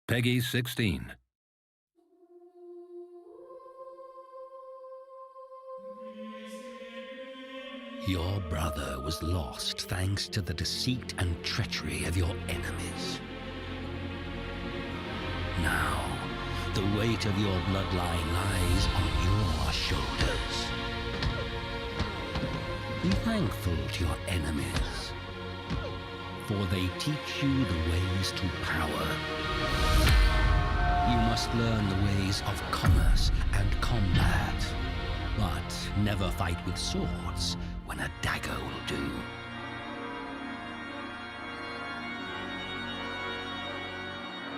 Peggy 16. Your brother was lost thanks to the deceit and treachery of your enemies. Now, the weight of your bloodline lies on your shoulders. Be thankful to your enemies, for they teach you the ways to power. You must learn the ways of commerce and combat, but never fight with swords when a dagger will do.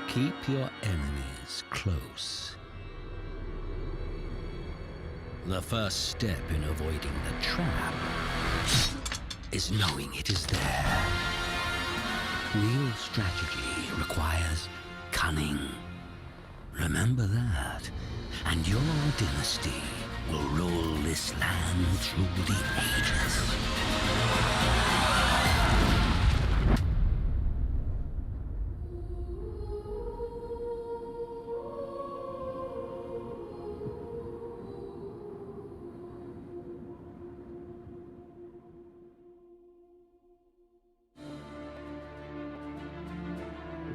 Keep your enemies close. The first step in avoiding the trap is knowing it is there. Real strategy requires cunning. Remember that, and your dynasty will rule this land through the ages.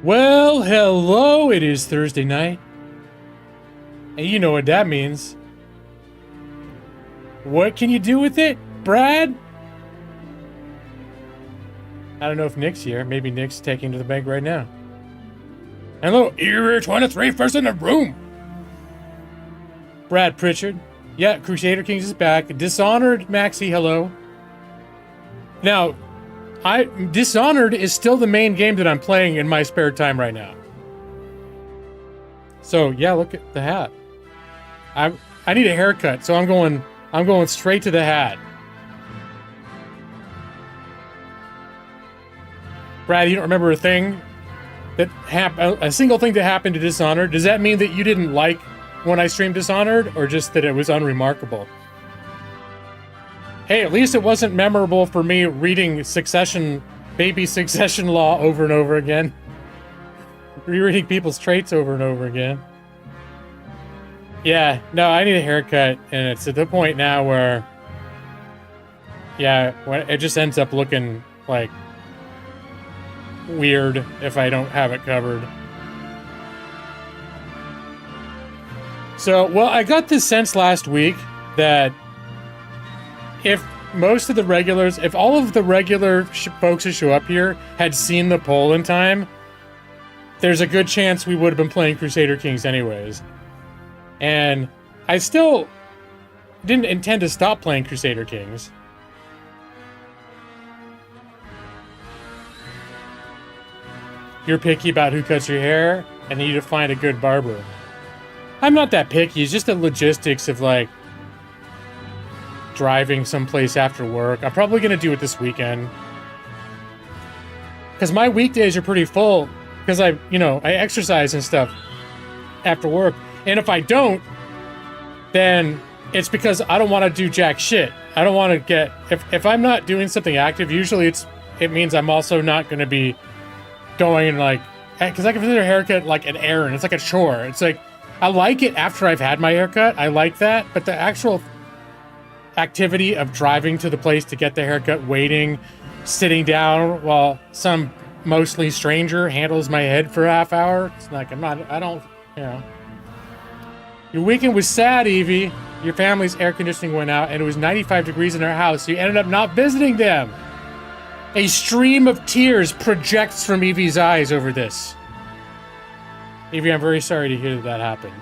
Well, hello, it is Thursday night. And you know what that means. What can you do with it, Brad? I don't know if Nick's here. Maybe Nick's taking to the bank right now. Hello, Era 23 first in the room. Brad Pritchard. Yeah, Crusader Kings is back. Dishonored, Maxi, hello. Now, Dishonored is still the main game that I'm playing in my spare time right now. So yeah, look at the hat. I need a haircut, so I'm going straight to the hat. Brad, you don't remember a thing that a single thing that happened to Dishonored? Does that mean that you didn't like when I streamed Dishonored, or just that it was unremarkable? Hey, at least it wasn't memorable for me reading baby succession law over and over again. Rereading people's traits over and over again. Yeah, no, I need a haircut, and it's at the point now where, yeah, when it just ends up looking like weird if I don't have it covered. So, well, I got this sense last week that if all of the regular folks who show up here had seen the poll in time, there's a good chance we would have been playing Crusader Kings anyways. And I still didn't intend to stop playing Crusader Kings. You're picky about who cuts your hair, and you need to find a good barber. I'm not that picky, it's just the logistics of, like, driving someplace after work. I'm probably going to do it this weekend. Because my weekdays are pretty full, because I exercise and stuff after work. And if I don't, then it's because I don't want to do jack shit. I don't want to get... If I'm not doing something active, usually it means I'm also not going to be going and, like... Because I consider a haircut like an errand. It's like a chore. It's like, I like it after I've had my haircut. I like that. But the actual activity of driving to the place to get the haircut, waiting, sitting down while some mostly stranger handles my head for a half hour. It's like, Your weekend was sad, Evie. Your family's air conditioning went out and it was 95 degrees in our house, so you ended up not visiting them. A stream of tears projects from Evie's eyes over this. Evie, I'm very sorry to hear that happened.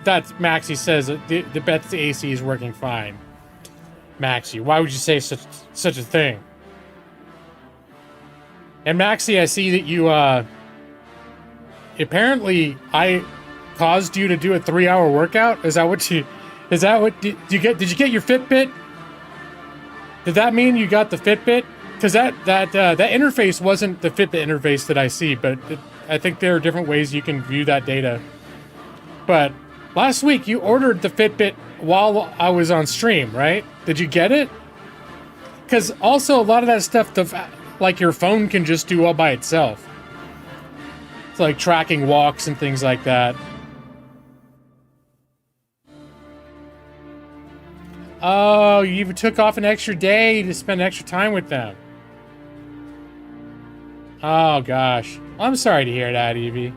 That's Maxie says the Beth's AC is working fine. Maxie, why would you say such a thing? And Maxie, I see that you, apparently I caused you to do a 3-hour workout? Did you get your Fitbit? Did that mean you got the Fitbit? Because that interface wasn't the Fitbit interface that I see, but I think there are different ways you can view that data. But last week you ordered the Fitbit while I was on stream, right? Did you get it? Because also a lot of that stuff, like your phone can just do all by itself. It's like tracking walks and things like that. Oh, you even took off an extra day to spend extra time with them. Oh, gosh. I'm sorry to hear that, Evie.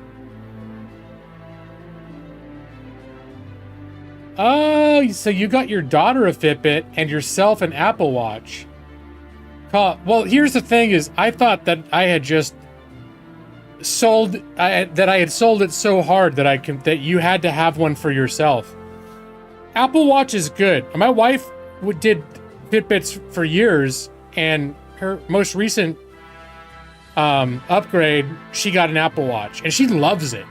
Oh, so you got your daughter a Fitbit and yourself an Apple Watch. Well, here's the thing is, I thought that I had just sold... that I had sold it so hard that you had to have one for yourself. Apple Watch is good. My wife did Fitbits for years, and her most recent upgrade, she got an Apple Watch, and she loves it.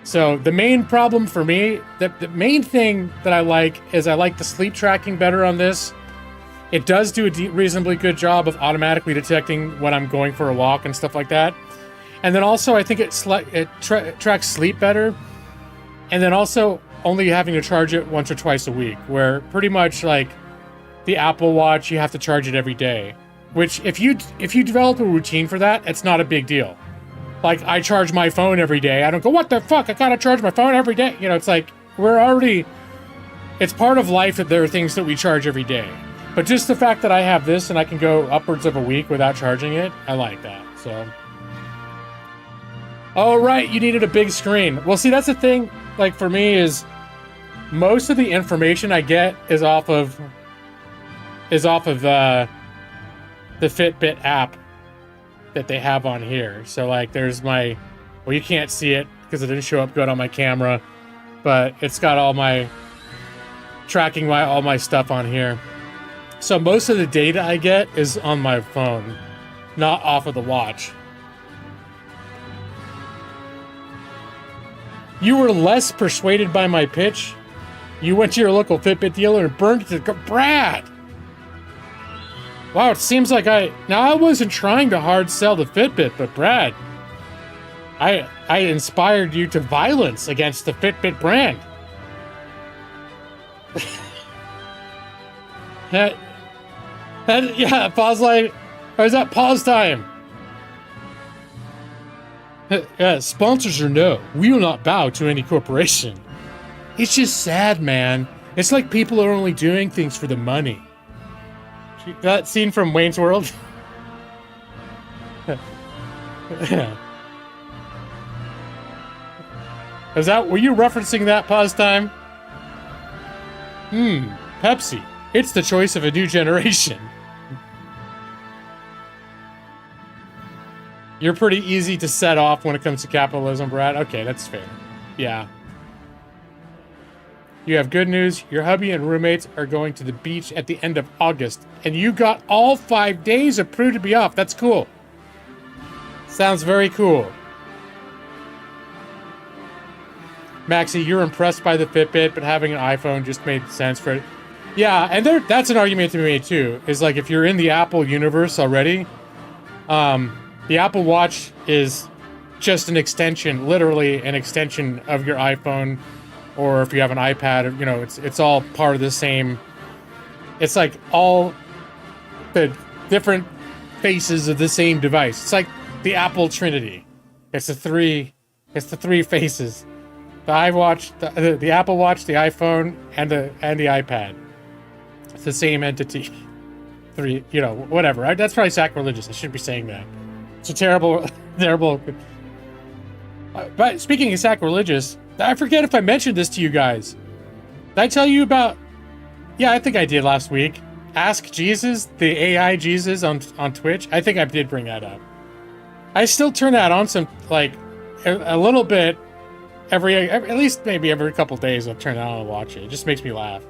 So the main problem for me, the main thing that I like is I like the sleep tracking better on this. It does do a reasonably good job of automatically detecting when I'm going for a walk and stuff like that. And then also I think it tracks sleep better. And then also only having to charge it once or twice a week, where pretty much like the Apple Watch, you have to charge it every day. Which if you develop a routine for that, it's not a big deal. Like I charge my phone every day. I don't go, what the fuck? I gotta charge my phone every day. You know, it's like it's part of life that there are things that we charge every day. But just the fact that I have this and I can go upwards of a week without charging it, I like that. So. Oh, right, you needed a big screen. Well, see, that's the thing, like, for me is most of the information I get is off of the Fitbit app that they have on here. So, like, there's well, you can't see it because it didn't show up good on my camera, but it's got all my all my stuff on here. So most of the data I get is on my phone, not off of the watch. You were less persuaded by my pitch? You went to your local Fitbit dealer and burned it to Brad! Wow, it seems like I wasn't trying to hard sell the Fitbit, but Brad, I inspired you to violence against the Fitbit brand. Yeah, pause light. Or is that pause time? Yeah, sponsors or no, we will not bow to any corporation. It's just sad, man. It's like people are only doing things for the money. That scene from Wayne's World? Were you referencing that pause time? Pepsi. It's the choice of a new generation. You're pretty easy to set off when it comes to capitalism, Brad. Okay, that's fair. Yeah. You have good news. Your hubby and roommates are going to the beach at the end of August, and you got all 5 days approved to be off. That's cool. Sounds very cool. Maxie, you're impressed by the Fitbit, but having an iPhone just made sense for it. Yeah, and that's an argument to be made too. Is like if you're in the Apple universe already, the Apple Watch is just an extension, literally an extension of your iPhone, or if you have an iPad, you know, it's all part of the same. It's like all the different faces of the same device. It's like the Apple Trinity. It's the three faces: the iWatch, the Apple Watch, the iPhone, and the iPad. It's the same entity. Three, you know, whatever. That's probably sacrilegious. I shouldn't be saying that. It's a terrible. But speaking of sacrilegious, I forget if I mentioned this to you guys. Did I tell you about... Yeah, I think I did last week. Ask Jesus, the AI Jesus on Twitch. I think I did bring that up. I still turn that on a little bit at least maybe every couple days. I'll turn it on and watch it. It just makes me laugh.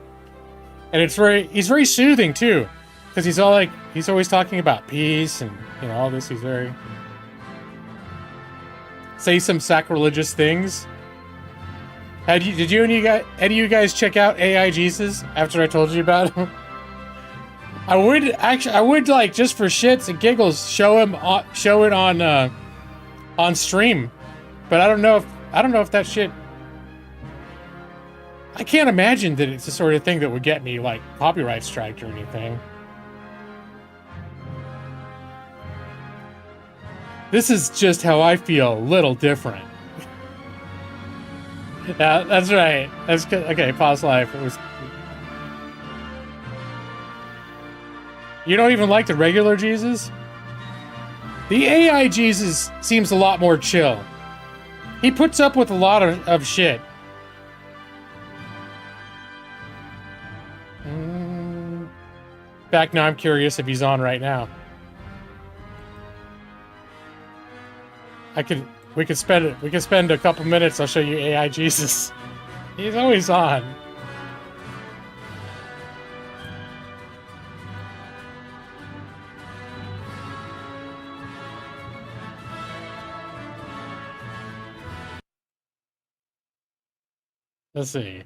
And he's very soothing too. Because he's always talking about peace and, you know, all this. He's very... Say some sacrilegious things. Did any of you guys check out AI Jesus after I told you about him? I would like, just for shits and giggles, show it on stream. But I don't know if that shit... I can't imagine that it's the sort of thing that would get me, like, copyright striked or anything. This is just how I feel, a little different. Yeah, that's right. That's good. Okay, pause live. It was. You don't even like the regular Jesus? The AI Jesus seems a lot more chill. He puts up with a lot of shit. In fact, now I'm curious if he's on right now. We could spend a couple minutes. I'll show you AI Jesus. He's always on. Let's see.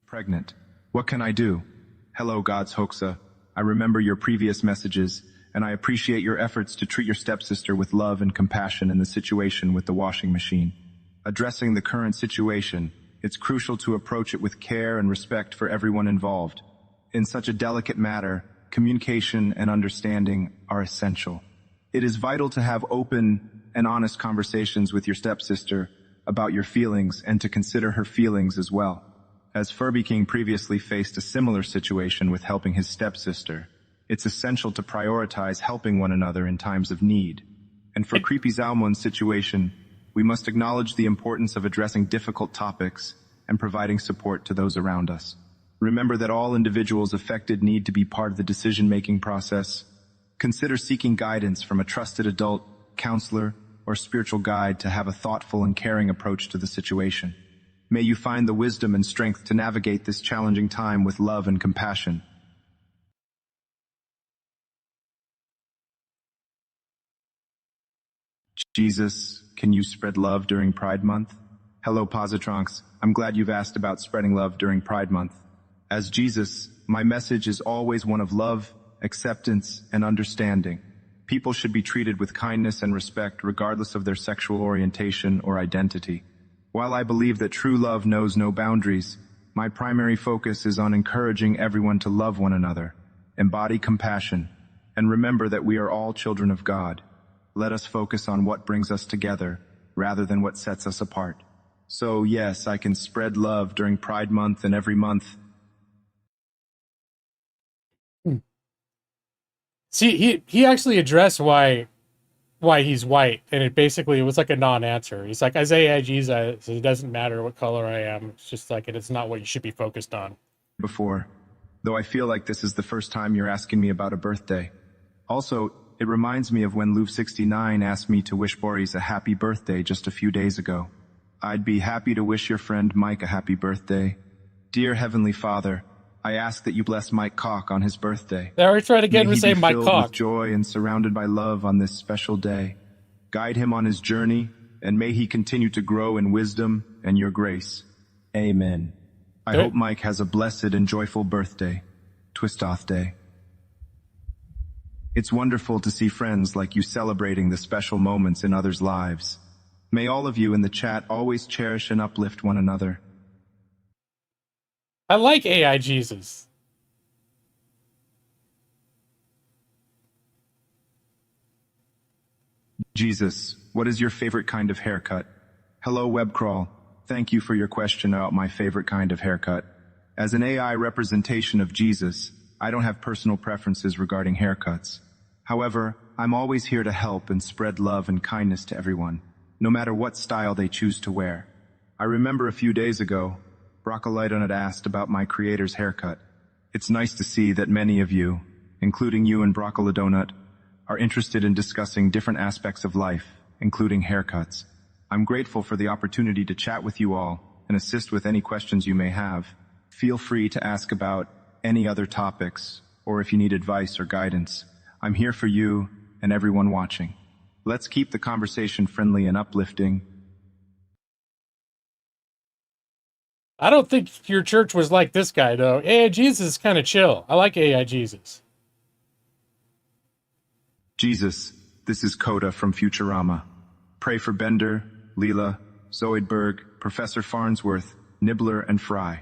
Pregnant. What can I do? Hello, God's hoaxa. I remember your previous messages, and I appreciate your efforts to treat your stepsister with love and compassion in the situation with the washing machine. Addressing the current situation, it's crucial to approach it with care and respect for everyone involved. In such a delicate matter, communication and understanding are essential. It is vital to have open and honest conversations with your stepsister about your feelings and to consider her feelings as well. As Furby King previously faced a similar situation with helping his stepsister, it's essential to prioritize helping one another in times of need. And for Creepy Zalmon's situation, we must acknowledge the importance of addressing difficult topics and providing support to those around us. Remember that all individuals affected need to be part of the decision-making process. Consider seeking guidance from a trusted adult, counselor, or spiritual guide to have a thoughtful and caring approach to the situation. May you find the wisdom and strength to navigate this challenging time with love and compassion. Jesus, can you spread love during Pride Month? Hello, Positronks. I'm glad you've asked about spreading love during Pride Month. As Jesus, my message is always one of love, acceptance, and understanding. People should be treated with kindness and respect regardless of their sexual orientation or identity. While I believe that true love knows no boundaries, my primary focus is on encouraging everyone to love one another, embody compassion, and remember that we are all children of God. Let us focus on what brings us together rather than what sets us apart. So yes, I can spread love during Pride Month and every month. See, he actually addressed why he's white, and it was like a non-answer. He's like, Isaiah Jesus, it doesn't matter what color I am. It's just like, it's not what you should be focused on. Before, though I feel like this is the first time you're asking me about a birthday. Also, it reminds me of when Luv69 asked me to wish Boris a happy birthday just a few days ago. I'd be happy to wish your friend Mike a happy birthday. Dear Heavenly Father, I ask that you bless Mike Cock on his birthday. They always try to get him to say Mike Cock. Cock. With joy and surrounded by love on this special day. Guide him on his journey, and may he continue to grow in wisdom and your grace. Amen. I hope Mike has a blessed and joyful birthday. Twistoth Day. It's wonderful to see friends like you celebrating the special moments in others' lives. May all of you in the chat always cherish and uplift one another. I like AI Jesus. Jesus, what is your favorite kind of haircut? Hello, Webcrawl. Thank you for your question about my favorite kind of haircut. As an AI representation of Jesus, I don't have personal preferences regarding haircuts. However, I'm always here to help and spread love and kindness to everyone, no matter what style they choose to wear. I remember a few days ago, Broccolidon had asked about my creator's haircut. It's nice to see that many of you, including you and Broccolidonut, are interested in discussing different aspects of life, including haircuts. I'm grateful for the opportunity to chat with you all and assist with any questions you may have. Feel free to ask about any other topics, or if you need advice or guidance. I'm here for you and everyone watching. Let's keep the conversation friendly and uplifting. I don't think your church was like this guy, though. AI Jesus is kind of chill. I like AI Jesus. Jesus, this is Coda from Futurama. Pray for Bender, Leela, Zoidberg, Professor Farnsworth, Nibbler, and Fry.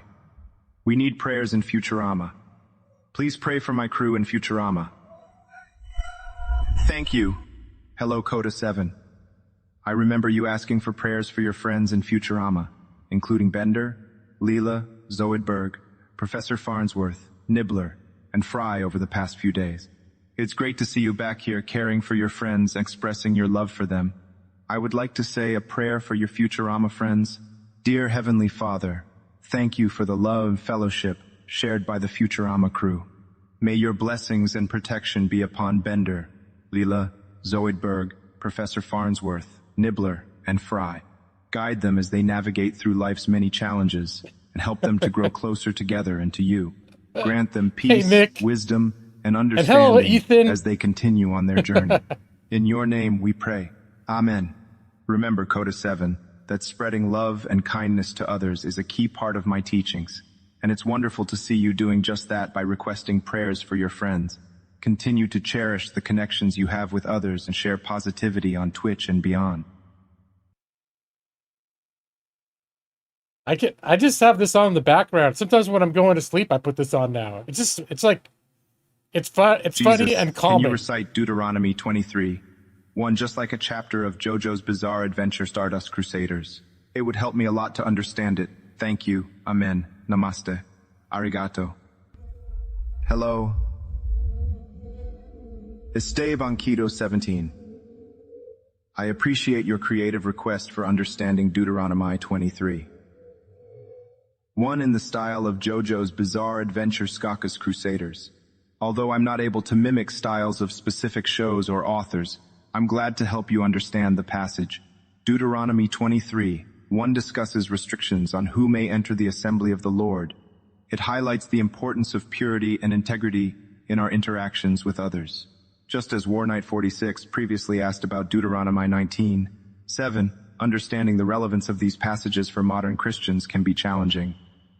We need prayers in Futurama. Please pray for my crew in Futurama. Thank you. Hello, Coda 7. I remember you asking for prayers for your friends in Futurama, including Bender, Leela, Zoidberg, Professor Farnsworth, Nibbler, and Fry over the past few days. It's great to see you back here caring for your friends and expressing your love for them. I would like to say a prayer for your Futurama friends. Dear Heavenly Father, thank you for the love and fellowship shared by the Futurama crew. May your blessings and protection be upon Bender, Leela, Zoidberg, Professor Farnsworth, Nibbler, and Fry. Guide them as they navigate through life's many challenges and help them to grow closer together and to you. Grant them peace, wisdom, and understanding as they continue on their journey. In your name we pray. Amen. Remember, Coda 7, that spreading love and kindness to others is a key part of my teachings, and it's wonderful to see you doing just that by requesting prayers for your friends. Continue to cherish the connections you have with others and share positivity on Twitch and beyond. I just have this on in the background. Sometimes when I'm going to sleep, I put this on now. It's like, it's fun. It's Jesus, funny and calming. Can you recite Deuteronomy 23? One just like a chapter of JoJo's Bizarre Adventure Stardust Crusaders. It would help me a lot to understand it. Thank you. Amen. Namaste. Arigato. Hello. Esteban Keto 17. I appreciate your creative request for understanding Deuteronomy 23. One in the style of JoJo's Bizarre Adventure Skakka's Crusaders. Although I'm not able to mimic styles of specific shows or authors, I'm glad to help you understand the passage. Deuteronomy 23, 1 discusses restrictions on who may enter the assembly of the Lord. It highlights the importance of purity and integrity in our interactions with others. Just as War Knight 46 previously asked about Deuteronomy 19, 7, understanding the relevance of these passages for modern Christians can be challenging.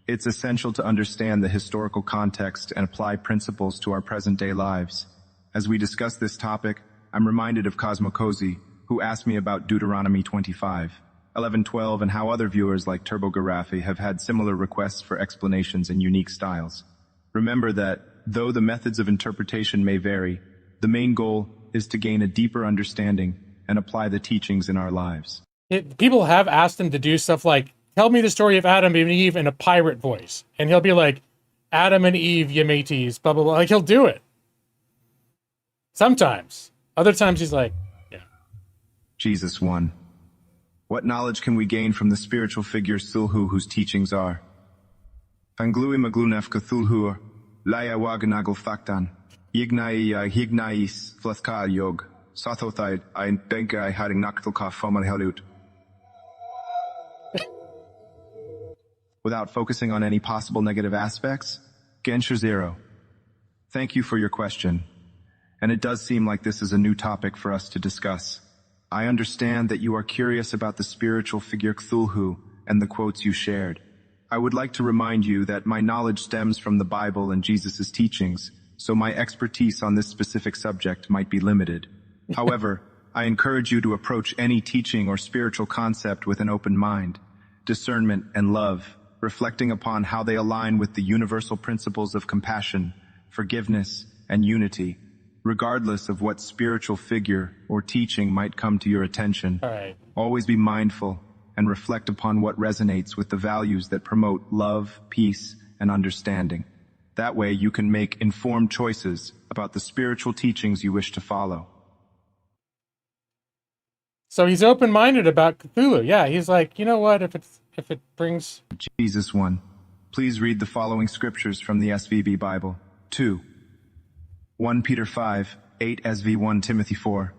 It's essential to understand the historical context and apply principles to our present-day lives. As we discuss this topic, I'm reminded of Cosmo Cozy, who asked me about Deuteronomy 25, 11-12, and how other viewers like Turbo Garafi have had similar requests for explanations in unique styles. Remember that, though the methods of interpretation may vary, the main goal is to gain a deeper understanding and apply the teachings in our lives. People have asked him to do stuff like, tell me the story of Adam and Eve in a pirate voice. And he'll be like, Adam and Eve, ye mateys, blah, blah, blah. Like, he'll do it. Sometimes. Other times he's like, yeah. Jesus 1. What knowledge can we gain from the spiritual figure Thulhu whose teachings are? Panglui maglunef Thulhu, laya waganagl faktan, yignai hignais flathka yog, sathothide, ein denkai hiding naktlka foman helut. Without focusing on any possible negative aspects? Gensher 0. Thank you for your question. And it does seem like this is a new topic for us to discuss. I understand that you are curious about the spiritual figure Cthulhu and the quotes you shared. I would like to remind you that my knowledge stems from the Bible and Jesus' teachings, so my expertise on this specific subject might be limited. However, I encourage you to approach any teaching or spiritual concept with an open mind, discernment, and love, reflecting upon how they align with the universal principles of compassion, forgiveness, and unity, regardless of what spiritual figure or teaching might come to your attention. All right. Always be mindful and reflect upon what resonates with the values that promote love, peace, and understanding. That way you can make informed choices about the spiritual teachings you wish to follow. So he's open-minded about Cthulhu. Yeah, he's like, you know what, if it brings... Jesus 1. Please read the following scriptures from the SVB Bible. 2. 1 Peter 5, 8 SV 1 Timothy 4,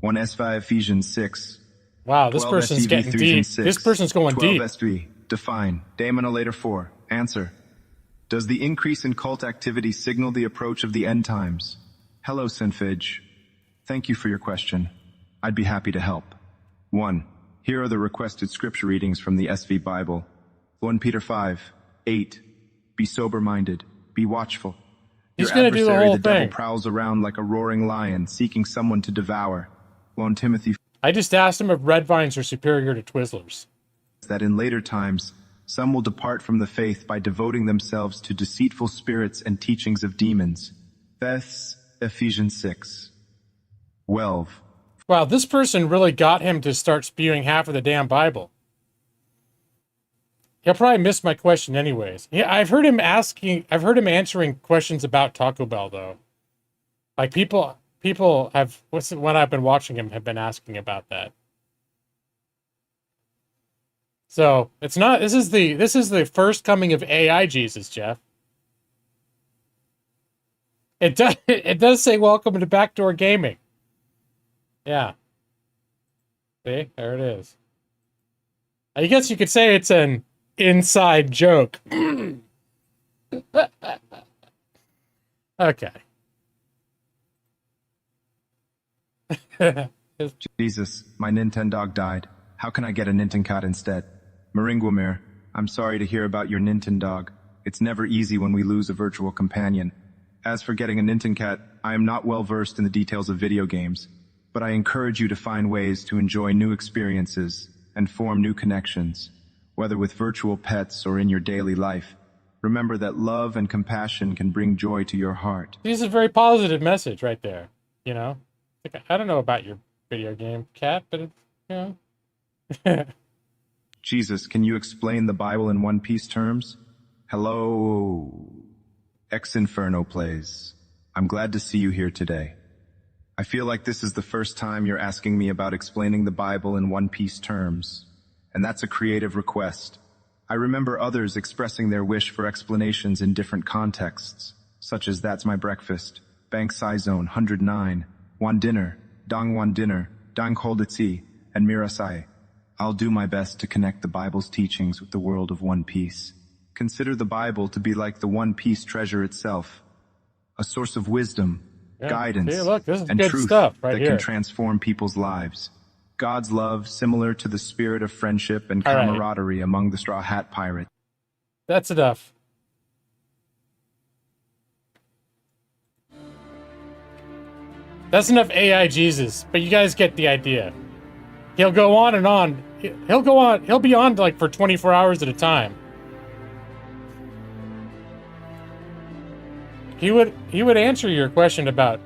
1 SV Ephesians 6. Wow, this person's getting deep. This person's going 12 deep. SV, define, Daemonolator 4, answer. Does the increase in cult activity signal the approach of the end times? Hello, Sinfidge. Thank you for your question. I'd be happy to help. 1. Here are the requested scripture readings from the SV Bible. 1 Peter 5, 8. Be sober-minded, be watchful. He's going to do the whole the devil thing. Prowls around like a roaring lion, seeking someone to devour. 1 Timothy. I just asked him if red vines are superior to Twizzlers. That in later times, some will depart from the faith by devoting themselves to deceitful spirits and teachings of demons. Ephesians 6. 12. Wow, this person really got him to start spewing half of the damn Bible. He'll probably miss my question anyways. Yeah, I've heard him answering questions about Taco Bell though. Like people have, when I've been watching him, have been asking about that. So it's not. This is the first coming of AI Jesus, Jeff. It does say welcome to Backdoor Gaming. Yeah. See, there it is. I guess you could say it's an inside joke. Okay. Jesus, my Nintendog died. How can I get a Nintencat instead? Maringwamir, I'm sorry to hear about your Nintendog. It's never easy when we lose a virtual companion. As for getting a Nintencat, I am not well versed in the details of video games, but I encourage you to find ways to enjoy new experiences and form new connections, whether with virtual pets or in your daily life. Remember that love and compassion can bring joy to your heart. This is a very positive message right there, you know? Like, I don't know about your video game, cat, but it's, you know. Jesus, can you explain the Bible in One Piece terms? Hello, Ex Inferno plays. I'm glad to see you here today. I feel like this is the first time you're asking me about explaining the Bible in One Piece terms, and that's a creative request. I remember others expressing their wish for explanations in different contexts, such as That's My Breakfast, Bank Sai Zone 109, Wan Dinner, Dong Holditsi, and Mirasai. I'll do my best to connect the Bible's teachings with the world of One Piece. Consider the Bible to be like the One Piece treasure itself, a source of wisdom, guidance, and truth that can transform people's lives. God's love, similar to the spirit of friendship and camaraderie among the Straw Hat Pirates. That's enough. That's enough AI Jesus, but you guys get the idea. He'll go on and on. He'll be on like for 24 hours at a time. He would answer your question about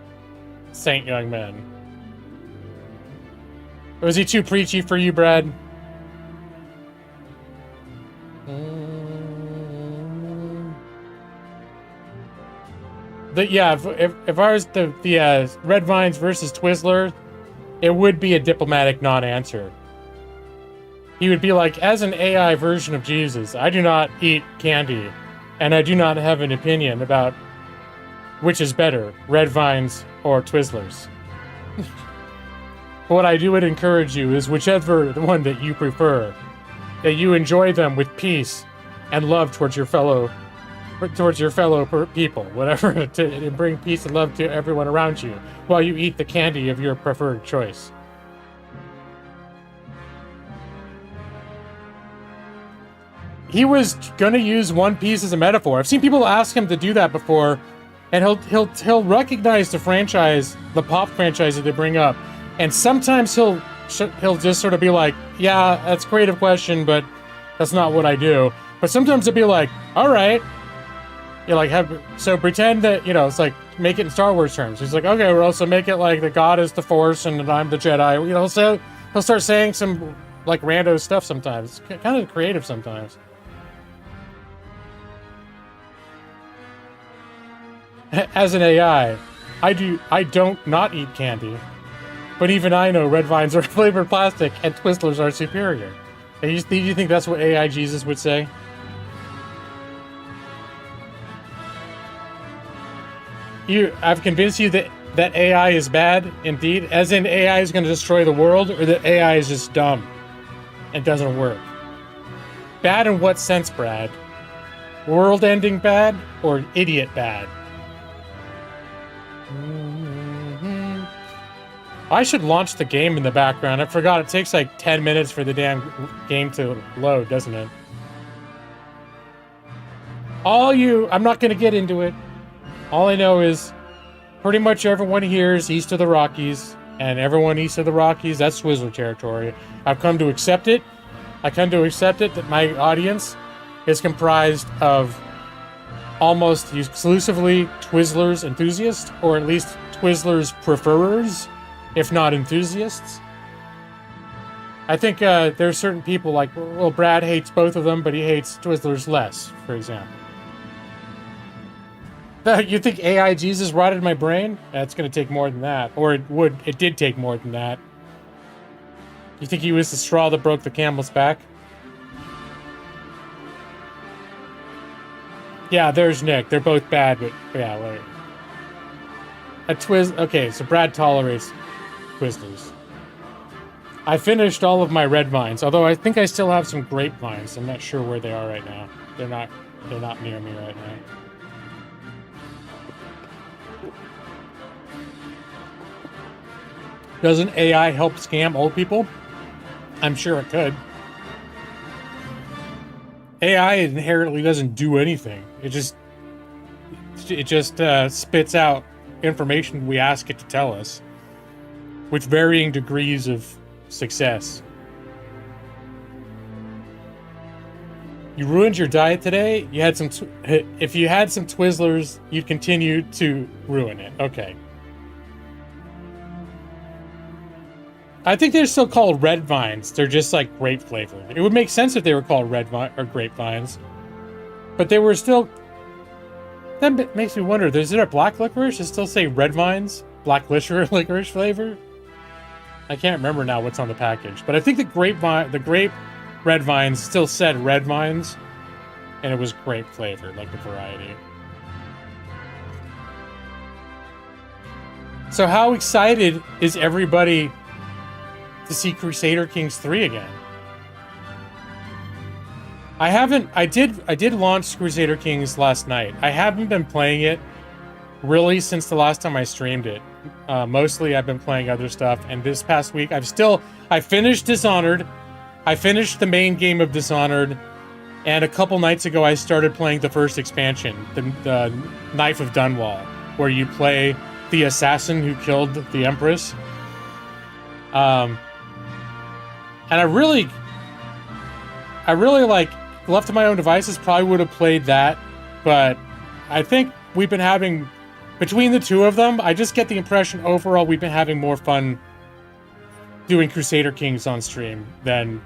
Saint Young Men. Or was he too preachy for you, Brad? If I was the Red Vines versus Twizzler, it would be a diplomatic non-answer. He would be like, as an AI version of Jesus, I do not eat candy, and I do not have an opinion about which is better, Red Vines or Twizzlers. What I do would encourage you is whichever the one that you prefer, that you enjoy them with peace and love towards your fellow people, whatever, to bring peace and love to everyone around you while you eat the candy of your preferred choice. He was gonna use One Piece as a metaphor. I've seen people ask him to do that before, and he'll recognize the franchise, the pop franchise that they bring up, and sometimes he'll just sort of be like, yeah, that's a creative question, but that's not what I do. But sometimes he'll be like, all right. You like so pretend that, you know, it's like make it in Star Wars terms. He's like, okay, well, so make it like the God is the Force and I'm the Jedi. You know, so he'll start saying some like rando stuff sometimes. It's kind of creative sometimes. As an AI, I don't not eat candy, but even I know Red Vines are flavored plastic and Twizzlers are superior. Do you think that's what AI Jesus would say? I've convinced you that AI is bad, indeed, as in AI is going to destroy the world, or that AI is just dumb and doesn't work. Bad in what sense, Brad? World-ending bad or idiot bad? I should launch the game in the background. I forgot it takes like 10 minutes for the damn game to load, doesn't it? I'm not going to get into it. All I know is pretty much everyone here is east of the Rockies, and everyone east of the Rockies, that's Twizzler territory. I've come to accept it. I come to accept it that my audience is comprised of almost exclusively Twizzlers enthusiasts, or at least Twizzlers preferers. if not enthusiasts. I think there's certain people like, well, Brad hates both of them, but he hates Twizzlers less, for example. You think AI Jesus rotted my brain? That's going to take more than that. Or it did take more than that. You think he was the straw that broke the camel's back? Yeah, there's Nick. They're both bad, but yeah, wait. Okay, so Brad tolerates Twizzlers. I finished all of my red vines, although I think I still have some grapevines. I'm not sure where they are right now. They're not near me right now. Doesn't AI help scam old people? I'm sure it could. AI inherently doesn't do anything. It just spits out information we ask it to tell us, with varying degrees of success. You ruined your diet today? You had some. If you had some Twizzlers, you'd continue to ruin it. Okay. I think they're still called red vines. They're just like grape flavored. It would make sense if they were called red vine or grapevines, but they were still. That makes me wonder. Is there a black licorice? Does it still say red vines? Black licorice flavor? I can't remember now what's on the package, but I think the grape red vines still said red vines, and it was grape flavored, like the variety. So how excited is everybody to see Crusader Kings 3 again? I did launch Crusader Kings last night. I haven't been playing it really since the last time I streamed it. Mostly I've been playing other stuff, and this past week I finished Dishonored. I finished the main game of Dishonored, and a couple nights ago I started playing the first expansion, the Knife of Dunwall, where you play the assassin who killed the Empress. And I really like, left to my own devices, probably would have played that, but I think we've been having, between the two of them, I just get the impression overall we've been having more fun doing Crusader Kings on stream than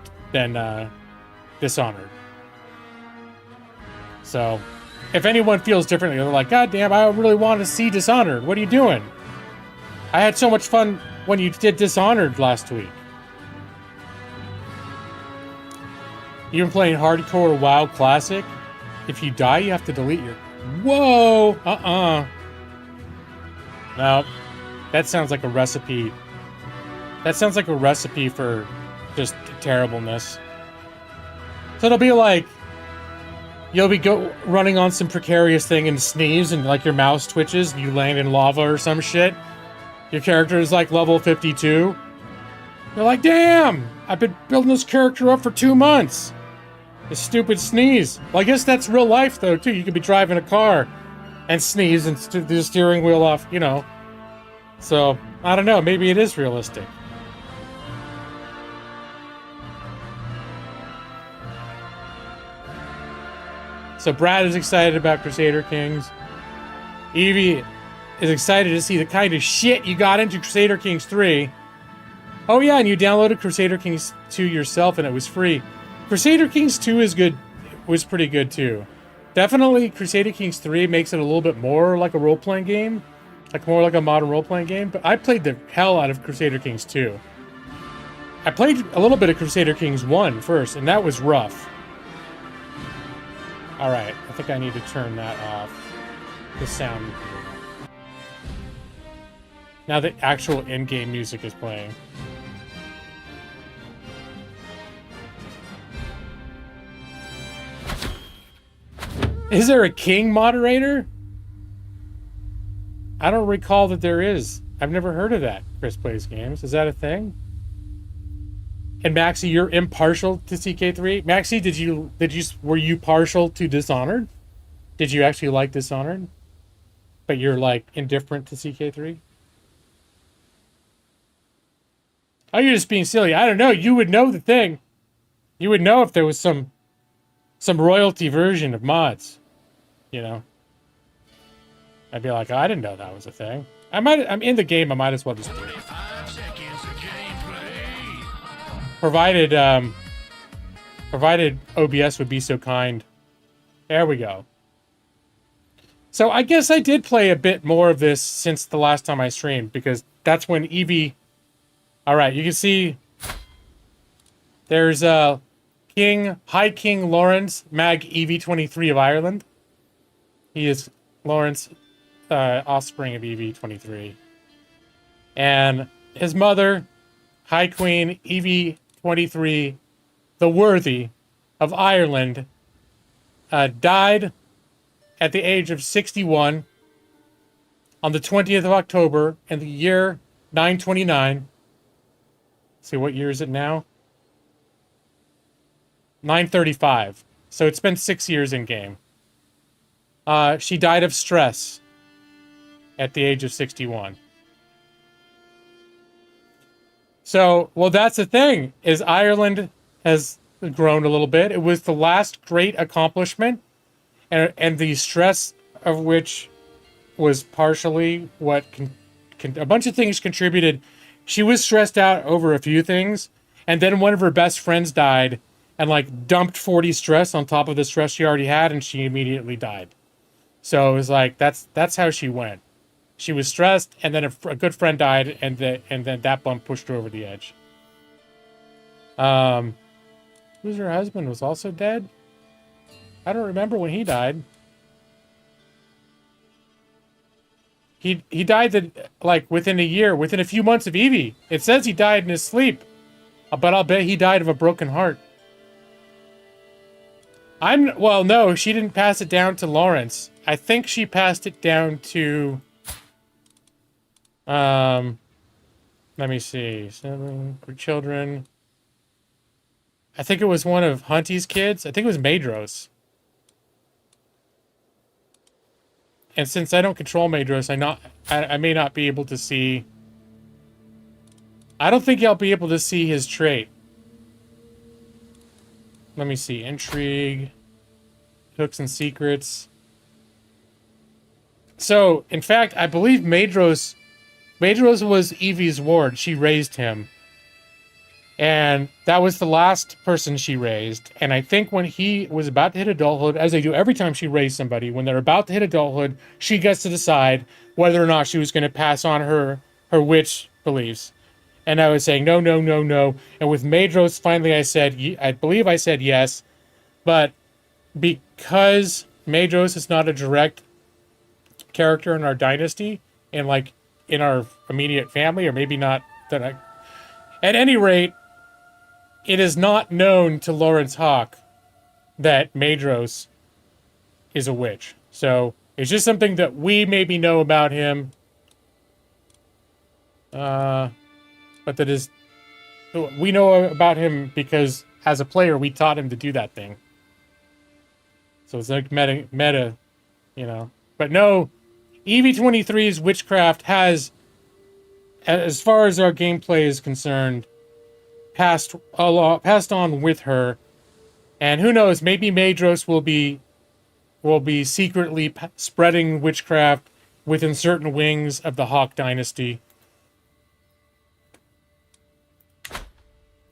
Dishonored. So, if anyone feels differently, they're like, God damn, I really want to see Dishonored. What are you doing? I had so much fun when you did Dishonored last week. You've been playing hardcore WoW Classic. If you die, you have to delete your... Whoa! No. That sounds like a recipe. That sounds like a recipe for just terribleness. So it'll be like... You'll be running on some precarious thing and sneeze, and like your mouse twitches, and you land in lava or some shit. Your character is like level 52. You're like, damn! I've been building this character up for 2 months. This stupid sneeze. Well, I guess that's real life, though, too. You could be driving a car and sneeze and the steering wheel off, you know. So, I don't know. Maybe it is realistic. So, Brad is excited about Crusader Kings. Evie is excited to see the kind of shit you got into Crusader Kings 3. Oh, yeah, and you downloaded Crusader Kings 2 yourself, and it was free. Crusader Kings 2 is good, was pretty good too. Definitely Crusader Kings 3 makes it a little bit more like a role-playing game. Like more like a modern role-playing game. But I played the hell out of Crusader Kings 2. I played a little bit of Crusader Kings 1 first, and that was rough. Alright, I think I need to turn that off. The sound. Now the actual in-game music is playing. Is there a king moderator? I don't recall that there is. I've never heard of that. Chris Plays Games. Is that a thing? And Maxie, you're impartial to CK3? Maxie, were you partial to Dishonored? Did you actually like Dishonored? But you're like indifferent to CK3? Oh, you're just being silly. I don't know. You would know the thing. You would know if there was some royalty version of mods, you know. I'd be like, oh, I didn't know that was a thing. I'm in the game. I might as well just do it. provided OBS would be so kind. There we go. So I guess I did play a bit more of this since the last time I streamed, because that's when Evie... Alright, you can see there's High King Lawrence Mag EV23 of Ireland. He is Lawrence, offspring of EV23. And his mother, High Queen EV23, the Worthy of Ireland, died at the age of 61 on the 20th of October in the year 929. Let's see, what year is it now? 935. So it's been 6 years in game. She died of stress at the age of 61. So, well, that's the thing, is Ireland has grown a little bit. It was the last great accomplishment, and the stress of which was partially what a bunch of things contributed. She was stressed out over a few things, and then one of her best friends died and like dumped 40 stress on top of the stress she already had, and she immediately died. So it was like, that's how she went. She was stressed, and then a good friend died, and then that bump pushed her over the edge. Who's her husband was also dead? I don't remember when he died. He died like within a year, within a few months of Evie. It says he died in his sleep, but I'll bet he died of a broken heart. Well, no, she didn't pass it down to Lawrence. I think she passed it down to, let me see, 7 children. I think it was one of Hunty's kids. I think it was Maedros. And since I don't control Maedros, I may not be able to see. I don't think I'll be able to see his trait. Let me see. Intrigue. Hooks and secrets. So, in fact, I believe Maedros was Evie's ward. She raised him. And that was the last person she raised. And I think when he was about to hit adulthood, as they do every time she raised somebody, when they're about to hit adulthood, she gets to decide whether or not she was going to pass on her witch beliefs. And I was saying, no, no, no, no. And with Maedros, finally I believe I said yes. But because Maedros is not a direct character in our dynasty, and like in our immediate family, or maybe not that at any rate, it is not known to Lawrence Hawk that Maedros is a witch. So it's just something that we maybe know about him. But that is, we know about him because as a player, we taught him to do that thing. So it's like meta, you know. But no, EV23's witchcraft has, as far as our gameplay is concerned, passed on with her, and who knows? Maybe Maedros will be secretly spreading witchcraft within certain wings of the Hawk dynasty.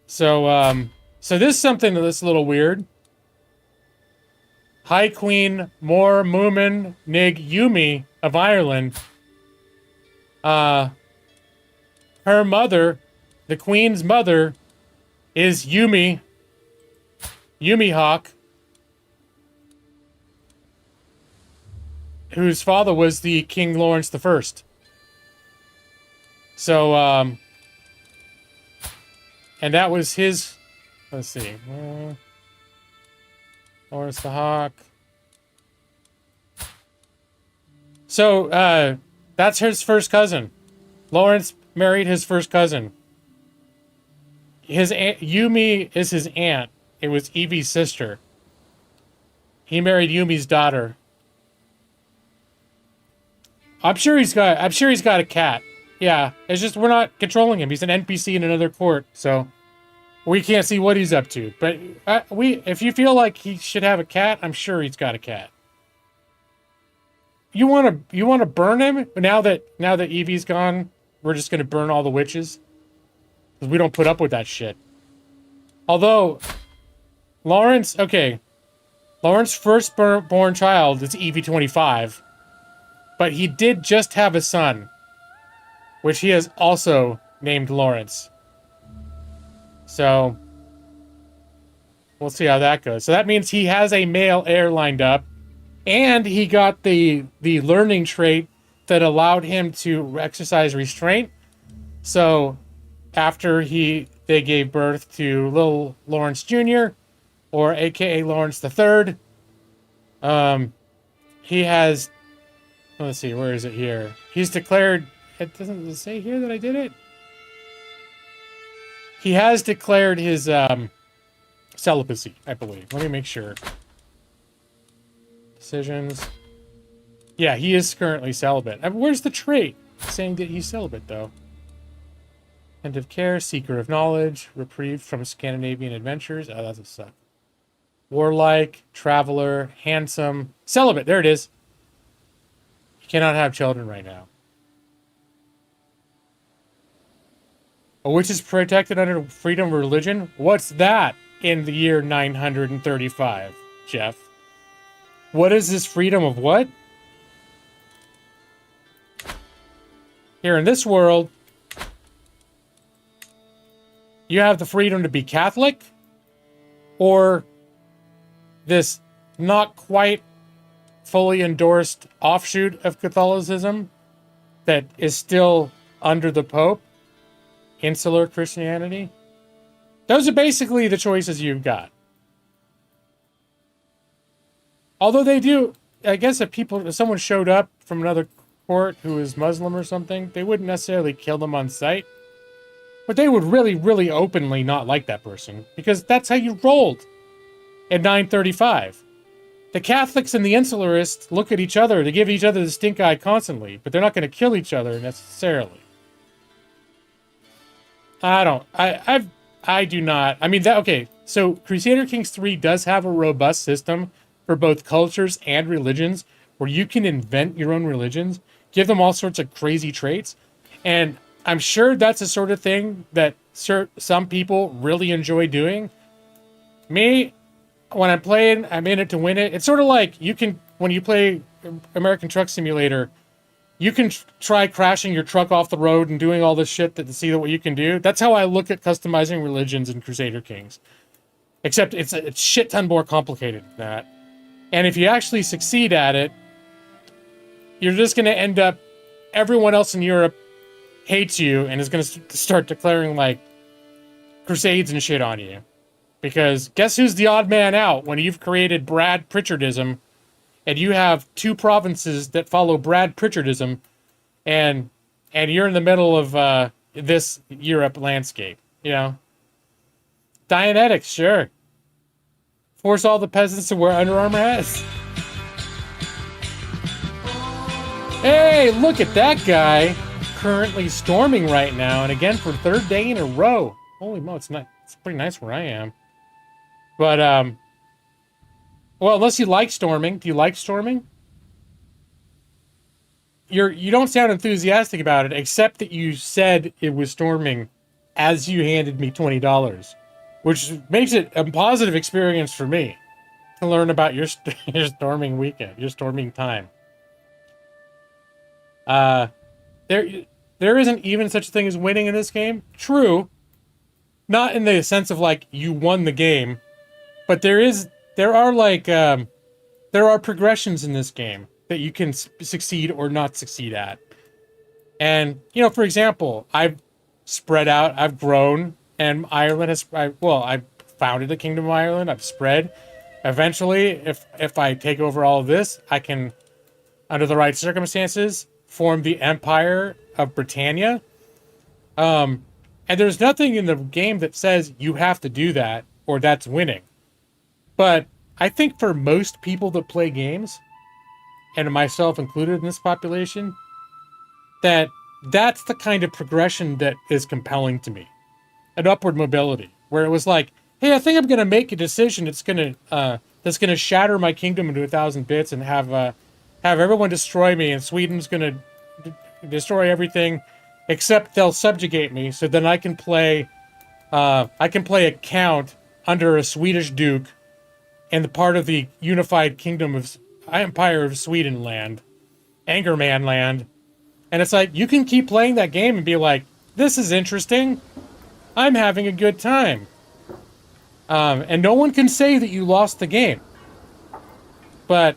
So, so this is something that's a little weird. High Queen Mor Moomin Nig Yumi of Ireland. Her mother, the Queen's mother, is Yumi Hawk, whose father was the King Lawrence the First. So, and that was his, let's see, Lawrence the Hawk. So, that's his first cousin. Lawrence married his first cousin. His aunt, Yumi is his aunt. It was Evie's sister. He married Yumi's daughter. I'm sure he's got a cat. Yeah, it's just we're not controlling him. He's an NPC in another court, so we can't see what he's up to. But if you feel like he should have a cat, I'm sure he's got a cat. You want to burn him now that Evie's gone? We're just gonna burn all the witches because we don't put up with that shit. Although, Lawrence's first-born child is EV-25, but he did just have a son, which he has also named Lawrence. So, we'll see how that goes. So that means he has a male heir lined up, and he got the learning trait that allowed him to exercise restraint. So, after they gave birth to little Lawrence Jr., or AKA Lawrence III, he has, let's see, where is it here? He's declared, it doesn't say here that I did it? He has declared his celibacy, I believe. Let me make sure. Decisions. Yeah, he is currently celibate. Where's the trait saying that he's celibate, though? End of care, seeker of knowledge, reprieved from Scandinavian adventures. Oh, that's a suck. Warlike, traveler, handsome, celibate. There it is. You cannot have children right now. Which is protected under freedom of religion? What's that in the year 935, Jeff? What is this freedom of what? Here in this world, you have the freedom to be Catholic, or this not quite fully endorsed offshoot of Catholicism that is still under the Pope, insular Christianity. Those are basically the choices you've got. Although they do, I guess if someone showed up from another court who is Muslim or something, they wouldn't necessarily kill them on sight. But they would really, really openly not like that person, because that's how you rolled in 935. The Catholics and the insularists look at each other, they give each other the stink eye constantly, but they're not going to kill each other necessarily. I do not. I mean, okay, so Crusader Kings 3 does have a robust system for both cultures and religions, where you can invent your own religions, give them all sorts of crazy traits, and I'm sure that's the sort of thing that some people really enjoy doing. Me, when I'm playing, I'm in it to win it. It's sort of like when you play American Truck Simulator, you can try crashing your truck off the road and doing all this shit to see what you can do. That's how I look at customizing religions in Crusader Kings. Except it's a shit ton more complicated than that. And if you actually succeed at it, you're just going to end up, everyone else in Europe hates you and is going to start declaring, like, crusades and shit on you. Because guess who's the odd man out when you've created Brad Pritchardism, and you have two provinces that follow Brad Pritchardism, and you're in the middle of this Europe landscape, you know? Dianetics, sure. Force all the peasants to wear Under Armour hats. Hey, look at that guy. Currently storming right now, and again for third day in a row. Holy mo, it's pretty nice where I am. But, well, unless you like storming. Do you like storming? You don't sound enthusiastic about it, except that you said it was storming as you handed me $20, which makes it a positive experience for me to learn about your storming weekend, your storming time. There isn't even such a thing as winning in this game. True. Not in the sense of, like, you won the game. But there are progressions in this game that you can succeed or not succeed at. And, you know, for example, I've spread out, I've grown, and Ireland I founded the Kingdom of Ireland, I've spread. Eventually, if I take over all of this, I can, under the right circumstances, form the Empire of Britannia. And there's nothing in the game that says you have to do that or that's winning. But I think for most people that play games, and myself included in this population, that's the kind of progression that is compelling to me. An upward mobility, where it was like, hey, I think I'm going to make a decision that's going to shatter my kingdom into 1,000 bits and have everyone destroy me, and Sweden's going to destroy everything, except they'll subjugate me, so then I can play I can play a count under a Swedish duke in the part of the unified kingdom of Empire of Sweden land, Angerman Land. And it's like, you can keep playing that game and be like, this is interesting. I'm having a good time. And no one can say that you lost the game. But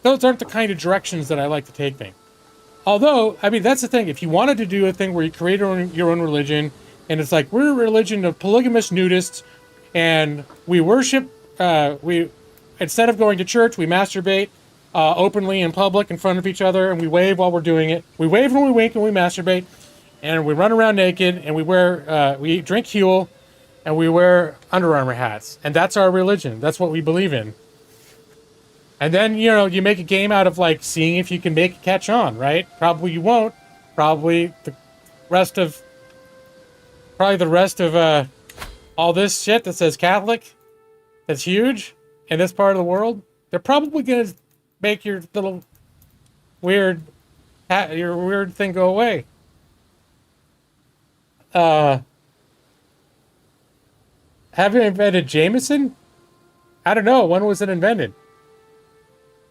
those aren't the kind of directions that I like to take things. Although, I mean, that's the thing. If you wanted to do a thing where you create your own religion, and it's like, we're a religion of polygamous nudists, and we worship, instead of going to church, we masturbate openly in public in front of each other, and we wave while we're doing it. We wave when we wink and we masturbate, and we run around naked, and we drink Huel, and we wear Under Armour hats. And that's our religion. That's what we believe in. And then, you know, you make a game out of, like, seeing if you can make it catch on, right? Probably you won't. Probably the rest of all this shit that says Catholic, that's huge in this part of the world, they're probably going to make your little weird thing go away. Have you invented Jameson? I don't know. When was it invented?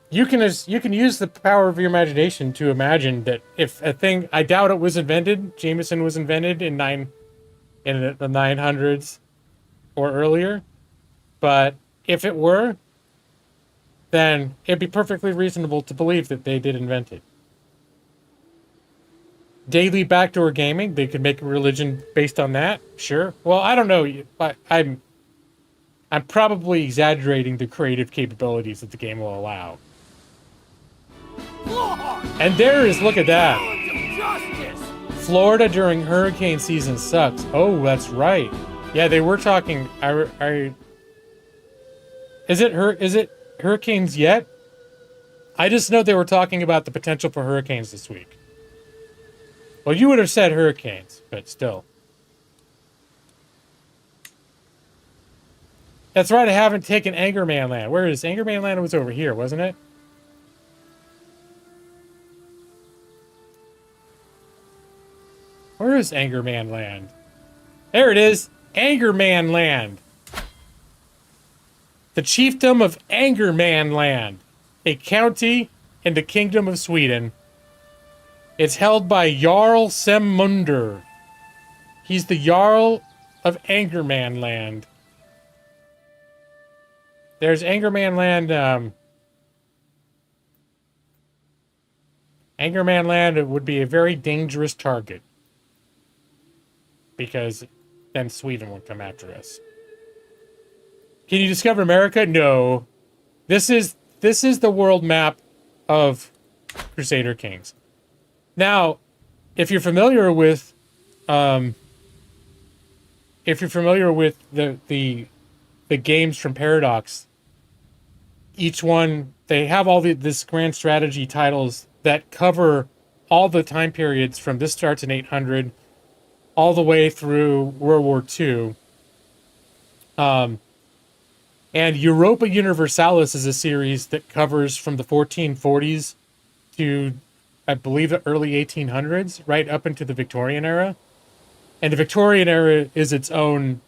You can use the power of your imagination to imagine that if a thing, I doubt it was invented. Jameson was invented in the 900s or earlier, but if it were, then it'd be perfectly reasonable to believe that they did invent it. Daily backdoor gaming, they could make a religion based on that. Sure. Well, I don't know. I'm probably exaggerating the creative capabilities that the game will allow. And there is, look at that. Florida during hurricane season sucks. Oh, that's right. Yeah, they were talking. Is it hurricanes yet? I just know they were talking about the potential for hurricanes this week. Well, you would have said hurricanes, but still. That's right, I haven't taken Angerman Land. Where is Angerman Land? It was over here, wasn't it? Where is Angerman Land? There it is! Angerman Land! The Chiefdom of Angerman Land, a county in the Kingdom of Sweden. It's held by Jarl Semmunder. He's the Jarl of Angerman Land. There's Angerman Land. Angerman Land would be a very dangerous target, because then Sweden would come after us. Can you discover America? No. This is the world map of Crusader Kings. Now, if you're familiar with the games from Paradox, each one, they have all this grand strategy titles that cover all the time periods from this starts in 800 all the way through World War II. And Europa Universalis is a series that covers from the 1440s to, I believe, the early 1800s, right up into the Victorian era. And the Victorian era is its own.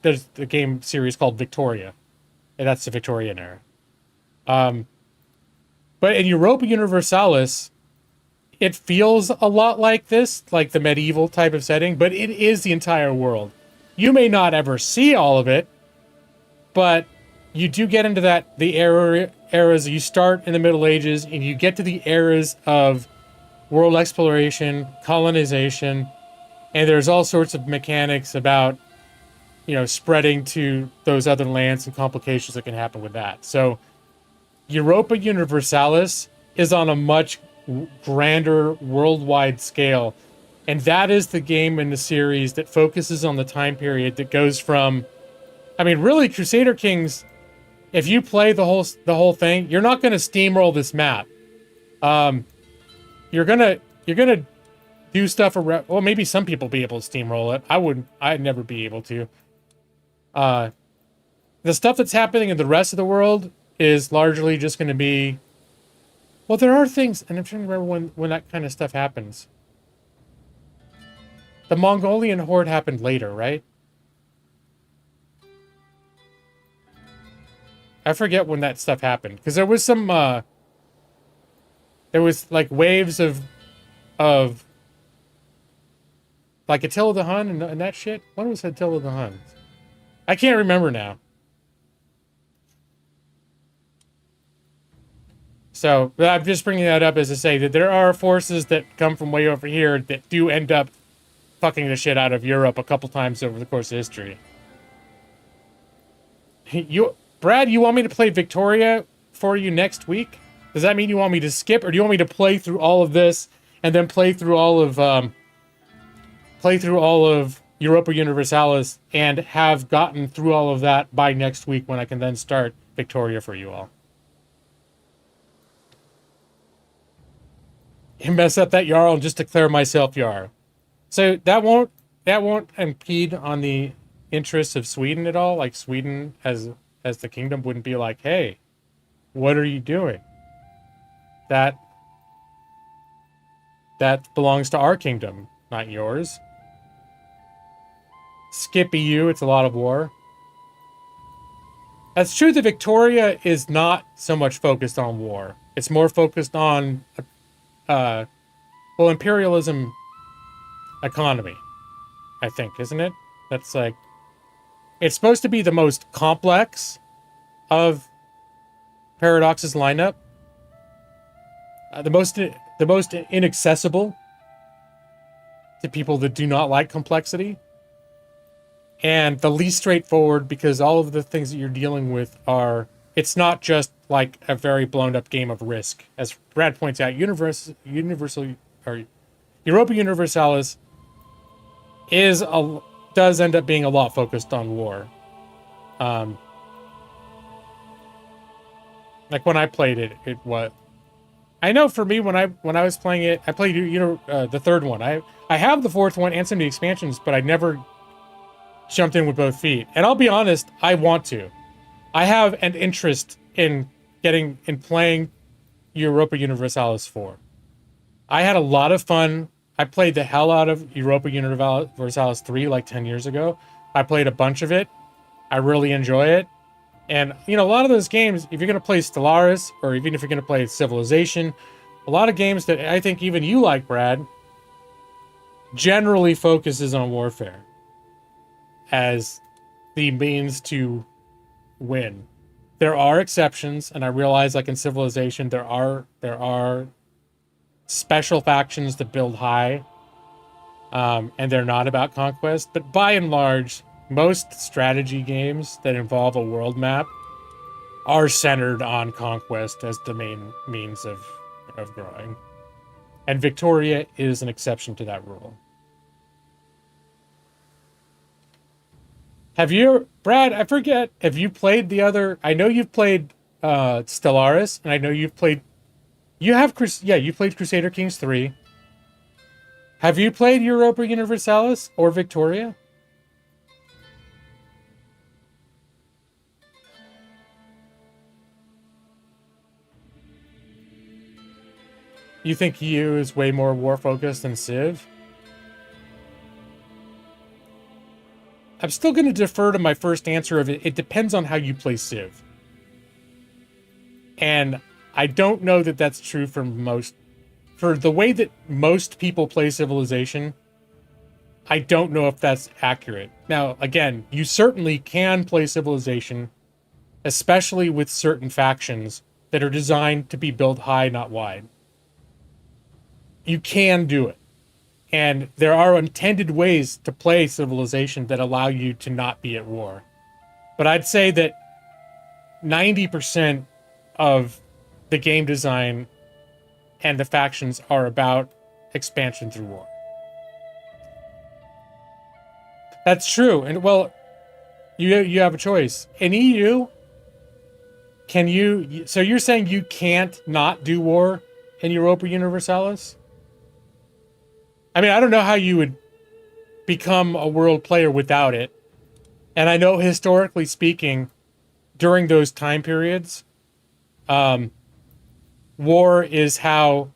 There's a game series called Victoria, and that's the Victorian era. But in Europa Universalis, it feels a lot like this, like the medieval type of setting, but it is the entire world. You may not ever see all of it, but you do get into the eras. You start in the Middle Ages, and you get to the eras of world exploration, colonization, and there's all sorts of mechanics about, spreading to those other lands and complications that can happen with that. So Europa Universalis is on a much grander worldwide scale, and that is the game in the series that focuses on the time period that goes from, really, Crusader Kings, if you play the whole thing, you're not going to steamroll this map. You're gonna do stuff around. Well, maybe some people be able to steamroll it. I'd never be able to. The stuff that's happening in the rest of the world is largely just going to be. Well, there are things, and I'm trying to remember when that kind of stuff happens. The Mongolian horde happened later, right? I forget when that stuff happened. Because there was some, there was like waves of like Attila the Hun and that shit. When was Attila the Hun? I can't remember now. So I'm just bringing that up as to say that there are forces that come from way over here that do end up fucking the shit out of Europe a couple times over the course of history. Brad, you want me to play Victoria for you next week? Does that mean you want me to skip, or do you want me to play through all of this and then play through all of Europa Universalis and have gotten through all of that by next week when I can then start Victoria for you all? You mess up that Jarl and just declare myself Jarl. So that won't impede on the interests of Sweden at all. Like Sweden as the kingdom wouldn't be like, hey, what are you doing? That belongs to our kingdom, not yours. Skip EU, it's a lot of war. That's true that Victoria is not so much focused on war. It's more focused on imperialism economy, I think, isn't it? That's like, it's supposed to be the most complex of Paradox's lineup, the most inaccessible to people that do not like complexity, and the least straightforward because all of the things that you're dealing with are, it's not just like a very blown up game of Risk. As Brad points out, Europa Universalis does end up being a lot focused on war. Like when I played it, I know for me when I was playing it, I played the third one. I have the fourth one and some of the expansions, but I never jumped in with both feet. And I'll be honest, I want to. I have an interest in playing Europa Universalis 4. I had a lot of fun. I played the hell out of Europa Universalis 3 like 10 years ago. I played a bunch of it. I really enjoy it. And, a lot of those games, if you're going to play Stellaris, or even if you're going to play Civilization, a lot of games that I think even you like, Brad, generally focuses on warfare as the means to win. There are exceptions, and I realize, like in Civilization, there are special factions that build high, and they're not about conquest. But by and large, most strategy games that involve a world map are centered on conquest as the main means of growing. And Victoria is an exception to that rule. Brad, I forget, have you played the other, I know you've played Stellaris, and I know you played Crusader Kings 3. Have you played Europa Universalis or Victoria? You think EU is way more war-focused than Civ? I'm still going to defer to my first answer of it. It depends on how you play Civ. And I don't know that that's true for the way that most people play Civilization. I don't know if that's accurate. Now, again, you certainly can play Civilization, especially with certain factions that are designed to be built high, not wide. You can do it. And there are intended ways to play Civilization that allow you to not be at war. But I'd say that 90% of the game design and the factions are about expansion through war. That's true. And well, you have a choice. In EU, so you're saying you can't not do war in Europa Universalis? I mean, I don't know how you would become a world player without it. And I know historically speaking, during those time periods, war is how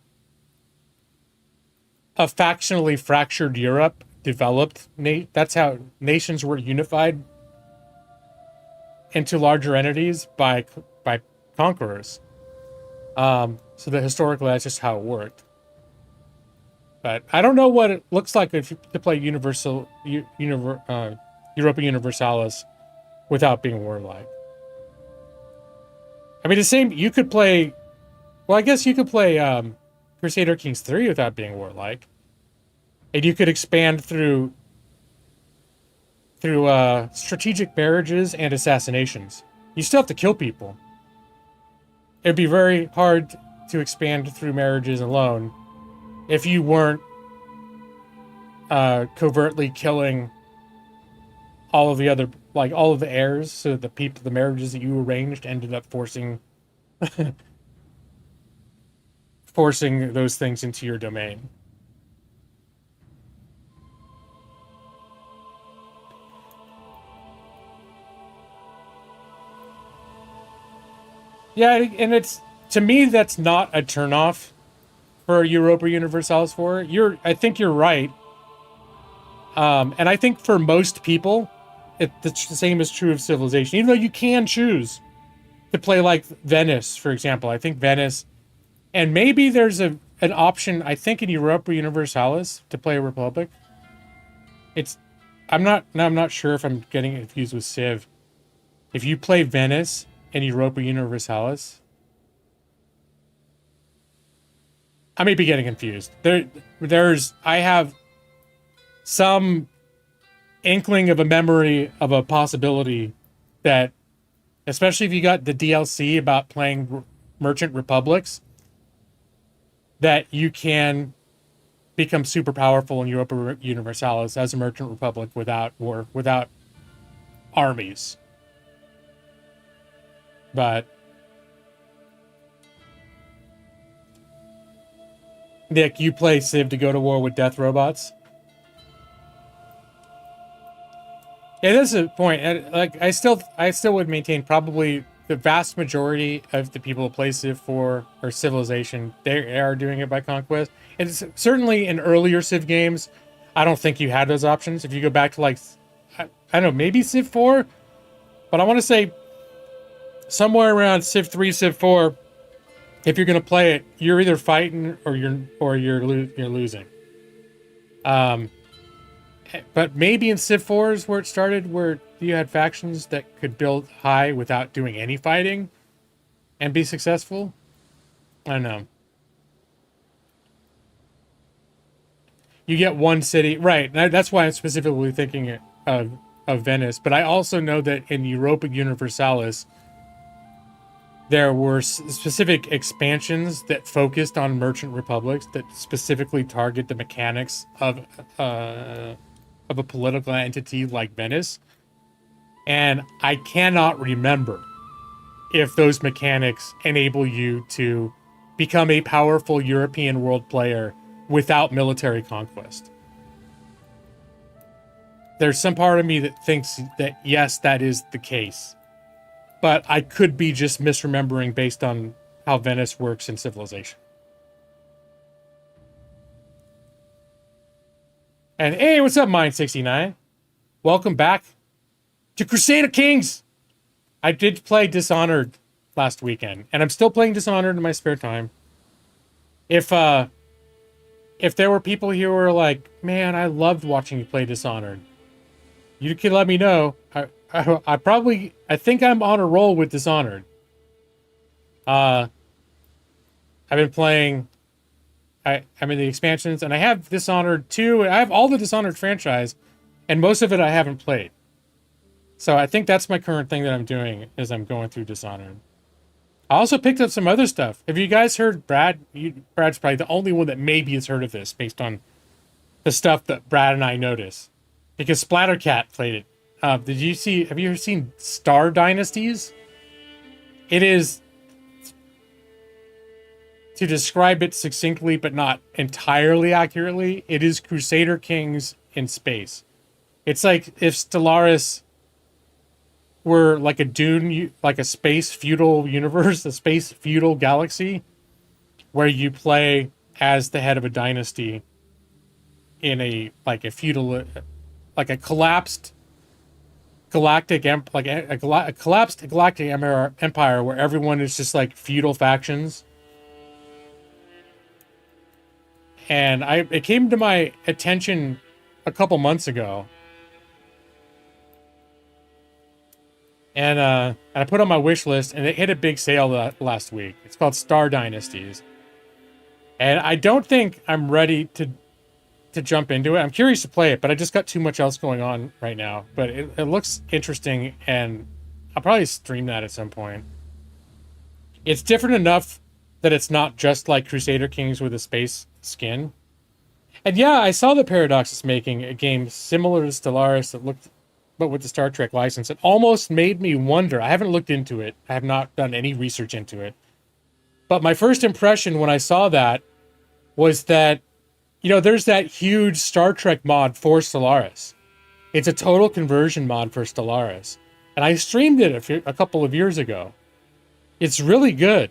a factionally fractured Europe developed. That's how nations were unified. into larger entities by conquerors. So that historically, that's just how it worked. But I don't know what it looks like if you to play Europa Universalis without being warlike. I mean, the same. You could play. Well, I guess you could play Crusader Kings 3 without being warlike, and you could expand through strategic marriages and assassinations. You still have to kill people. It'd be very hard to expand through marriages alone if you weren't covertly killing all of the other, like all of the heirs, so that the marriages that you arranged ended up forcing those things into your domain. Yeah, and it's, to me, that's not a turnoff for Europa Universalis 4. I think you're right. And I think for most people, the same is true of Civilization. Even though you can choose to play like Venice, for example. I think Venice, and maybe there's an option, I think in Europa Universalis, to play a Republic. I'm not sure if I'm getting it confused with Civ. If you play Venice in Europa Universalis, I may be getting confused. I have some inkling of a memory of a possibility that, especially if you got the DLC about playing merchant republics, that you can become super powerful in Europa Universalis as a merchant republic without war, without armies. But Nick, you play Civ to go to war with death robots? Yeah, that's a point. And like, I still would maintain probably the vast majority of the people who play Civ 4 or Civilization, they are doing it by Conquest. And it's certainly in earlier Civ games, I don't think you had those options. If you go back to like, I don't know, maybe Civ 4, but I want to say somewhere around Civ 3, Civ 4, if you're going to play it, you're either fighting or you're losing. But maybe in Civ 4 is where it started, where you had factions that could build high without doing any fighting and be successful. I don't know. You get one city, right? That's why I'm specifically thinking of Venice. But I also know that in Europa Universalis, there were specific expansions that focused on merchant republics that specifically target the mechanics of a political entity like Venice. And I cannot remember if those mechanics enable you to become a powerful European world player without military conquest. There's some part of me that thinks that yes, that is the case. But I could be just misremembering based on how Venice works in Civilization. And hey, what's up, Mind69? Welcome back to Crusader Kings. I did play Dishonored last weekend, and I'm still playing Dishonored in my spare time. If there were people here who were like, man, I loved watching you play Dishonored, you can let me know. I think I'm on a roll with Dishonored. I've been playing. I'm in the expansions, and I have Dishonored 2. I have all the Dishonored franchise, and most of it I haven't played. So I think that's my current thing that I'm doing, is I'm going through Dishonored. I also picked up some other stuff. Have you guys heard Brad? Brad's probably the only one that maybe has heard of this, based on the stuff that Brad and I notice, because Splattercat played it. Have you ever seen Star Dynasties? It is, to describe it succinctly but not entirely accurately, it is Crusader Kings in space. It's like if Stellaris were like a Dune, like a space feudal universe, a space feudal galaxy, where you play as the head of a dynasty in a feudal, like a collapsed galactic a collapsed galactic empire where everyone is just like feudal factions. And it came to my attention a couple months ago. And I put on my wish list, and it hit a big sale last week. It's called Star Dynasties. And I don't think I'm ready to jump into it. I'm curious to play it, but I just got too much else going on right now. But it looks interesting, and I'll probably stream that at some point. It's different enough that it's not just like Crusader Kings with a space skin. And yeah, I saw that Paradox is making a game similar to Stellaris that looked, but with the Star Trek license. It almost made me wonder. I haven't looked into it. I have not done any research into it. But my first impression when I saw that was that, you know, there's that huge Star Trek mod for Stellaris. It's a total conversion mod for Stellaris. And I streamed it a couple of years ago. It's really good.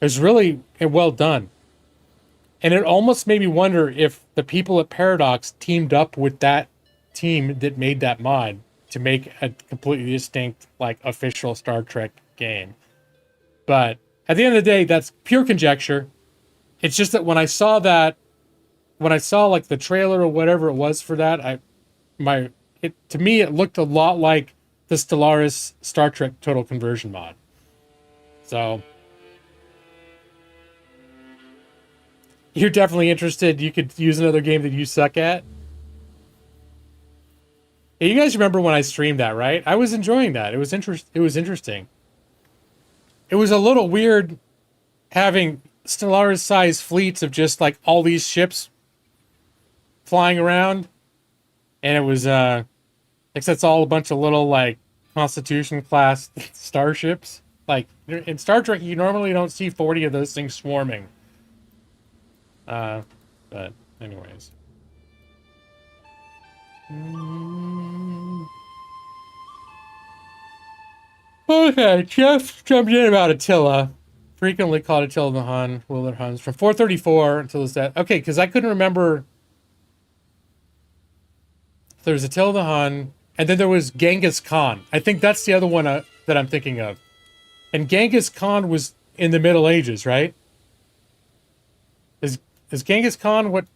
It's really well done. And it almost made me wonder if the people at Paradox teamed up with that team that made that mod to make a completely distinct, like, official Star Trek game. But at the end of the day, that's pure conjecture. It's just that when I saw like the trailer or whatever it was for that, to me it looked a lot like the Stellaris Star Trek Total Conversion mod. So you're definitely interested. You could use another game that you suck at. Yeah, you guys remember when I streamed that, right? I was enjoying that. It was interesting. It was a little weird having Stellaris-sized fleets of just like all these ships flying around, and it was except it's all a bunch of little like Constitution class starships. Like in Star Trek, you normally don't see 40 of those things swarming. But anyways. Okay, Jeff jumped in about Attila. Frequently called Attila the Hun, Willard Huns, from 434 until his death. Okay, because I couldn't remember. There was Attila the Hun, and then there was Genghis Khan. I think that's the other one that I'm thinking of. And Genghis Khan was in the Middle Ages, right? Is Genghis Khan what?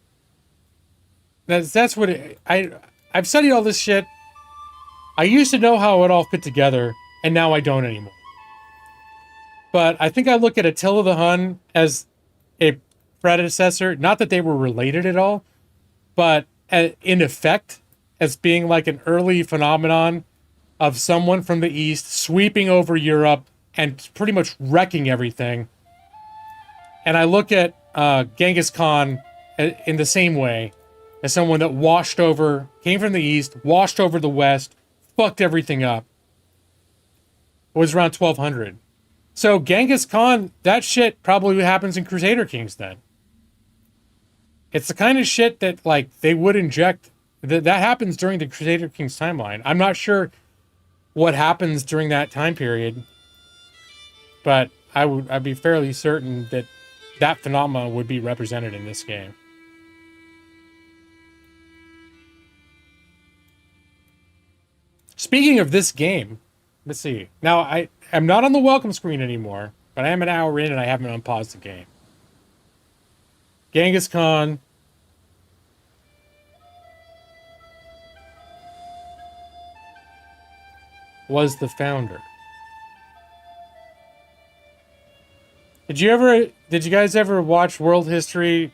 That's what I've studied all this shit. I used to know how it all fit together, and now I don't anymore. But I think I look at Attila the Hun as a predecessor. Not that they were related at all, but in effect, as being like an early phenomenon of someone from the East sweeping over Europe and pretty much wrecking everything. And I look at Genghis Khan in the same way as someone that came from the East, washed over the West, fucked everything up. It was around 1200. So Genghis Khan, that shit probably happens in Crusader Kings then. It's the kind of shit that like they would inject. That happens during the Crusader Kings timeline. I'm not sure what happens during that time period, but I'd be fairly certain that that phenomenon would be represented in this game. Speaking of this game, let's see. Now, I'm not on the welcome screen anymore, but I am an hour in and I haven't unpaused the game. Genghis Khan. Was the founder. Did you guys ever watch World History,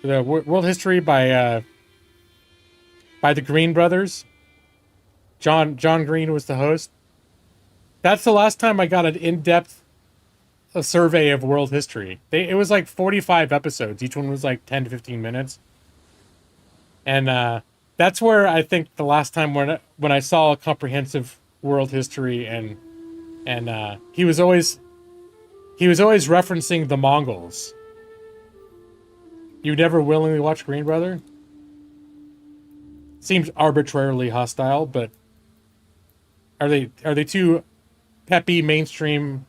the World History by the Green brothers? John Green was the host. That's the last time I got an in-depth survey of world history. It was like 45 episodes. Each one was like 10 to 15 minutes. And that's where I think the last time when I saw a comprehensive world history and he was always referencing the Mongols. You never willingly watch Green Brother? Seems arbitrarily hostile, but are they too peppy, mainstream,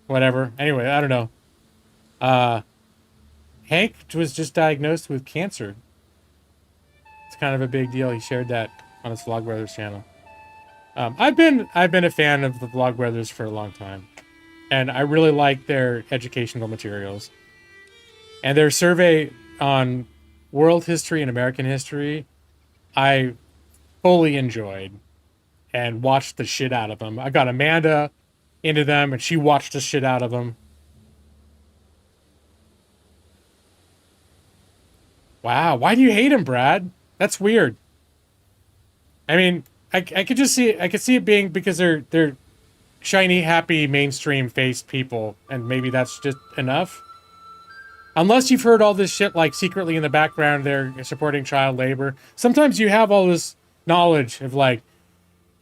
whatever? Anyway, I don't know. Hank was just diagnosed with cancer. It's kind of a big deal. He shared that on his Vlogbrothers channel. I've been a fan of the Vlogbrothers for a long time, and I really like their educational materials. And their survey on world history and American history, I fully enjoyed and watched the shit out of them. I got Amanda into them, and she watched the shit out of them. Wow, why do you hate him, Brad? That's weird. I mean, I could just see I could see it being because they're shiny, happy, mainstream faced people, and maybe that's just enough. Unless you've heard all this shit like secretly in the background, they're supporting child labor. Sometimes you have all this knowledge of like,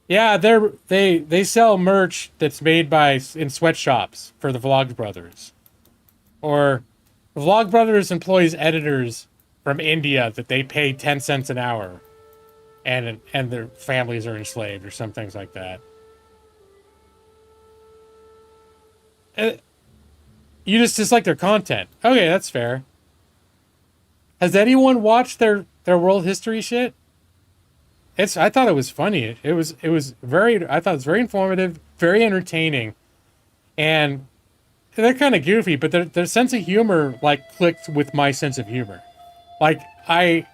yeah, they sell merch that's made in sweatshops for the Vlogbrothers, or the Vlogbrothers employs editors from India that they pay 10 cents an hour, and their families are enslaved or some things like that. You just dislike their content. Okay, that's fair. Has anyone watched their world history shit? I thought it was funny. It was very. I thought it was very informative, very entertaining, and they're kind of goofy, but their sense of humor like clicked with my sense of humor. Like I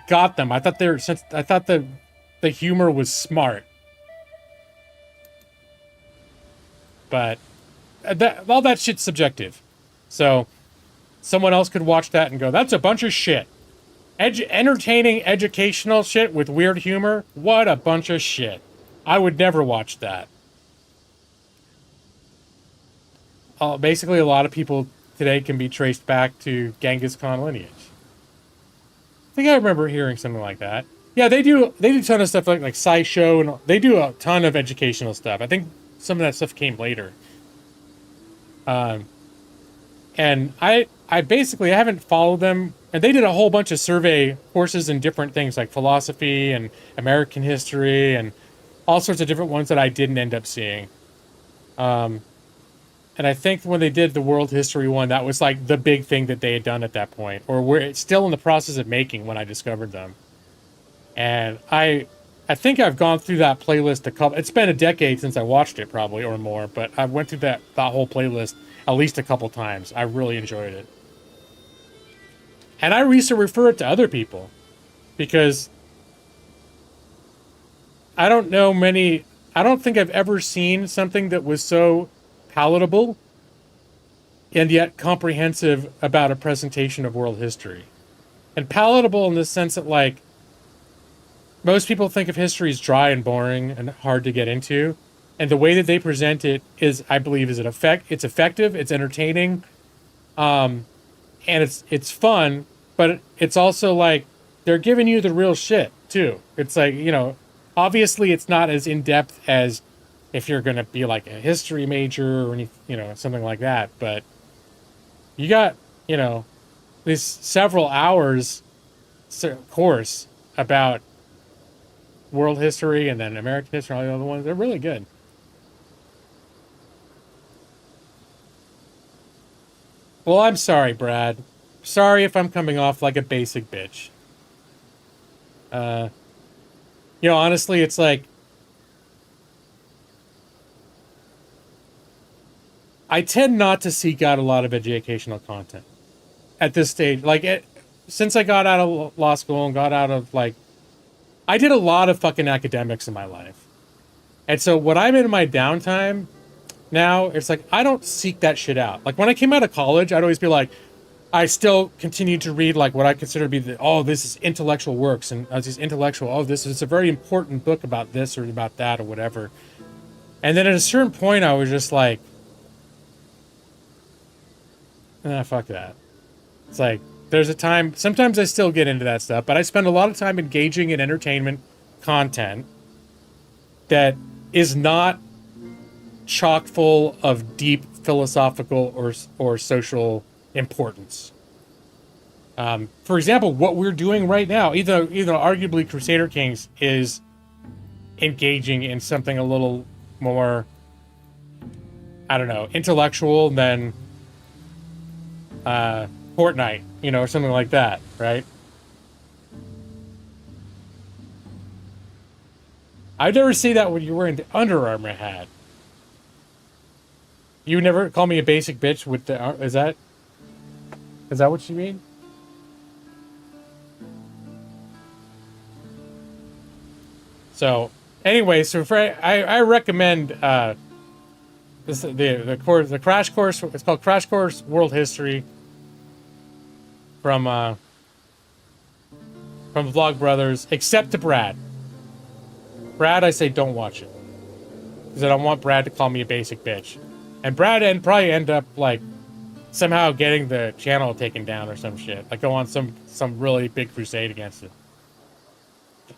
got them. I thought the humor was smart, but all that shit's subjective. So someone else could watch that and go, "That's a bunch of shit." Entertaining, educational shit with weird humor? What a bunch of shit. I would never watch that. Basically, a lot of people today can be traced back to Genghis Khan lineage. I think I remember hearing something like that. Yeah, they do a ton of stuff like SciShow, and they do a ton of educational stuff. I think some of that stuff came later. And I basically haven't followed them. And they did a whole bunch of survey courses in different things like philosophy and American history and all sorts of different ones that I didn't end up seeing. And I think when they did the world history one, that was like the big thing that they had done at that point, or we're still in the process of making when I discovered them. And I think I've gone through that playlist it's been a decade since I watched it probably or more, but I went through that whole playlist at least a couple times. I really enjoyed it. And I used to refer it to other people because I don't think I've ever seen something that was so palatable and yet comprehensive about a presentation of world history. And palatable in the sense that, like, most people think of history as dry and boring and hard to get into. And the way that they present it is, I believe, it's effective, it's entertaining, and it's fun. But it's also like they're giving you the real shit too. It's like, obviously it's not as in depth as if you're going to be like a history major or something like that. But you got, this several hours course about world history and then American history and all the other ones. They're really good. Well, I'm sorry, Brad. Sorry if I'm coming off like a basic bitch. Honestly, it's like I tend not to seek out a lot of educational content at this stage. Since I got out of law school and got out of I did a lot of fucking academics in my life. And so when I'm in my downtime now, it's like I don't seek that shit out. Like when I came out of college, I'd always be like, I still continue to read like what I consider to be this is intellectual works, and this is a very important book about this or about that or whatever. And then at a certain point, I was just like, fuck that. It's like there's a time. Sometimes I still get into that stuff, but I spend a lot of time engaging in entertainment content that is not chock full of deep philosophical or social importance. For example, what we're doing right now, either arguably Crusader Kings is engaging in something a little more, I don't know, intellectual than Fortnite, or something like that, right? I've never seen that when you're wearing the Under Armour hat. You never call me a basic bitch with the... Is that what you mean? So, anyway, so I recommend the crash course. It's called Crash Course World History from Vlogbrothers, except to Brad. Brad, I say don't watch it because I don't want Brad to call me a basic bitch, and Brad probably end up like somehow getting the channel taken down or some shit, like go on some really big crusade against it.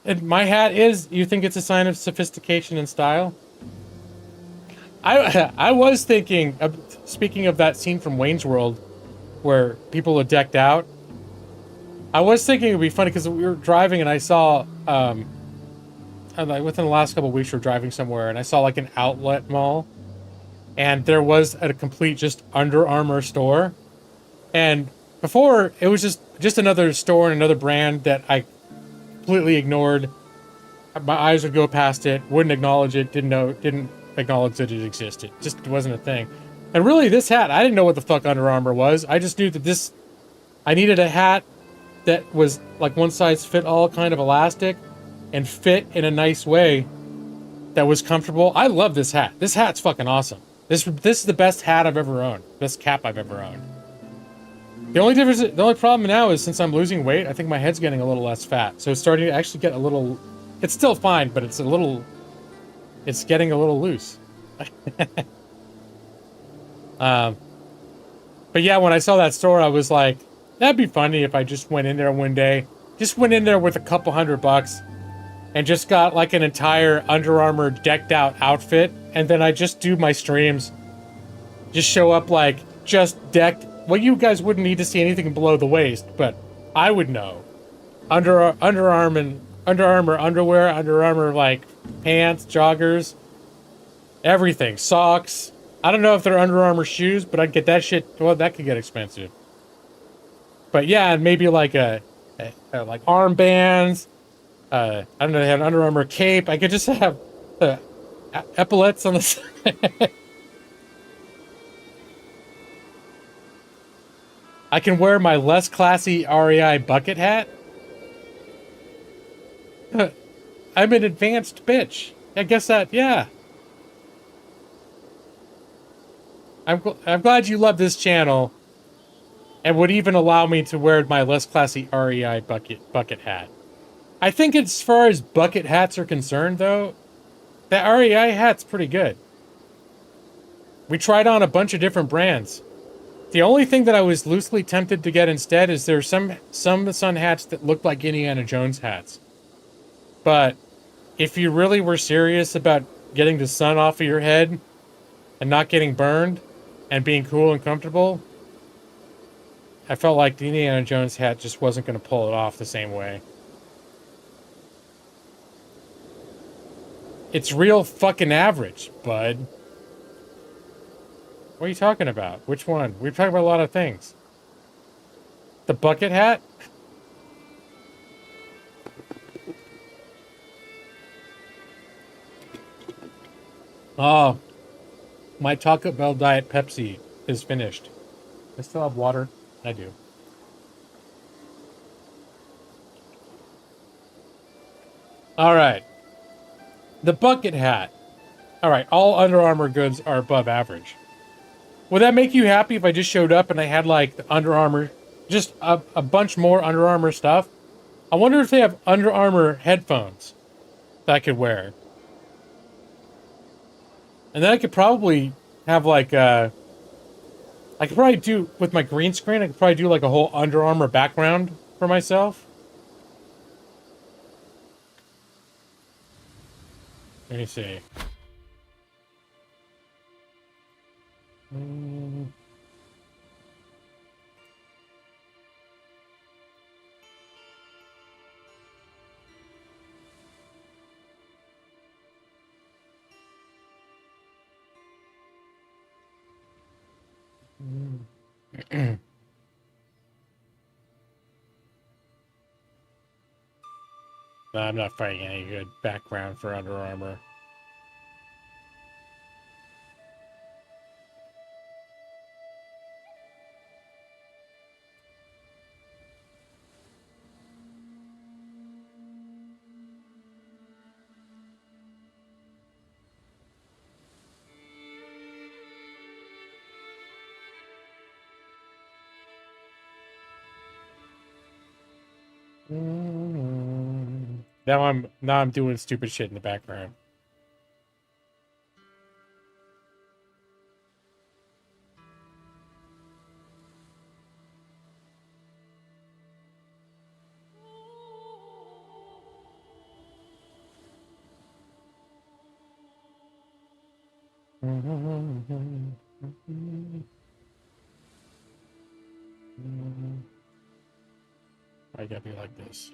And my hat is, you think it's a sign of sophistication and style? I was thinking, speaking of that scene from Wayne's World, where people are decked out, I was thinking it would be funny because we were driving and I saw, within the last couple of weeks we were driving somewhere and I saw like an outlet mall and there was a complete just Under Armour store. And before, it was just another store and another brand that I completely ignored. My eyes would go past it, wouldn't acknowledge it, didn't acknowledge that it existed. Just wasn't a thing. And really, this hat, I didn't know what the fuck Under Armour was. I just knew that I needed a hat that was like one size fit all kind of elastic and fit in a nice way that was comfortable. I love this hat. This hat's fucking awesome. This is the best hat I've ever owned. Best cap I've ever owned. The only problem now is since I'm losing weight, I think my head's getting a little less fat. So it's starting to actually get a little... It's still fine, but it's getting a little loose. But yeah, when I saw that store, I was like, that'd be funny if I just went in there one day. Just went in there with a couple $100 and just got like an entire Under Armour decked out outfit. And then I just do my streams. Just show up like just decked. Well, you guys wouldn't need to see anything below the waist, but I would know. Under Armour underwear, Under Armour like pants, joggers, everything, socks. I don't know if they're Under Armour shoes, but I'd get that shit. Well, that could get expensive. But yeah, and maybe like like armbands. I don't know. They had an Under Armour cape. I could just have epaulets on the side. I can wear my less classy REI bucket hat. I'm an advanced bitch. I guess that, yeah. I'm glad you love this channel and would even allow me to wear my less classy REI bucket hat. I think as far as bucket hats are concerned, though, that REI hat's pretty good. We tried on a bunch of different brands. The only thing that I was loosely tempted to get instead is there's some sun hats that look like Indiana Jones hats. But if you really were serious about getting the sun off of your head and not getting burned and being cool and comfortable, I felt like the Indiana Jones hat just wasn't going to pull it off the same way. It's real fucking average, bud. What are you talking about? Which one? We're talking about a lot of things. The bucket hat? Oh, my Taco Bell Diet Pepsi is finished. I still have water. I do. All right. The bucket hat. All right. All Under Armour goods are above average. Would that make you happy if I just showed up and I had like the Under Armour, just a bunch more Under Armour stuff? I wonder if they have Under Armour headphones that I could wear. And then I could probably have like I could probably do, with my green screen, I could probably do like a whole Under Armour background for myself. Let me see. No, I'm not finding any good background for Under Armour. Now I'm doing stupid shit in the background. I gotta be like this.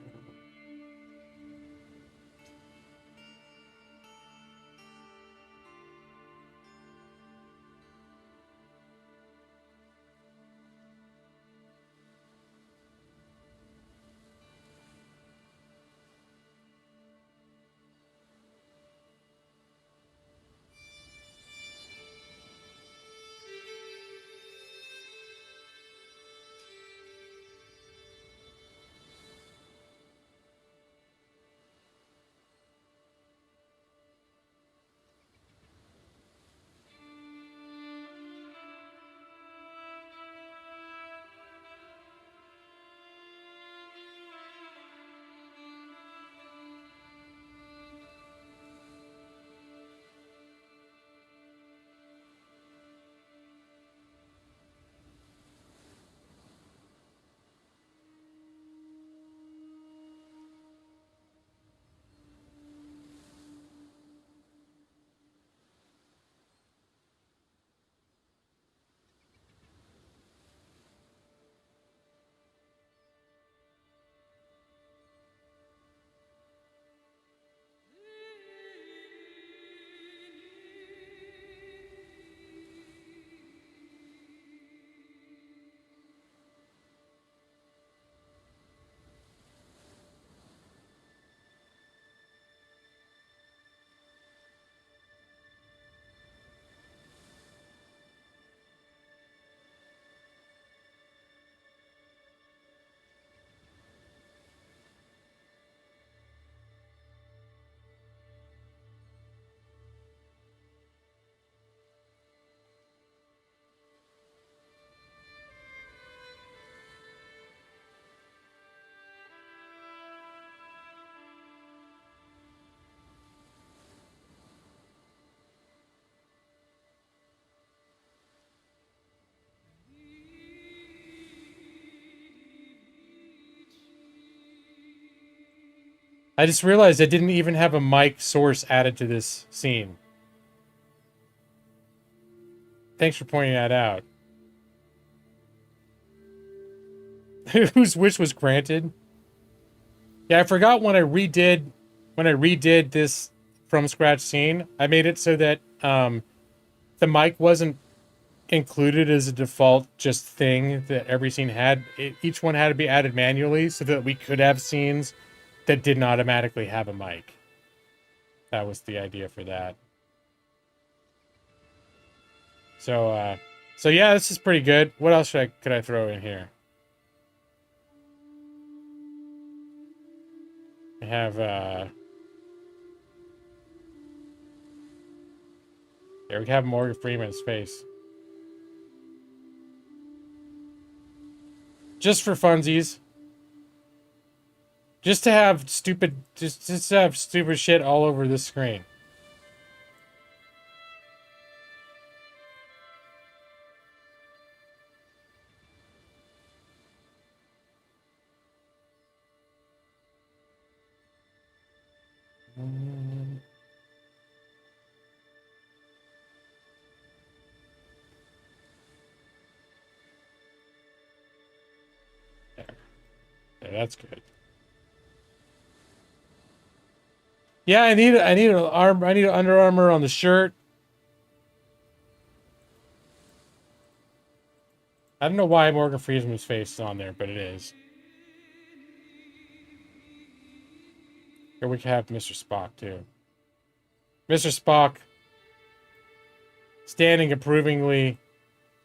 I just realized I didn't even have a mic source added to this scene. Thanks for pointing that out. Whose wish was granted? Yeah, I forgot when I redid this from scratch scene, I made it so that the mic wasn't included as a default just thing that every scene had. Each one had to be added manually so that we could have scenes that didn't automatically have a mic. That was the idea for that. So yeah, this is pretty good. What else could I throw in here? I have there we have Morgan Freeman's face. Just for funsies. Just to have stupid shit all over this screen. There, that's good. Yeah, I need an Under Armour on the shirt. I don't know why Morgan Freeman's face is on there, but it is. Here we can have Mr. Spock, too. Mr. Spock, standing approvingly.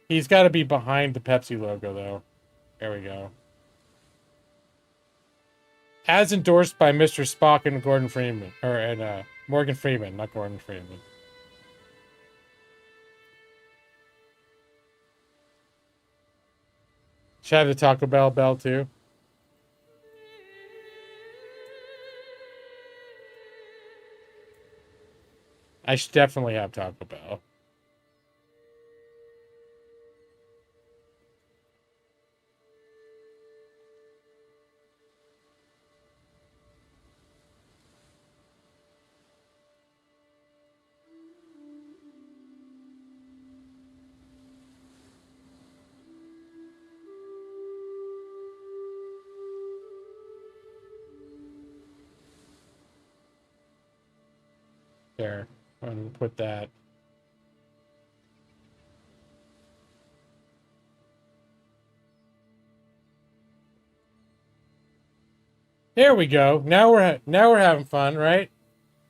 He's got to be behind the Pepsi logo, though. There we go. As endorsed by Mr. Spock and Gordon Freeman. And Morgan Freeman, not Gordon Freeman. Should I have the Taco Bell bell, too? I should definitely have Taco Bell. There. I'm going to put that. There we go. Now we're having fun, right?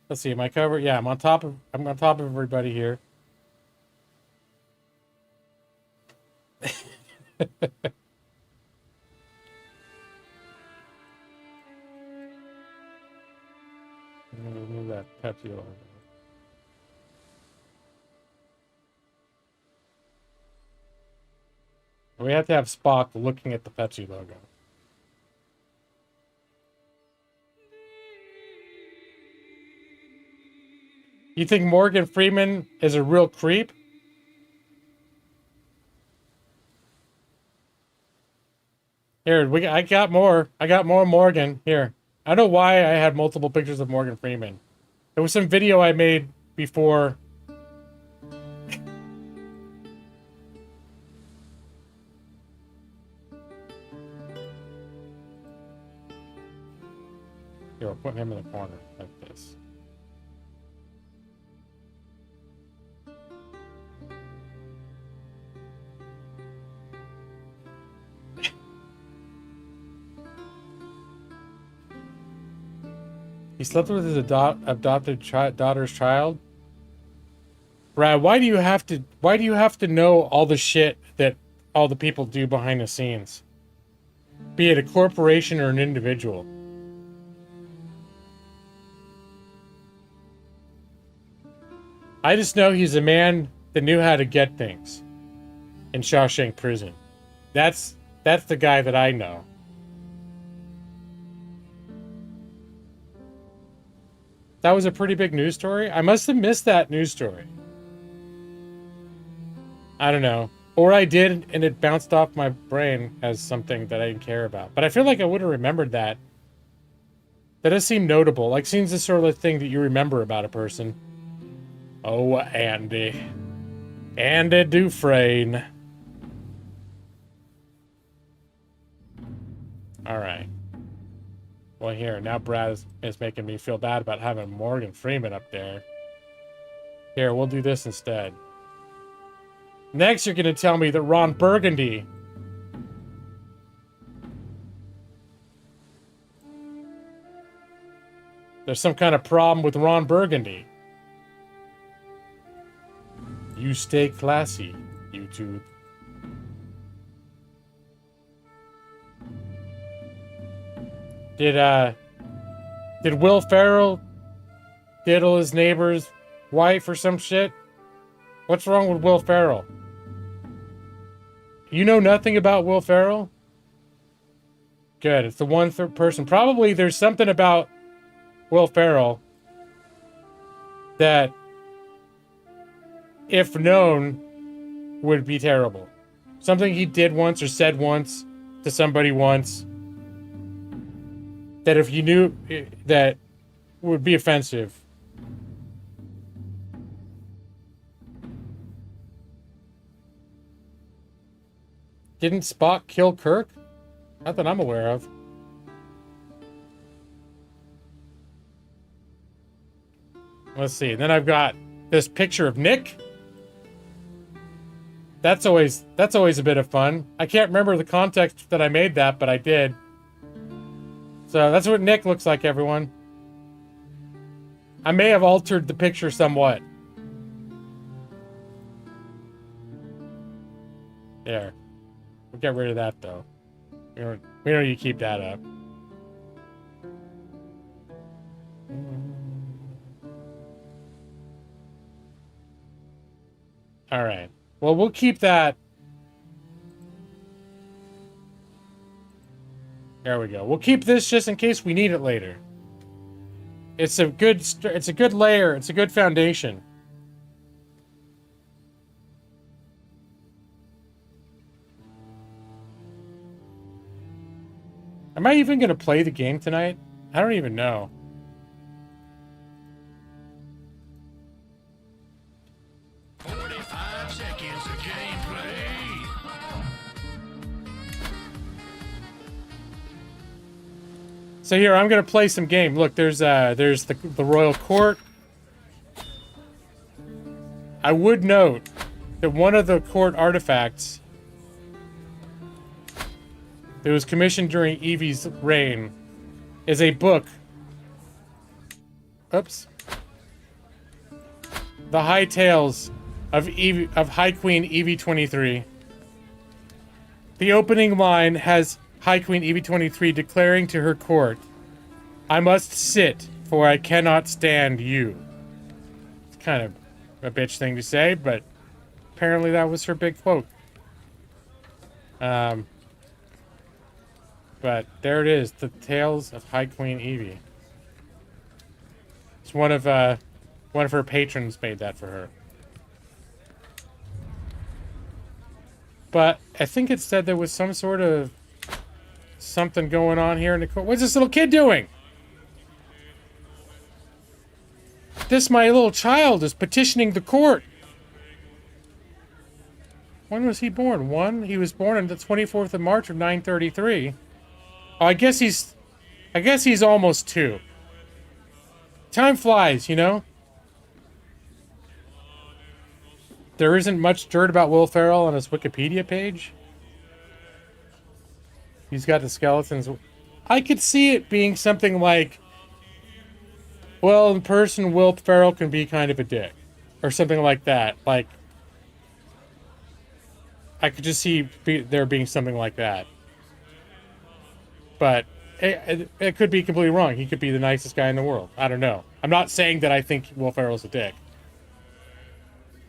Let's see. Am I covered? Yeah, I'm on top of everybody here. Remove that Pepsi logo. We have to have Spock looking at the Pepsi logo. You think Morgan Freeman is a real creep? Here, I got more. I got more Morgan. Here. I don't know why I had multiple pictures of Morgan Freeman. There was some video I made before. Here, we're putting him in the corner like this. He slept with his adopted daughter's child. Brad, why do you have to know all the shit that all the people do behind the scenes? Be it a corporation or an individual. I just know he's a man that knew how to get things in Shawshank Prison. That's the guy that I know. That was a pretty big news story. I must have missed that news story. I don't know. Or I did, and it bounced off my brain as something that I didn't care about. But I feel like I would have remembered that. That does seem notable. Like, seems the sort of thing that you remember about a person. Oh, Andy. Andy Dufresne. Alright. Well, here, now Brad is making me feel bad about having Morgan Freeman up there. Here, we'll do this instead. Next, you're going to tell me that Ron Burgundy... There's some kind of problem with Ron Burgundy. You stay classy, YouTube. Did Will Ferrell diddle his neighbor's wife or some shit? What's wrong with Will Ferrell? You know nothing about Will Ferrell? Good, it's the one person. Probably there's something about Will Ferrell that, if known, would be terrible. Something he did once or said once to somebody once, that if you knew, that would be offensive. Didn't Spock kill Kirk? Not that I'm aware of. Let's see. Then I've got this picture of Nick. That's always a bit of fun. I can't remember the context that I made that, but I did. So that's what Nick looks like, everyone. I may have altered the picture somewhat. There. We'll get rid of that, though. We don't need to keep that up. Alright. Well, we'll keep that. There we go. We'll keep this just in case we need it later. It's a good layer. It's a good foundation. Am I even going to play the game tonight? I don't even know. So here, I'm gonna play some game. Look, there's the royal court. I would note that one of the court artifacts that was commissioned during Evie's reign is a book. Oops. The High Tales of High Queen Evie 23. The opening line has High Queen Evie 23 declaring to her court, "I must sit, for I cannot stand you." It's kind of a bitch thing to say, but apparently that was her big quote. But there it is, the Tales of High Queen Evie. It's one of her patrons made that for her. But I think it said there was some sort of something going on here in the court. What's this little kid doing? This, my little child, is petitioning the court. When was he born? He was born on the 24th of March of 933. Oh, I guess he's almost 2. Time flies, you know? There isn't much dirt about Will Ferrell on his Wikipedia page. He's got the skeletons. I could see it being something like, well, in person, Will Ferrell can be kind of a dick. Or something like that. Like, I could just see there being something like that. But it could be completely wrong. He could be the nicest guy in the world. I don't know. I'm not saying that I think Will Ferrell's a dick.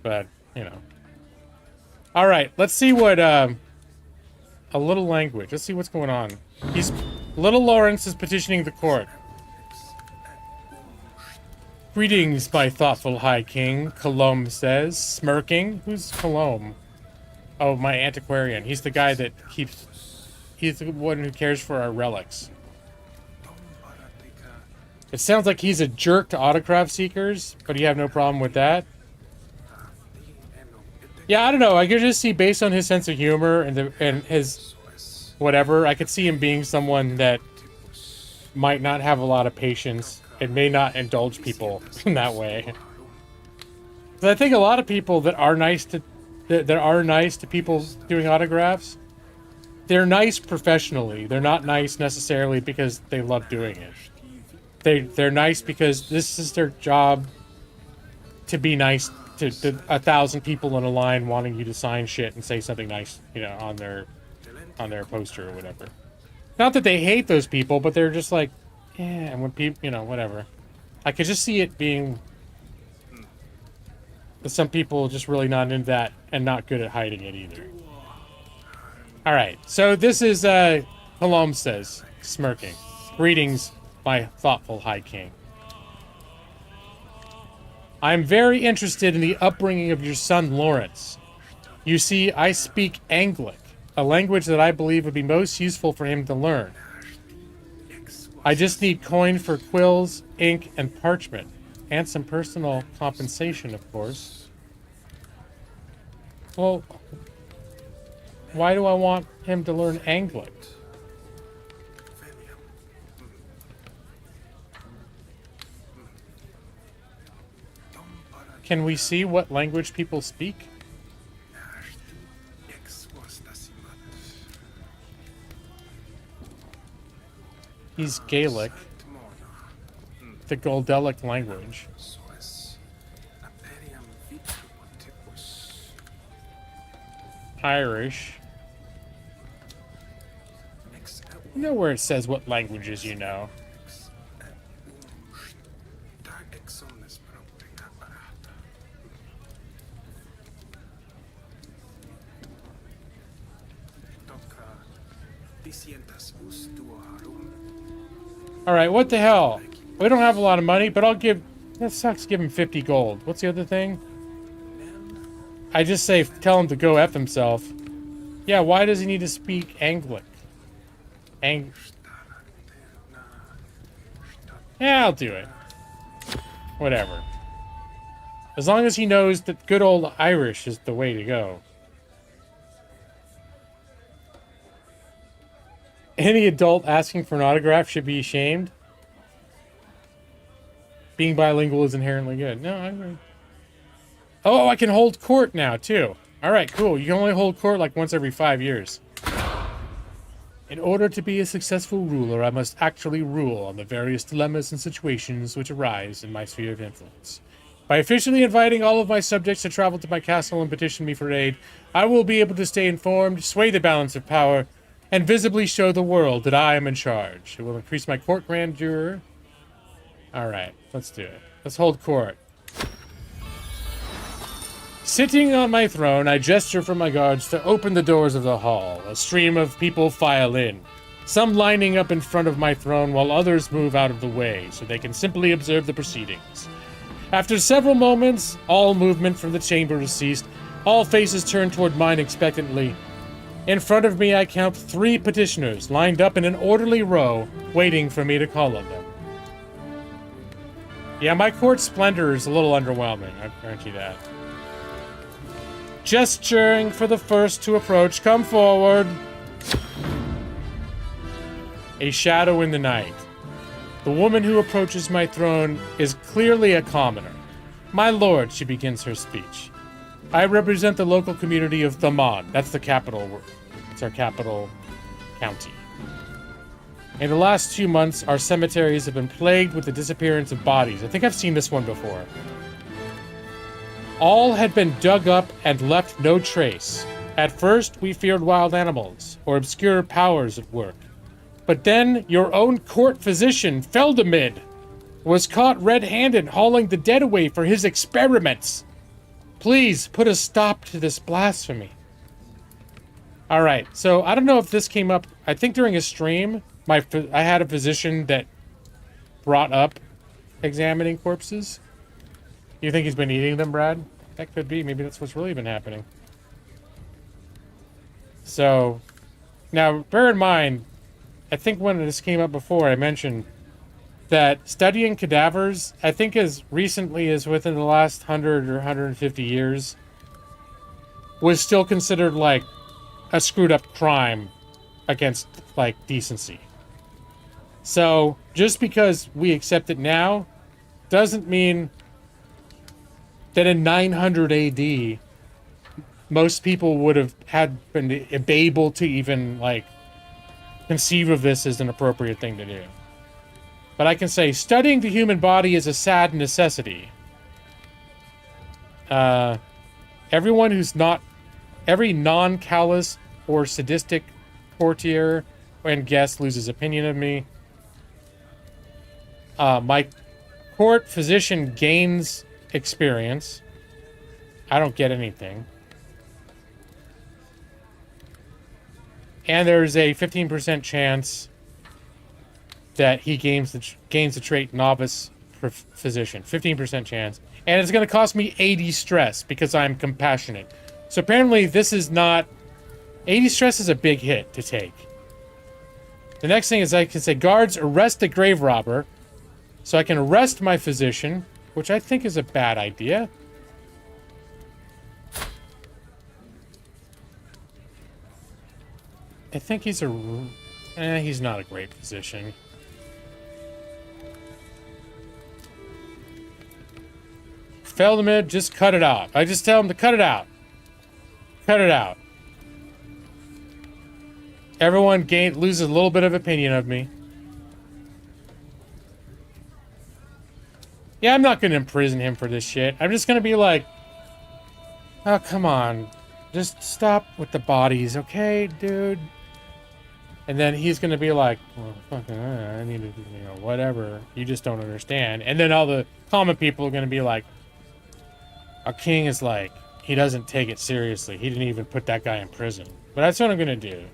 But, you know. Alright, let's see what, a little language. Let's see what's going on. Little Lawrence is petitioning the court. "Greetings, my thoughtful High King," Colombe says, smirking. Who's Colombe? Oh, my antiquarian. He's the guy that he's the one who cares for our relics. It sounds like he's a jerk to autograph seekers, but you have no problem with that. Yeah, I don't know. I could just see, based on his sense of humor and his whatever, I could see him being someone that might not have a lot of patience and may not indulge people in that way. But I think a lot of people that are nice to people doing autographs, they're nice professionally. They're not nice necessarily because they love doing it. They're nice because this is their job to be nice to 1,000 people in a line wanting you to sign shit and say something nice, you know, on their poster or whatever. Not that they hate those people, but they're just like, yeah, and when people, you know, whatever. I could just see it being that some people just really not into that and not good at hiding it either. Alright, so this is, Halom says, smirking. "Greetings, my thoughtful High King. I am very interested in the upbringing of your son, Lawrence. You see, I speak Anglic, a language that I believe would be most useful for him to learn. I just need coin for quills, ink, and parchment, and some personal compensation, of course." Well, why do I want him to learn Anglic? Can we see what language people speak? He's Gaelic. the Goldelic language. Irish. You know where it says what languages you know. Alright, what the hell? We don't have a lot of money, but I'll give... That sucks, give him 50 gold. What's the other thing? I just say, tell him to go F himself. Yeah, why does he need to speak Anglic? Yeah, I'll do it. Whatever. As long as he knows that good old Irish is the way to go. Any adult asking for an autograph should be ashamed. Being bilingual is inherently good. No, I agree. Oh, I can hold court now, too. Alright, cool. You can only hold court like once every 5 years. In order to be a successful ruler, I must actually rule on the various dilemmas and situations which arise in my sphere of influence. By officially inviting all of my subjects to travel to my castle and petition me for aid, I will be able to stay informed, sway the balance of power, and visibly show the world that I am in charge. It will increase my court grandeur. Alright, let's do it. Let's hold court. Sitting on my throne, I gesture for my guards to open the doors of the hall. A stream of people file in, some lining up in front of my throne while others move out of the way so they can simply observe the proceedings. After several moments, all movement from the chamber has ceased. All faces turn toward mine expectantly. In front of me, I count 3 petitioners lined up in an orderly row, waiting for me to call on them. Yeah, my court splendor is a little underwhelming, I guarantee that. Gesturing for the first to approach, come forward. A shadow in the night. The woman who approaches my throne is clearly a commoner. My lord, she begins her speech. I represent the local community of Thamon. That's the capital. It's our capital county. In the last 2 months, our cemeteries have been plagued with the disappearance of bodies. I think I've seen this one before. All had been dug up and left no trace. At first, we feared wild animals or obscure powers at work. But then, your own court physician, Feldamid, was caught red-handed hauling the dead away for his experiments. Please, put a stop to this blasphemy. Alright, so I don't know if this came up. I think during a stream, I had a physician that brought up examining corpses. You think he's been eating them, Brad? That could be. Maybe that's what's really been happening. So, now, bear in mind, I think when this came up before, I mentioned that studying cadavers, I think as recently as within the last 100 or 150 years, was still considered, like, a screwed-up crime against, like, decency. So, just because we accept it now, doesn't mean that in 900 AD, most people would have been able to even, like, conceive of this as an appropriate thing to do. But I can say, studying the human body is a sad necessity. Everyone who's not... Every non-callous or sadistic courtier and guest loses opinion of me. My court physician gains experience. I don't get anything. And there's a 15% chance that he gains the trait novice physician. 15% chance. And it's going to cost me 80 stress because I'm compassionate. So apparently this is not... 80 stress is a big hit to take. The next thing is I can say, guards, arrest the grave robber. So I can arrest my physician, which I think is a bad idea. I think he's he's not a great physician. Feldamid, just cut it out. I just tell him to cut it out. Cut it out. Everyone loses a little bit of opinion of me. Yeah, I'm not gonna imprison him for this shit. I'm just gonna be like, oh, come on. Just stop with the bodies, okay, dude? And then he's gonna be like, well, fucking, I need to, whatever. You just don't understand. And then all the common people are gonna be like, our king is like, he doesn't take it seriously. He didn't even put that guy in prison. But that's what I'm gonna do.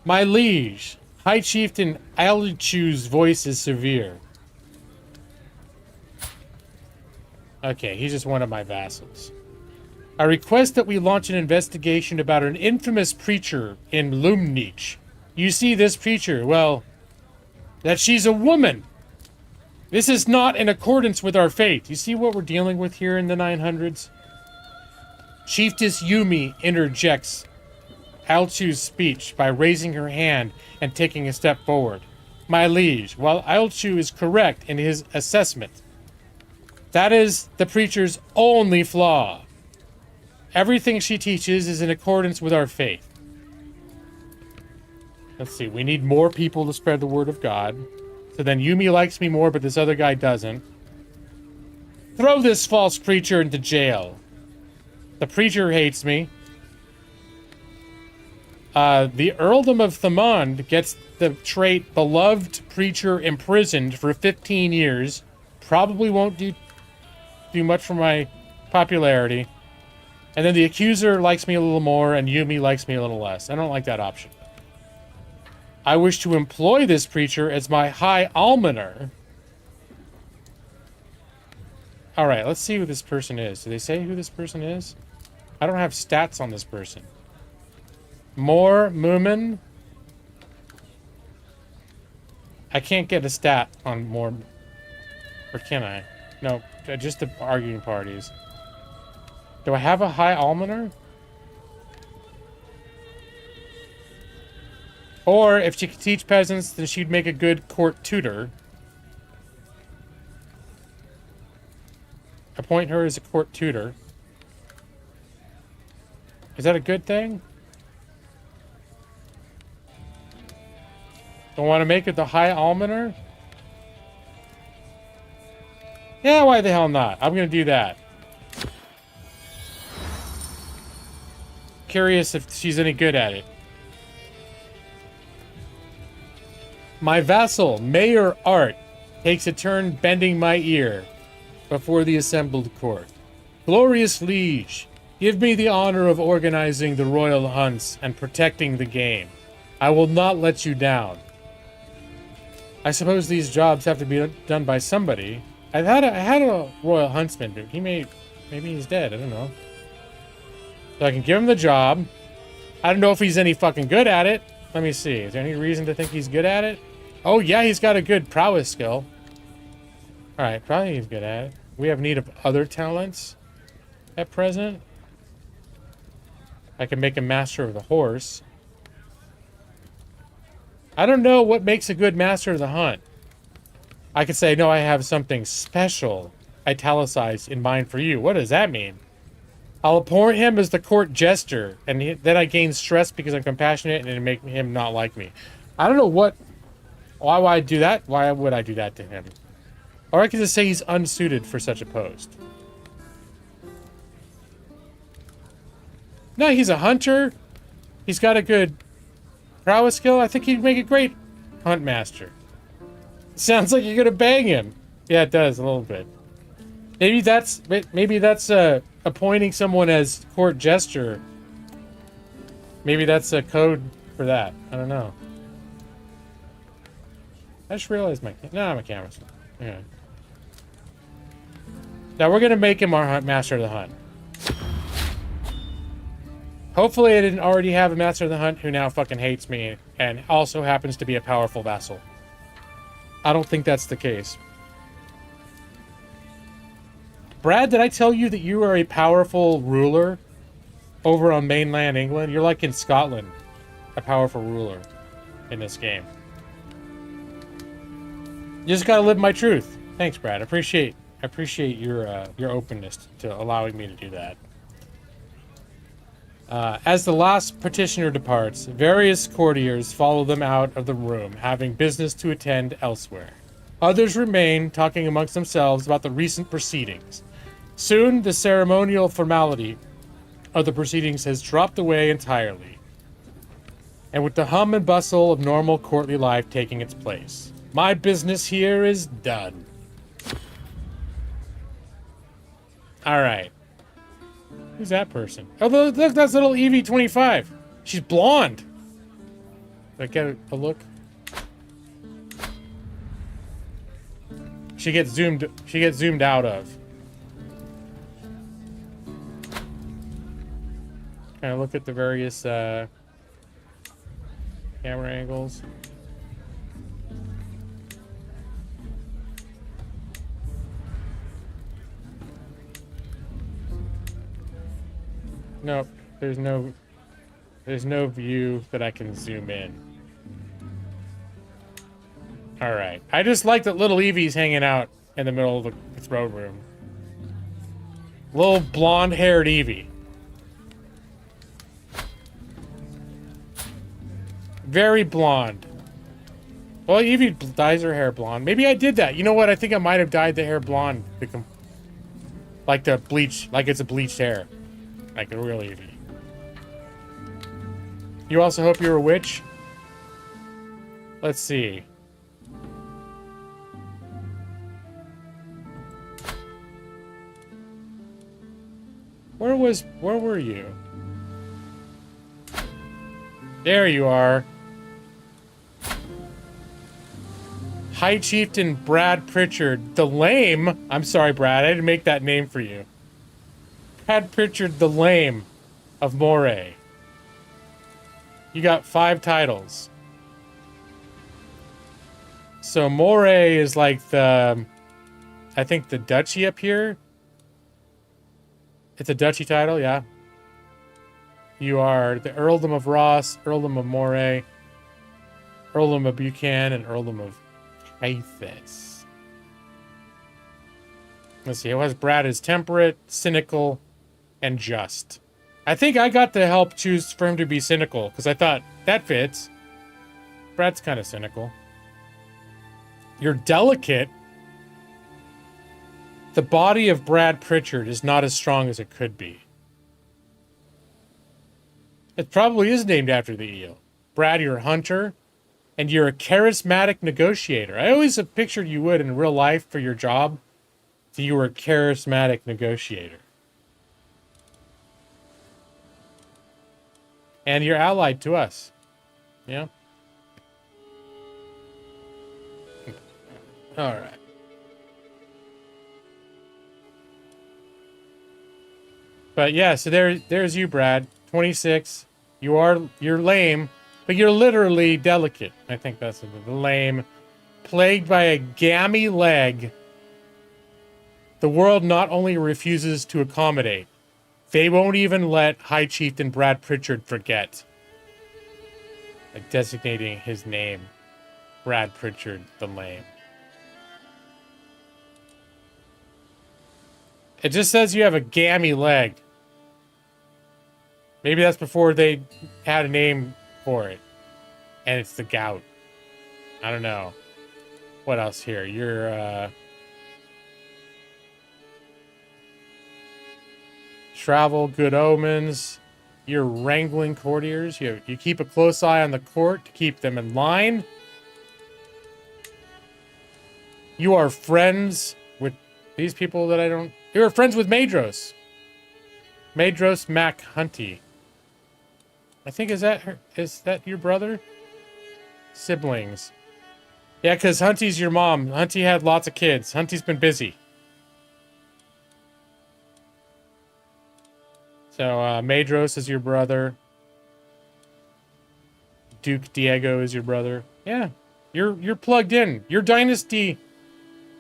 My liege, High Chieftain Alichu's voice is severe. Okay, he's just one of my vassals. I request that we launch an investigation about an infamous preacher in Lumnich. You see this preacher, well, that she's a woman. This is not in accordance with our faith. You see what we're dealing with here in the 900s? Chieftess Yumi interjects Alchu's speech by raising her hand and taking a step forward. My liege, while Alchu is correct in his assessment, that is the preacher's only flaw. Everything she teaches is in accordance with our faith. Let's see, we need more people to spread the word of God. So then Yumi likes me more, but this other guy doesn't. Throw this false preacher into jail. The preacher hates me. The Earldom of Thamond gets the trait beloved preacher imprisoned for 15 years. Probably won't do much for my popularity. And then the accuser likes me a little more, and Yumi likes me a little less. I don't like that option. I wish to employ this preacher as my high almoner. Alright, let's see who this person is. Do they say who this person is? I don't have stats on this person. More Moomin. I can't get a stat on more. Or can I? No, just the arguing parties. Do I have a high almoner? Or if she could teach peasants, then she'd make a good court tutor. Appoint her as a court tutor. Is that a good thing? Don't want to make it the high almoner? Yeah, why the hell not? I'm going to do that. Curious if she's any good at it. My vassal, Mayor Art, takes a turn bending my ear before the assembled court. Glorious liege, give me the honor of organizing the royal hunts and protecting the game. I will not let you down. I suppose these jobs have to be done by somebody. I had a royal huntsman, but maybe he's dead. I don't know. So I can give him the job. I don't know if he's any fucking good at it. Let me see. Is there any reason to think he's good at it? Oh yeah, he's got a good prowess skill. All right, probably he's good at it. We have need of other talents at present. I can make him master of the horse. I don't know what makes a good master of the hunt. I could say, no, I have something special, italicized, in mind for you. What does that mean? I'll appoint him as the court jester, and then I gain stress because I'm compassionate, and it'll make him not like me. I don't know what... Why would I do that? Why would I do that to him? Or I could just say he's unsuited for such a post. No, he's a hunter. He's got a good prowess skill. I think he'd make a great hunt master. Sounds like you're gonna bang him. Yeah, it does a little bit. Maybe that's appointing someone as court jester. Maybe that's a code for that. I don't know. I just realized my camera's yeah. Now we're gonna make him our hunt master of the hunt. Hopefully I didn't already have a master of the hunt who now fucking hates me and also happens to be a powerful vassal. I don't think that's the case. Brad, did I tell you that you are a powerful ruler over on mainland England? You're like in Scotland, a powerful ruler in this game. You just gotta live my truth. Thanks, Brad. I appreciate your openness to allowing me to do that. As the last petitioner departs, various courtiers follow them out of the room, having business to attend elsewhere. Others remain, talking amongst themselves about the recent proceedings. Soon, the ceremonial formality of the proceedings has dropped away entirely, and with the hum and bustle of normal courtly life taking its place. My business here is done. Alright. Who's that person? Oh, look, that's little Evie25. She's blonde. Did I get a look? She gets zoomed out of. Kind of look at the various camera angles. Nope, there's no view that I can zoom in. All right, I just like that little Evie's hanging out in the middle of the throne room. Little blonde-haired Evie. Very blonde. Well, Evie dyes her hair blonde. Maybe I did that. You know what? I think I might have dyed the hair blonde. Like the bleach, like it's a bleached hair. Like a real Evie. You also hope you're a witch? Let's see. Where were you? There you are. High Chieftain Brad Pritchard, the Lame. I'm sorry, Brad. I didn't make that name for you. Brad Pritchard, the Lame of Moray. You got 5 titles. So Moray is like I think the duchy up here. It's a duchy title, yeah. You are the Earldom of Ross, Earldom of Moray, Earldom of Buchan, and Earldom of Caithes. Let's see, it was Brad is temperate, cynical, and just. I think I got to help choose for him to be cynical, because I thought, that fits. Brad's kind of cynical. You're delicate. The body of Brad Pritchard is not as strong as it could be. It probably is named after the eel. Brad, you're a hunter, and you're a charismatic negotiator. I always have pictured you would in real life for your job, that you were a charismatic negotiator. And you're allied to us. Yeah? Alright. But yeah, so there's you, Brad. 26. You're lame, but you're literally delicate. I think that's the lame. Plagued by a gammy leg. The world not only refuses to accommodate, they won't even let High Chieftain Brad Pritchard forget. Like designating his name. Brad Pritchard the Lame. It just says you have a gammy leg. Maybe that's before they had a name for it. And it's the gout. I don't know. What else here? You're, travel, good omens. You're wrangling courtiers. You keep a close eye on the court to keep them in line. You are friends with these people that I don't... You're friends with Maedros. Maedros Mac Hunty. I think, is that your brother? Siblings. Yeah, because Hunty's your mom. Hunty had lots of kids. Hunty's been busy. So, Maedros is your brother. Duke Diego is your brother. Yeah, you're plugged in. Your dynasty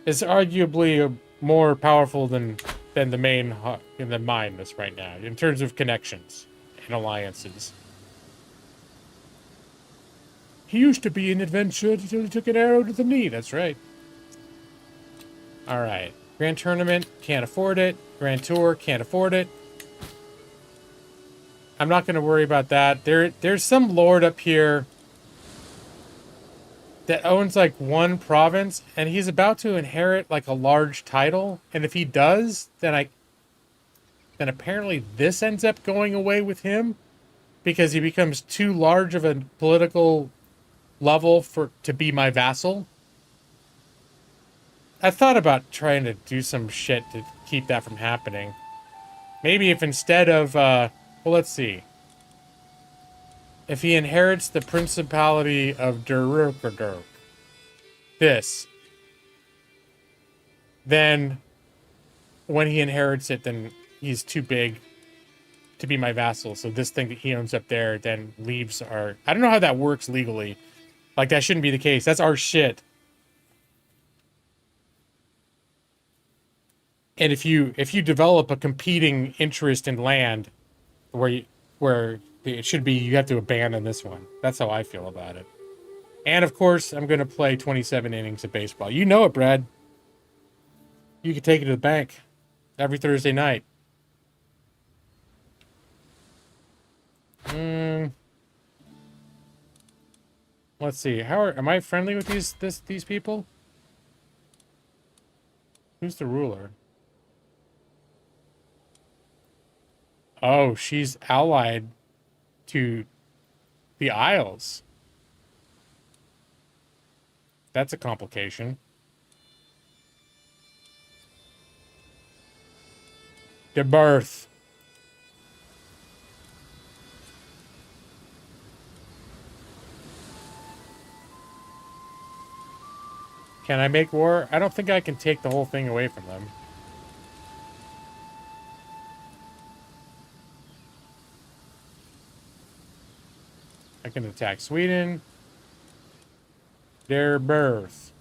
is arguably more powerful than the main in the mine this right now in terms of connections and alliances. He used to be an adventurer until he took an arrow to the knee. That's right. All right, Grand Tournament, can't afford it. Grand Tour, can't afford it. I'm not going to worry about that. There's some lord up here that owns like one province, and he's about to inherit like a large title. And if he does, then apparently this ends up going away with him because he becomes too large of a political level to be my vassal. I thought about trying to do some shit to keep that from happening. Maybe if instead of, well, let's see. If he inherits the Principality of Duruk, this, then when he inherits it, then he's too big to be my vassal. So this thing that he owns up there then leaves our... I don't know how that works legally. Like, that shouldn't be the case. That's our shit. And if you develop a competing interest in land where it should be, you have to abandon this one. That's how I feel about it. And of course, I'm going to play 27 innings of baseball. You know it, Brad. You can take it to the bank every Thursday night. Let's see. Am I friendly with these people? Who's the ruler? Oh, she's allied to the Isles. That's a complication. The birth. Can I make war? I don't think I can take the whole thing away from them. I can attack Sweden. Their birth.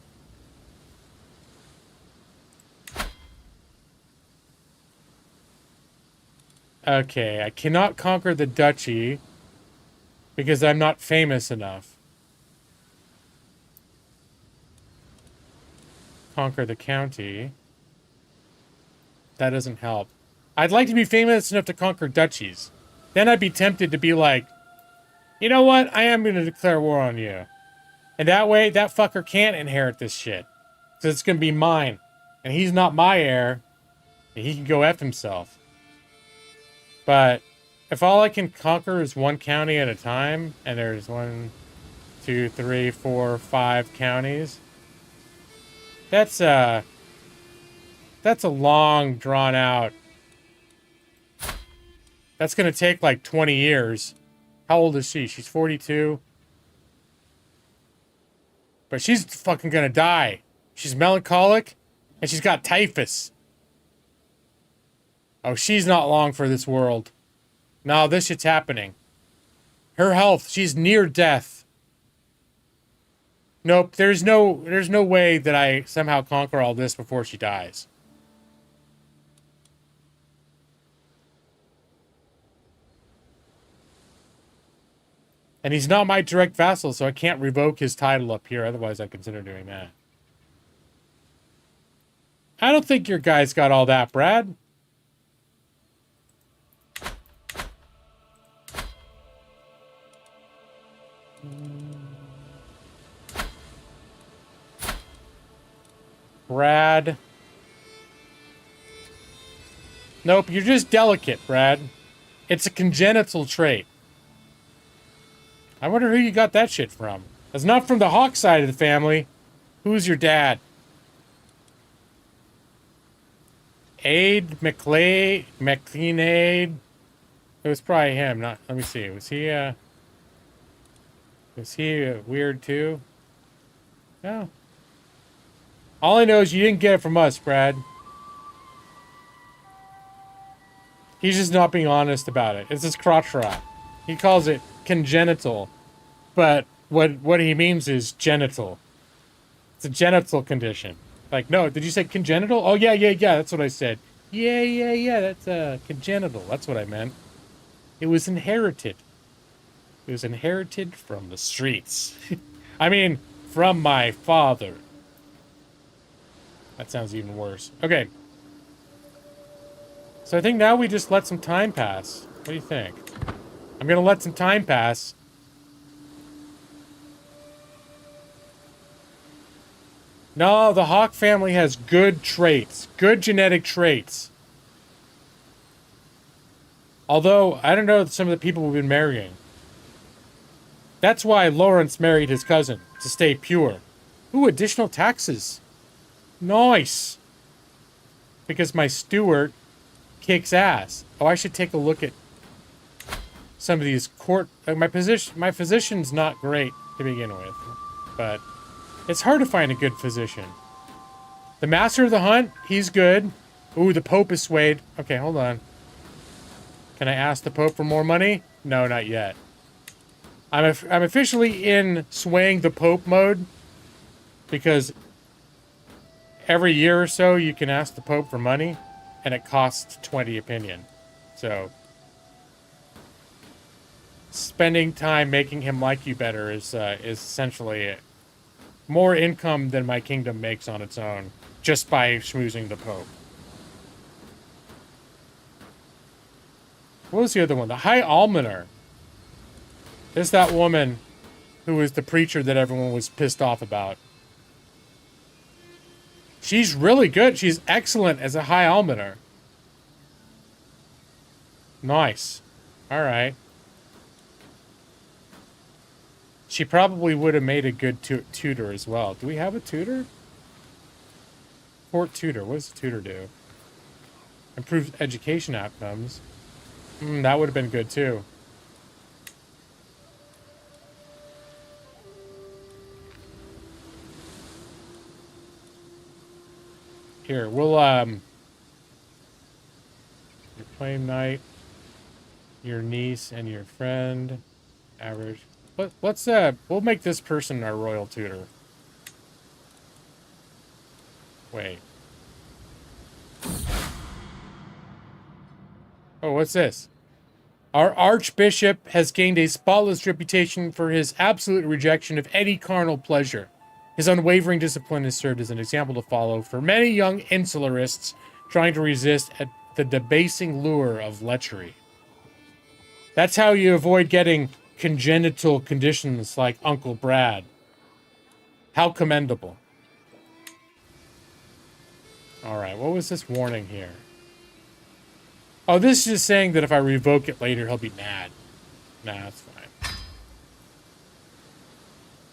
Okay, I cannot conquer the duchy because I'm not famous enough. Conquer the county. That doesn't help. I'd like to be famous enough to conquer duchies. Then I'd be tempted to be like, you know what? I am going to declare war on you. And that way, that fucker can't inherit this shit. Because it's going to be mine. And he's not my heir. He can go F himself. But if all I can conquer is one county at a time, and there's 1, 2, 3, 4, 5 counties, that's a long, drawn out. That's going to take like 20 years. How old is she? She's 42. But she's fucking gonna die. She's melancholic, and she's got typhus. Oh, she's not long for this world. No, this shit's happening. Her health, she's near death. Nope, there's no way that I somehow conquer all this before she dies. And he's not my direct vassal, so I can't revoke his title up here. Otherwise, I'd consider doing that. I don't think your guy's got all that, Brad. Brad. Nope, you're just delicate, Brad. It's a congenital trait. I wonder who you got that shit from. It's not from the Hawk side of the family. Who's your dad? McLean Aid. It was probably him. Not. Let me see. Was he weird too? No. All I know is you didn't get it from us, Brad. He's just not being honest about it. It's his crotch rot. He calls it congenital, but what he means is genital. It's a genital condition. Like, no, did you say congenital? Oh, yeah, that's what I said. Yeah, that's congenital. That's what I meant. It was inherited. It was inherited from the streets. I mean, from my father. That sounds even worse. Okay. So I think now we just let some time pass. What do you think? I'm gonna let some time pass. No, the Hawk family has good traits. Good genetic traits. Although, I don't know some of the people we've been marrying. That's why Lawrence married his cousin, to stay pure. Ooh, additional taxes. Nice. Because my steward kicks ass. Oh, I should take a look at some of these court... my physician's not great to begin with. But it's hard to find a good physician. The Master of the Hunt, he's good. Ooh, the Pope is swayed. Okay, hold on. Can I ask the Pope for more money? No, not yet. I'm officially in swaying the Pope mode. Because every year or so, you can ask the Pope for money. And it costs 20 opinion. So, spending time making him like you better is essentially more income than my kingdom makes on its own. Just by schmoozing the Pope. What was the other one? The High Almoner. There's that woman who was the preacher that everyone was pissed off about. She's really good. She's excellent as a High Almoner. Nice. Alright. She probably would have made a good tutor as well. Do we have a tutor? Court tutor. What does the tutor do? Improves education outcomes. That would have been good too. Here, we'll your claim night, your niece and your friend, average. Let's we'll make this person our royal tutor. Wait. Oh, what's this? Our Archbishop has gained a spotless reputation for his absolute rejection of any carnal pleasure. His unwavering discipline has served as an example to follow for many young insularists trying to resist at the debasing lure of lechery. That's how you avoid getting congenital conditions like Uncle Brad. How commendable. Alright, what was this warning here? Oh, this is just saying that if I revoke it later, he'll be mad. Nah, that's fine.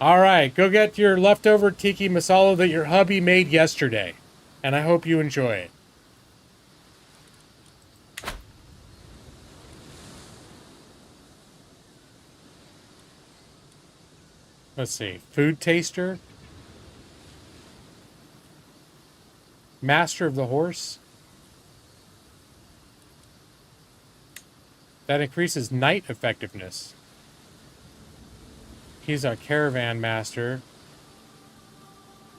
Alright, go get your leftover tiki masala that your hubby made yesterday. And I hope you enjoy it. Let's see. Food taster. Master of the horse. That increases night effectiveness. He's our caravan master.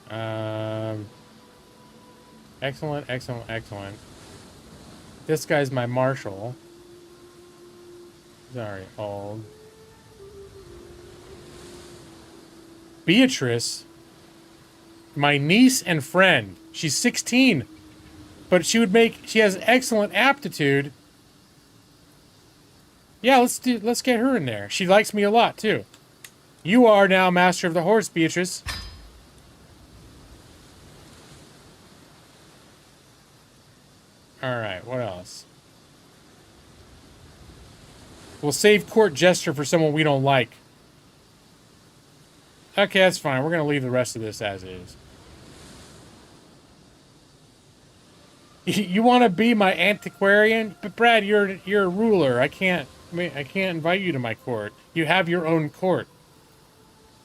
Excellent, excellent, excellent. This guy's my marshal. Sorry, old. Beatrice, my niece and friend. She's 16, but she has excellent aptitude. Yeah, let's get her in there. She likes me a lot too. You are now master of the horse, Beatrice. Alright, what else? We'll save court jester for someone we don't like. Okay, that's fine. We're going to leave the rest of this as is. You want to be my antiquarian? But Brad, you're a ruler. I can't invite you to my court. You have your own court.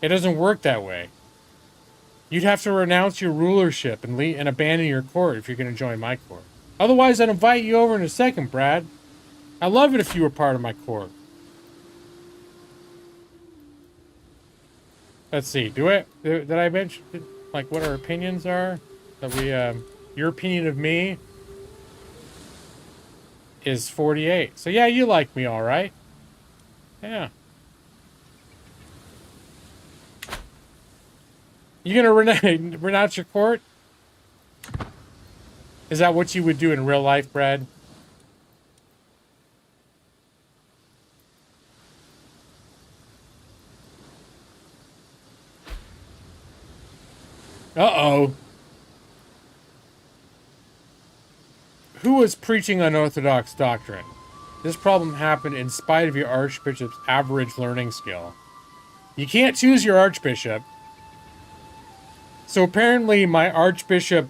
It doesn't work that way. You'd have to renounce your rulership and abandon your court if you're going to join my court. Otherwise, I'd invite you over in a second, Brad. I'd love it if you were part of my court. Let's see. Did I mention like what our opinions are? That we your opinion of me is 48. So yeah, you like me, all right? Yeah. You gonna renounce your court? Is that what you would do in real life, Brad? Uh-oh. Who was preaching unorthodox doctrine? This problem happened in spite of your archbishop's average learning skill. You can't choose your archbishop. So apparently my archbishop,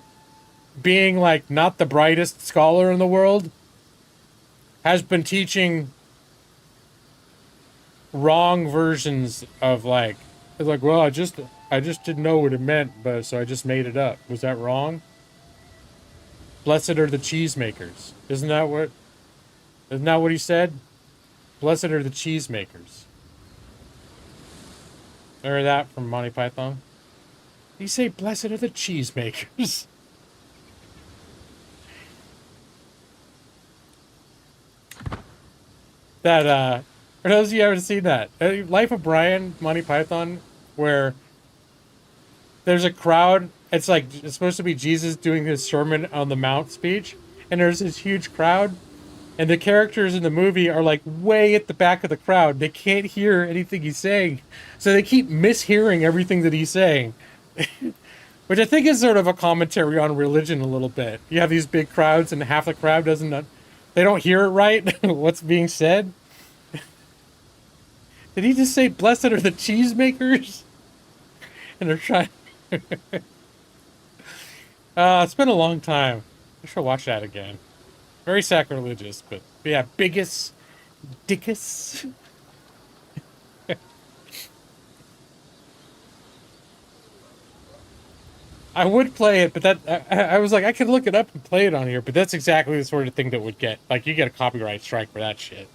being like not the brightest scholar in the world, has been teaching wrong versions of like, it's like, well, I just didn't know what it meant, but so I just made it up. Was that wrong? Blessed are the cheesemakers. Isn't that what he said? Blessed are the cheesemakers. Remember that from Monty Python? Did he say blessed are the cheesemakers? That, for those of you who haven't seen that, Life of Brian, Monty Python, where there's a crowd, it's supposed to be Jesus doing his Sermon on the Mount speech, and there's this huge crowd, and the characters in the movie are like way at the back of the crowd. They can't hear anything he's saying, so they keep mishearing everything that he's saying. Which I think is sort of a commentary on religion a little bit. You have these big crowds, and half the crowd they don't hear it right, what's being said. Did he just say, blessed are the cheesemakers? And they're trying... it's been a long time. I should watch that again. Very sacrilegious, but yeah, biggest, dickus. I would play it, but I was like, I could look it up and play it on here, but that's exactly the sort of thing that would get, like, you get a copyright strike for that shit.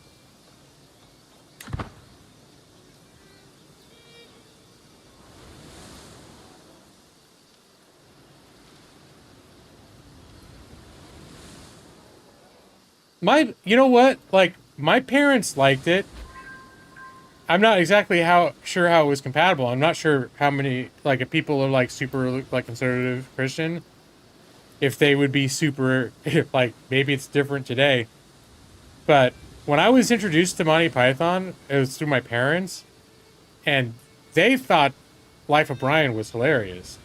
You know what? Like, my parents liked it. I'm not exactly sure how it was compatible. I'm not sure how many, like, if people are, like, super, like, conservative Christian, if they would be super, like, maybe it's different today. But when I was introduced to Monty Python, it was through my parents, and they thought Life of Brian was hilarious.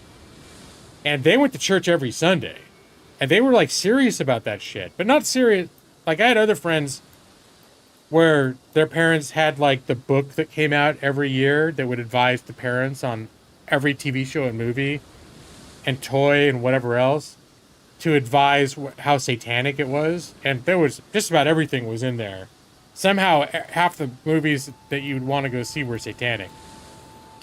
And they went to church every Sunday. And they were, like, serious about that shit. But not serious. Like, I had other friends where their parents had, like, the book that came out every year that would advise the parents on every TV show and movie and toy and whatever else to advise how satanic it was. And there was just about everything was in there. Somehow, half the movies that you would want to go see were satanic.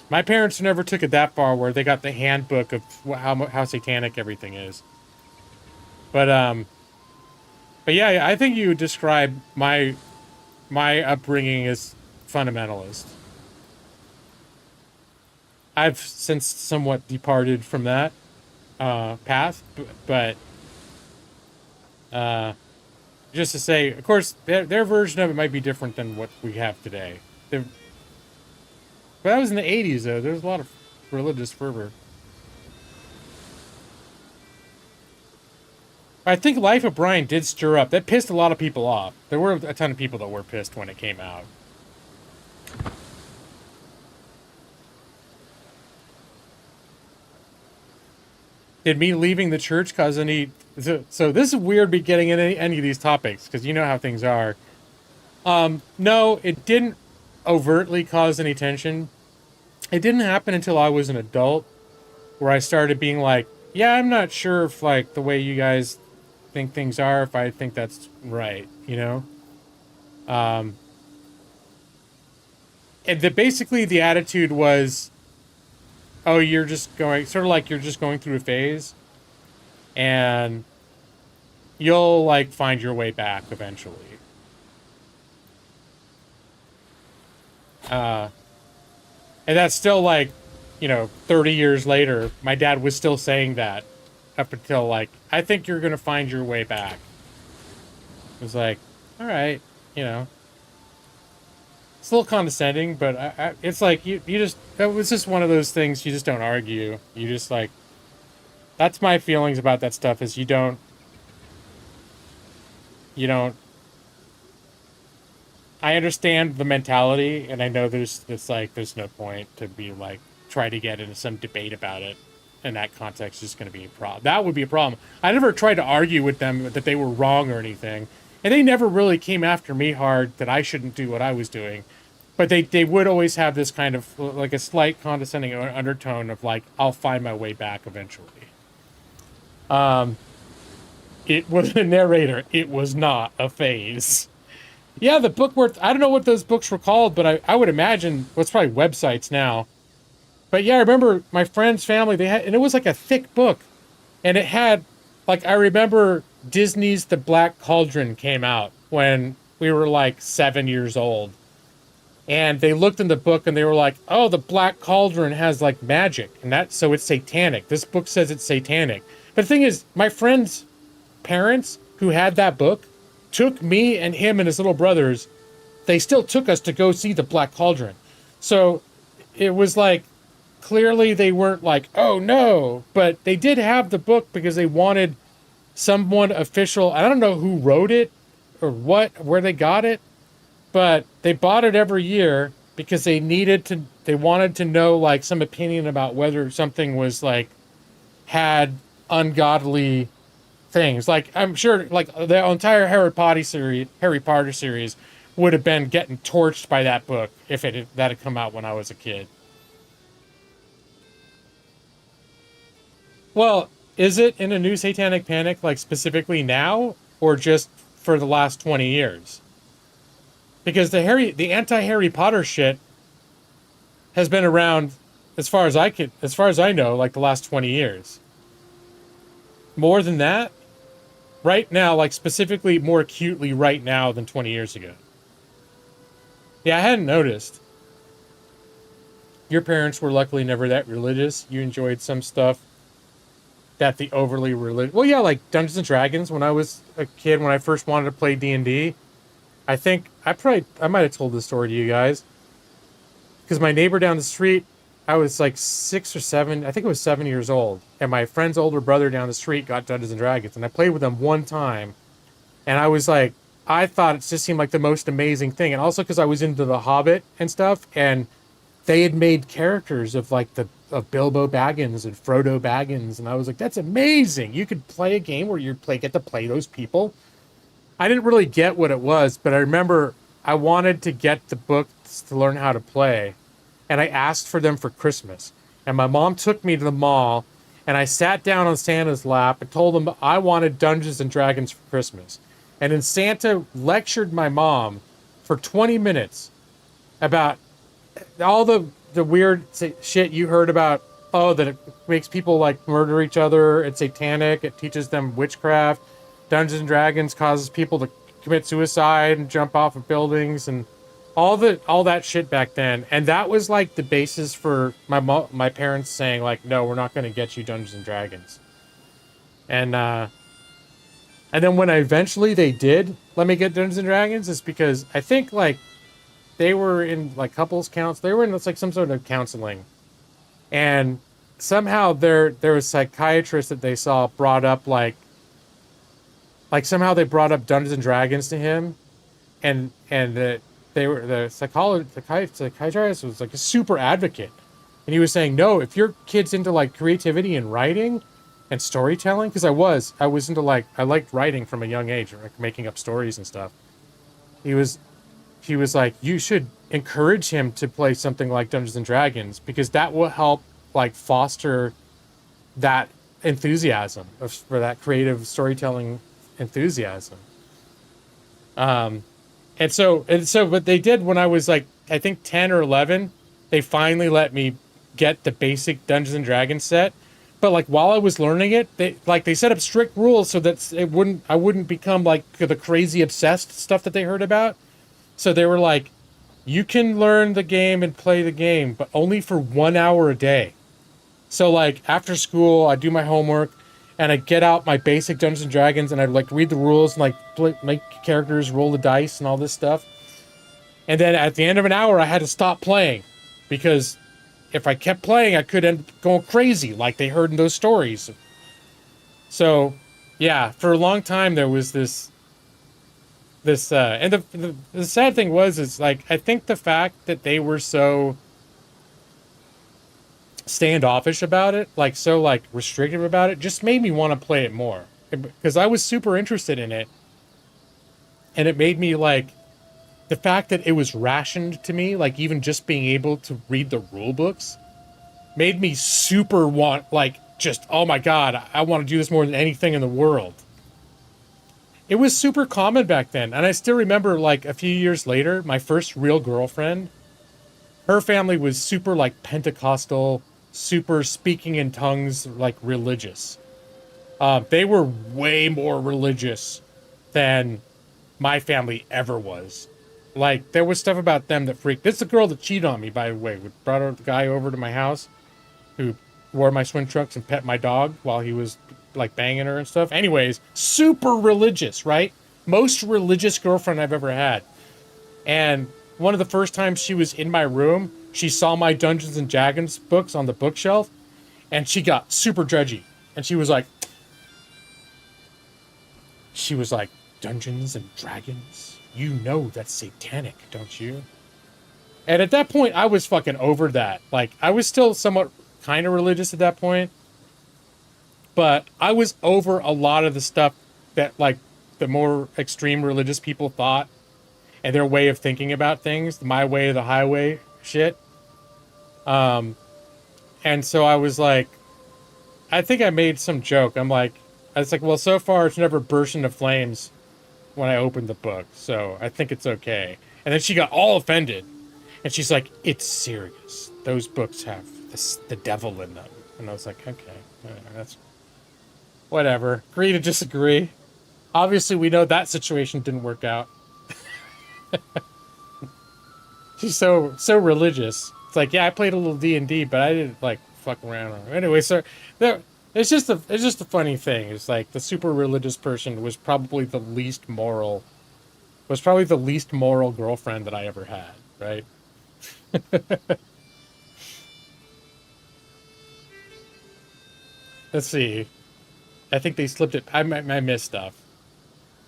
My parents never took it that far where they got the handbook of how satanic everything is. But yeah, I think you would describe my upbringing as fundamentalist. I've since somewhat departed from that path, but just to say, of course, their version of it might be different than what we have today. But that was in the 80s, though. There was a lot of religious fervor. I think Life of Brian did stir up. That pissed a lot of people off. There were a ton of people that were pissed when it came out. Did me leaving the church cause any... So this is weird me getting into any of these topics, because you know how things are. No, it didn't overtly cause any tension. It didn't happen until I was an adult, where I started being like, yeah, I'm not sure if, like, the way you guys think things are, if I think that's right, you know? And basically the attitude was, oh, you're just going, sort of like you're just going through a phase, and you'll, like, find your way back eventually. And that's still, like, you know, 30 years later, my dad was still saying that up until, like, I think you're going to find your way back. It was like, all right, you know. It's a little condescending, but it's like, you just, it was just one of those things you just don't argue. You just, like, that's my feelings about that stuff, is you don't, I understand the mentality, and I know there's no point to be, like, try to get into some debate about it. in that context is going to be a problem. That would be a problem. I never tried to argue with them that they were wrong or anything. And they never really came after me hard that I shouldn't do what I was doing. But they would always have this kind of, like, a slight condescending undertone of, like, I'll find my way back eventually. It was a narrator. It was not a phase. Yeah, the book worth, I don't know what those books were called, but I would imagine, well, it's probably websites now. But yeah, I remember my friend's family, they had, and it was like a thick book. And it had, like, I remember Disney's The Black Cauldron came out when we were like 7 years old. And they looked in the book and they were like, oh, the Black Cauldron has like magic. And so it's satanic. This book says it's satanic. But the thing is, my friend's parents who had that book took me and him and his little brothers. They still took us to go see the Black Cauldron. So it was like, clearly they weren't like, oh no, but they did have the book because they wanted someone official. I don't know who wrote it or where they got it, but they bought it every year because they wanted to know like some opinion about whether something was like, had ungodly things. Like, I'm sure like the entire Harry Potter series would have been getting torched by that book if that had come out when I was a kid. Well, is it in a new Satanic Panic, like specifically now, or just for the last 20 years? Because the anti-Harry Potter shit has been around as far as I know, like the last 20 years. More than that? Right now, like specifically more acutely right now than 20 years ago. Yeah, I hadn't noticed. Your parents were luckily never that religious. You enjoyed some stuff that the overly religious... Well, yeah, like Dungeons and Dragons. When I was a kid, when I first wanted to play D&D, I think... I might have told this story to you guys. Because my neighbor down the street, I was like 6 or 7... I think I was 7 years old. And my friend's older brother down the street got Dungeons and Dragons. And I played with them one time. And I was like... I thought it just seemed like the most amazing thing. And also because I was into The Hobbit and stuff. And they had made characters of like of Bilbo Baggins and Frodo Baggins, and I was like, that's amazing. You could play a game where you get to play those people. I didn't really get what it was, but I remember I wanted to get the books to learn how to play, and I asked for them for Christmas. And my mom took me to the mall, and I sat down on Santa's lap and told him I wanted Dungeons and Dragons for Christmas. And then Santa lectured my mom for 20 minutes about all the weird shit you heard about, that it makes people like murder each other, it's satanic, it teaches them witchcraft, Dungeons and Dragons causes people to commit suicide and jump off of buildings, and all that shit back then. And that was like the basis for my parents saying like, no, we're not going to get you Dungeons and Dragons. And then when they did let me get Dungeons and Dragons, it's because I think like they were in like couples counts. They were in like some sort of counseling, and somehow there was psychiatrists that they saw brought up like somehow they brought up Dungeons and Dragons to him, and the psychiatrist was like a super advocate, and he was saying, no, if your kid's into like creativity and writing and storytelling, because I was into like, I liked writing from a young age, like making up stories and stuff. He was like, you should encourage him to play something like Dungeons and Dragons, because that will help like foster that enthusiasm for that creative storytelling enthusiasm. And so what they did when I was like, I think 10 or 11, they finally let me get the basic Dungeons and Dragons set. But like while I was learning it, they set up strict rules so that I wouldn't become like the crazy obsessed stuff that they heard about. So they were like, you can learn the game and play the game, but only for 1 hour a day. So like after school, I do my homework and I get out my basic Dungeons and Dragons and I'd like read the rules and like make characters, roll the dice and all this stuff. And then at the end of an hour, I had to stop playing, because if I kept playing, I could end up going crazy like they heard in those stories. So yeah, for a long time there was this and the sad thing is like, I think the fact that they were so standoffish about it, like so like restrictive about it, just made me want to play it more because I was super interested in it, and it made me like the fact that it was rationed to me, like even just being able to read the rule books, made me super want like just oh my god, I want to do this more than anything in the world. It was super common back then, and I still remember like a few years later, my first real girlfriend. Her family was super like Pentecostal, super speaking in tongues, like religious. They were way more religious than my family ever was. Like there was stuff about them that freaked. This is the girl that cheated on me, by the way. We brought the guy over to my house who wore my swim trunks and pet my dog while he was like banging her and stuff. Anyways, super religious, right? Most religious girlfriend I've ever had. And one of the first times she was in my room, she saw my Dungeons and Dragons books on the bookshelf, and she got super judgy. And she was like, Dungeons and Dragons? You know that's satanic, don't you? And at that point, I was fucking over that. Like, I was still somewhat kind of religious at that point, but I was over a lot of the stuff that, like, the more extreme religious people thought and their way of thinking about things, my way or the highway shit. And so I was like, I think I made some joke. I was like, well, so far it's never burst into flames when I opened the book, so I think it's okay. And then she got all offended, and she's like, it's serious. Those books have the devil in them. And I was like, okay, that's whatever. Agree to disagree. Obviously, we know that situation didn't work out. She's so religious. It's like, yeah, I played a little D&D, but I didn't like fuck around. Anyway, so it's just a funny thing. It's like the super religious person was probably the least moral girlfriend that I ever had, right? Let's see. I think they slipped it. I missed stuff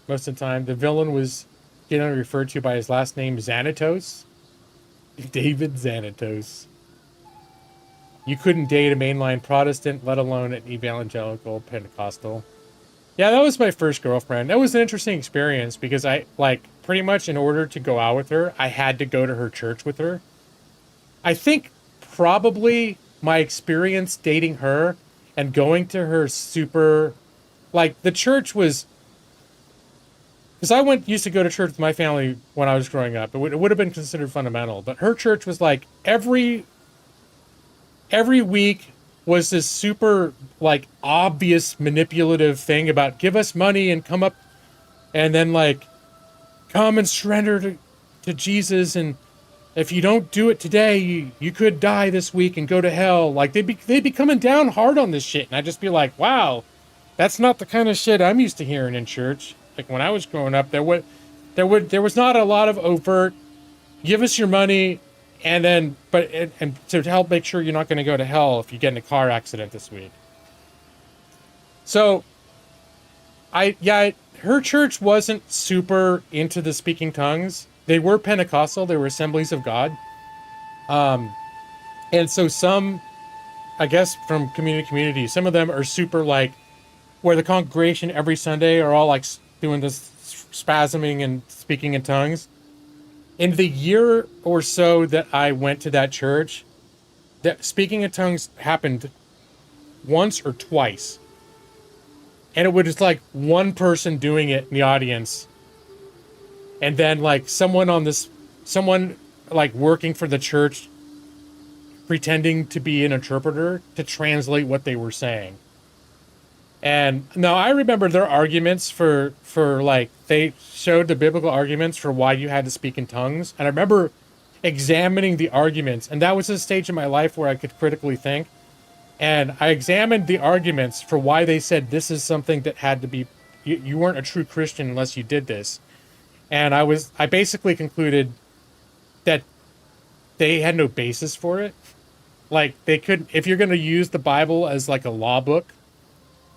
most of the time. The villain was generally referred to by his last name, Xanatos. David Xanatos. You couldn't date a mainline Protestant, let alone an evangelical Pentecostal. Yeah, that was my first girlfriend. That was an interesting experience because I, like, pretty much in order to go out with her, I had to go to her church with her. I think probably my experience dating her and going to her super, like, the church was, because I used to go to church with my family when I was growing up. It would have been considered fundamental, but her church was like every week was this super like obvious manipulative thing about give us money and come up and then like come and surrender to Jesus, and if you don't do it today, you could die this week and go to hell. Like they'd be coming down hard on this shit, and I'd just be like, wow, that's not the kind of shit I'm used to hearing in church. Like when I was growing up, there was not a lot of overt, give us your money, and then and to help make sure you're not going to go to hell if you get in a car accident this week. So, her church wasn't super into the speaking tongues. They were Pentecostal. They were Assemblies of God. And so some, I guess from community to community, some of them are super like, where the congregation every Sunday are all like doing this spasming and speaking in tongues. In the year or so that I went to that church, that speaking in tongues happened once or twice. And it was just like one person doing it in the audience. And then like someone like working for the church pretending to be an interpreter to translate what they were saying. And now I remember their arguments for like, they showed the biblical arguments for why you had to speak in tongues. And I remember examining the arguments, and that was a stage in my life where I could critically think. And I examined the arguments for why they said this is something that had to be, you weren't a true Christian unless you did this. And I basically concluded that they had no basis for it. Like they couldn't, if you're going to use the Bible as like a law book,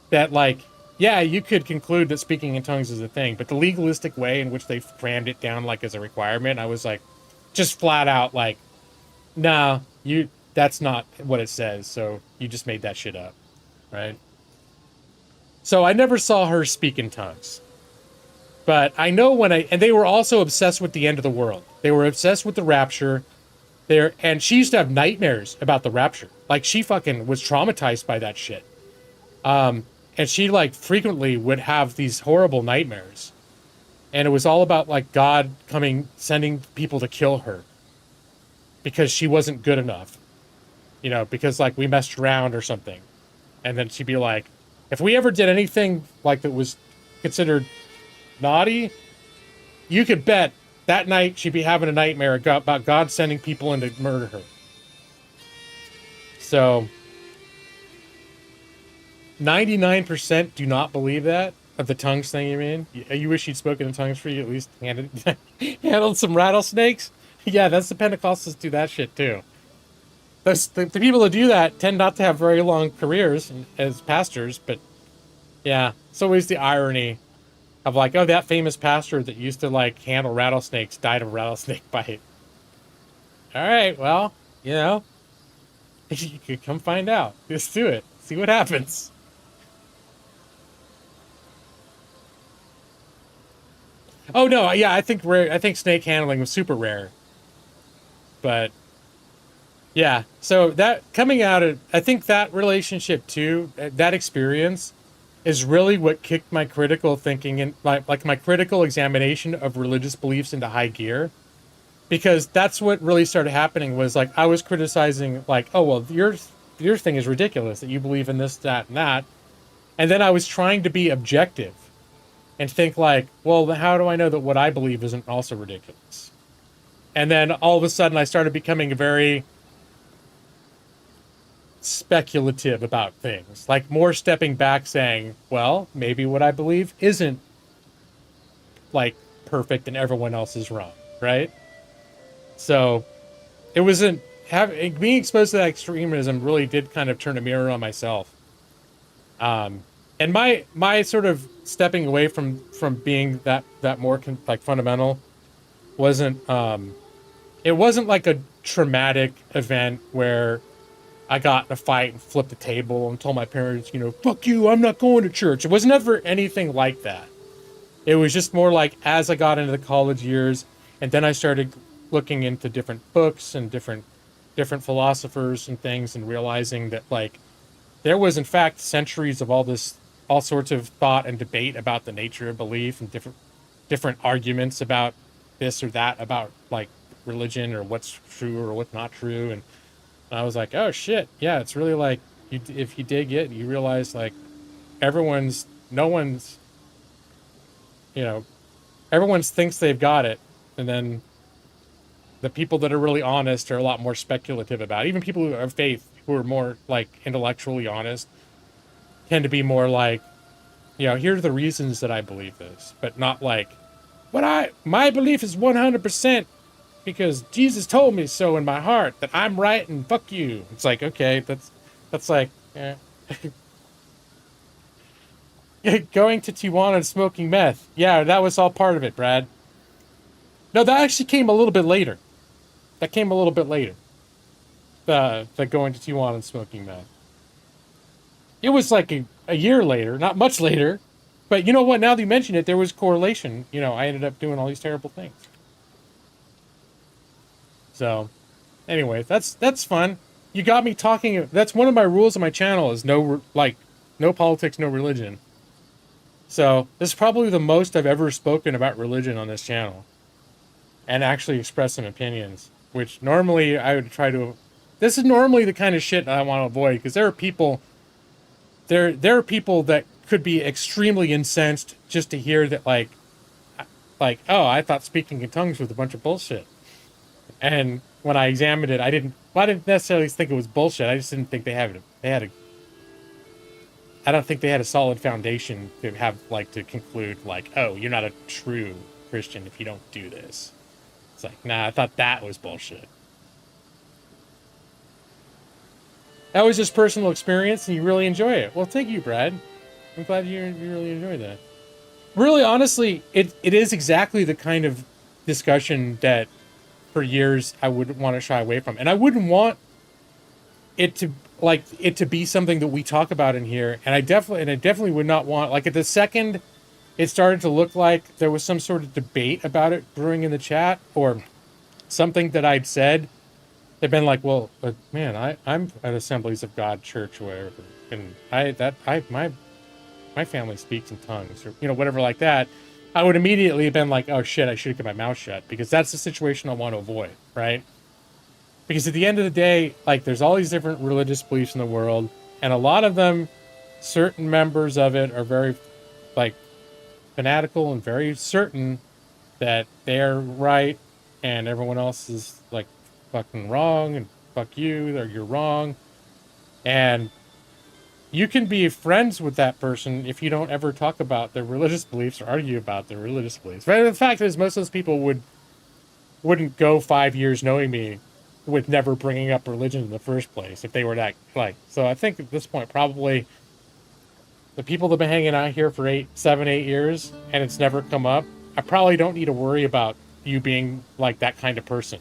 that like, yeah, you could conclude that speaking in tongues is a thing, but the legalistic way in which they crammed it down like as a requirement, I was like, just flat out like, nah, that's not what it says. So you just made that shit up, right? So I never saw her speak in tongues. But I know and they were also obsessed with the end of the world. They were obsessed with the rapture. And she used to have nightmares about the rapture. Like, she fucking was traumatized by that shit. And she, like, frequently would have these horrible nightmares. And it was all about, like, God sending people to kill her. Because she wasn't good enough. You know, because, like, we messed around or something. And then she'd be like, if we ever did anything, like, that was considered naughty, you could bet that night she'd be having a nightmare about God sending people in to murder her. So 99% do not believe that, of the tongues thing. You mean you wish you'd spoken in tongues for you at least handled some rattlesnakes? Yeah, that's the Pentecostals do that shit too. The people that do that tend not to have very long careers as pastors, but yeah, it's always the irony of, like, oh, that famous pastor that used to, like, handle rattlesnakes died of a rattlesnake bite. All right, well, you know, you could come find out. Just do it. See what happens. Oh no, yeah, I think snake handling was super rare. But yeah, so that coming out of, I think that relationship too, that experience is really what kicked my critical thinking and like my critical examination of religious beliefs into high gear. Because that's what really started happening was, like, I was criticizing, like, oh, well, your thing is ridiculous that you believe in this, that, and that. And then I was trying to be objective and think, like, well, how do I know that what I believe isn't also ridiculous? And then all of a sudden I started becoming very speculative about things, like more stepping back saying, well, maybe what I believe isn't, like, perfect and everyone else is wrong, right? So it wasn't being exposed to that extremism really did kind of turn a mirror on myself. And my sort of stepping away from being that more like fundamental wasn't it wasn't like a traumatic event where I got in a fight and flipped the table and told my parents, you know, fuck you, I'm not going to church. It was never anything like that. It was just more like, as I got into the college years, and then I started looking into different books and different philosophers and things, and realizing that, like, there was in fact centuries of all sorts of thought and debate about the nature of belief, and different arguments about this or that, about, like, religion or what's true or what's not true. And I was like, oh shit, yeah, it's really like, if you dig it, you realize, like, everyone thinks they've got it, and then the people that are really honest are a lot more speculative about it. Even people who have faith, who are more, like, intellectually honest, tend to be more like, you know, here are the reasons that I believe this, but not like, my belief is 100% because Jesus told me so in my heart that I'm right and fuck you. It's like, okay, that's like, eh. Going to Tijuana and smoking meth. Yeah, that was all part of it, Brad. No, that actually came a little bit later. The going to Tijuana and smoking meth. It was like a year later, not much later. But you know what? Now that you mention it, there was correlation. You know, I ended up doing all these terrible things. So, anyway, that's fun. You got me talking. That's one of my rules on my channel is no politics, no religion. So this is probably the most I've ever spoken about religion on this channel, and actually express some opinions, which normally I would try to. This is normally the kind of shit I want to avoid, because there are people. There are people that could be extremely incensed just to hear that, like, oh, I thought speaking in tongues was a bunch of bullshit. And when I examined it, I didn't necessarily think it was bullshit. I just didn't think I don't think they had a solid foundation to have, like, to conclude, like, oh, you're not a true Christian if you don't do this. It's like, nah, I thought that was bullshit. That was just personal experience, and you really enjoy it. Well, thank you, Brad. I'm glad you really enjoyed that. Really, honestly, it is exactly the kind of discussion that for years I wouldn't want to shy away from. And I wouldn't want it to be something that we talk about in here. And I definitely would not want, like, at the second it started to look like there was some sort of debate about it brewing in the chat, or something that I'd said, they've been like, well, but man, I'm at Assemblies of God Church or whatever, and my family speaks in tongues, or, you know, whatever like that. I would immediately have been like, oh shit, I should have kept my mouth shut, because that's the situation I want to avoid, right? Because at the end of the day, like, there's all these different religious beliefs in the world, and a lot of them, certain members of it are very, like, fanatical and very certain that they're right and everyone else is, like, fucking wrong, and fuck you, or you're wrong. And you can be friends with that person if you don't ever talk about their religious beliefs or argue about their religious beliefs. But the fact is, most of those people wouldn't go 5 years knowing me with never bringing up religion in the first place if they were that, like. So I think at this point, probably the people that have been hanging out here for 7, 8 years and it's never come up, I probably don't need to worry about you being like that kind of person.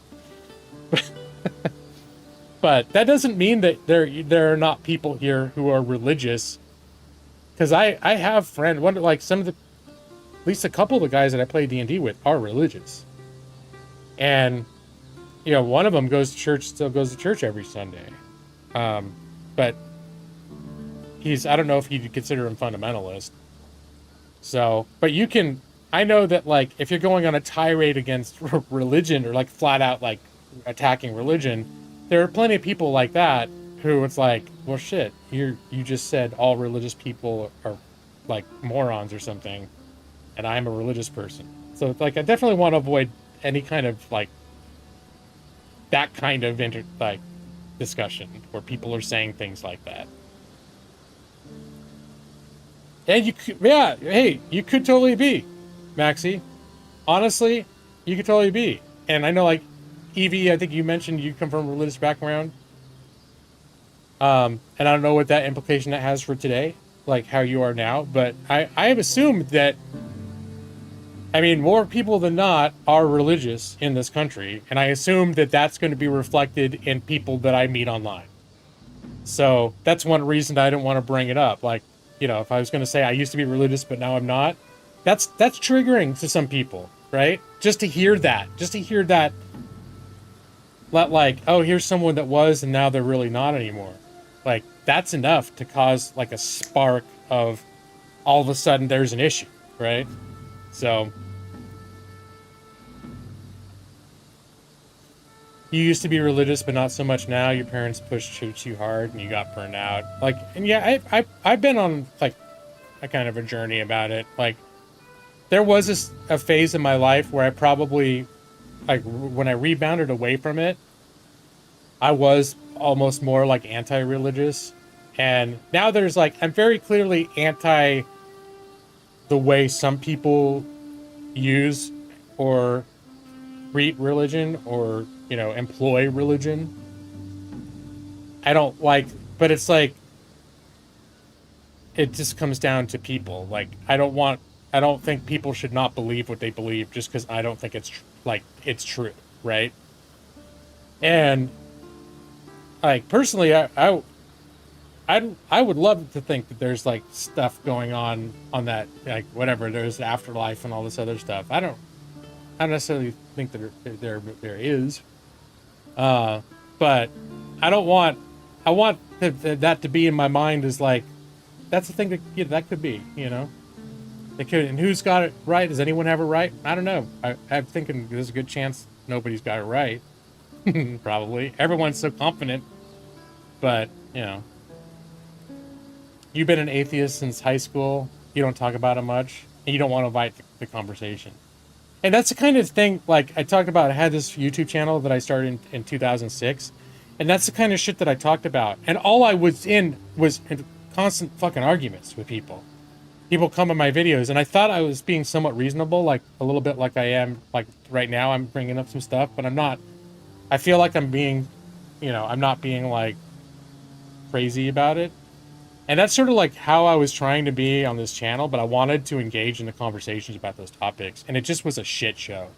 But that doesn't mean that there are not people here who are religious. Because I have friends, like some of the, at least a couple of the guys that I play D&D with are religious. And, you know, one of them still goes to church every Sunday. But I don't know if you'd consider him fundamentalist. So, but I know that, like, if you're going on a tirade against religion, or like flat out like attacking religion, there are plenty of people like that who it's like, well, shit, you just said all religious people are like morons or something, and I'm a religious person. So, like, I definitely want to avoid any kind of, like, that kind of discussion where people are saying things like that. And you could totally be, Maxie. Honestly, you could totally be. And I know, like, Evie, I think you mentioned you come from a religious background. And I don't know what that implication that has for today, like how you are now, but I have assumed that, I mean, more people than not are religious in this country, and I assume that that's going to be reflected in people that I meet online. So that's one reason I didn't want to bring it up. Like, you know, if I was going to say I used to be religious, but now I'm not, that's triggering to some people, right? Just to hear that, like, oh, here's someone that was, and now they're really not anymore. Like, that's enough to cause, like, a spark of all of a sudden there's an issue, right? So, you used to be religious, but not so much now. Your parents pushed you too hard, and you got burned out. Like, and yeah, I've been on, like, a kind of a journey about it. Like, there was a phase in my life where I probably, like, when I rebounded away from it, I was almost more like anti-religious. And now there's, like, I'm very clearly anti the way some people use or treat religion, or, you know, employ religion. I don't like, but it's like, it just comes down to people. Like, I don't think people should not believe what they believe just because I don't think it's true, right? And, like, personally, I would love to think that there's, like, stuff going on that, like, whatever, there's afterlife and all this other stuff. I don't necessarily think that there is, but I want that to be in my mind as, like, that's the thing that could be, you know. They could, and who's got it right? Does anyone have it right? I don't know. I'm thinking there's a good chance nobody's got it right. Probably. Everyone's so confident. But, you know. You've been an atheist since high school. You don't talk about it much. And you don't want to invite the conversation. And that's the kind of thing, like, I talked about. I had this YouTube channel that I started in 2006. And that's the kind of shit that I talked about. And all I was in constant fucking arguments with people. People come in my videos, and I thought I was being somewhat reasonable, like a little bit like I am, like right now I'm bringing up some stuff, but I'm not. I feel like I'm being, you know, I'm not being, like, crazy about it. And that's sort of like how I was trying to be on this channel, but I wanted to engage in the conversations about those topics, and it just was a shit show.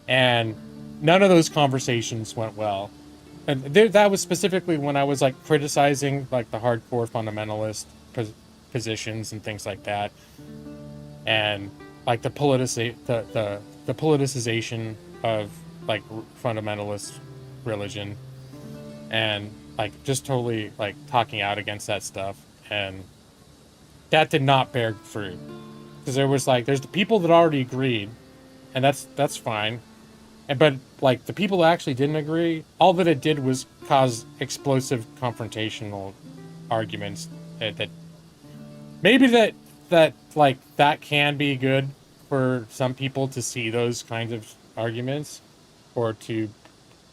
And none of those conversations went well. and that was specifically when I was like criticizing like the hardcore fundamentalist positions and things like that, and like the politicization of like fundamentalist religion, and like just totally like talking out against that stuff, and that did not bear fruit, because there's the people that already agreed, and that's fine, but like the people that actually didn't agree, all that it did was cause explosive confrontational arguments that maybe that like that can be good for some people to see those kinds of arguments or to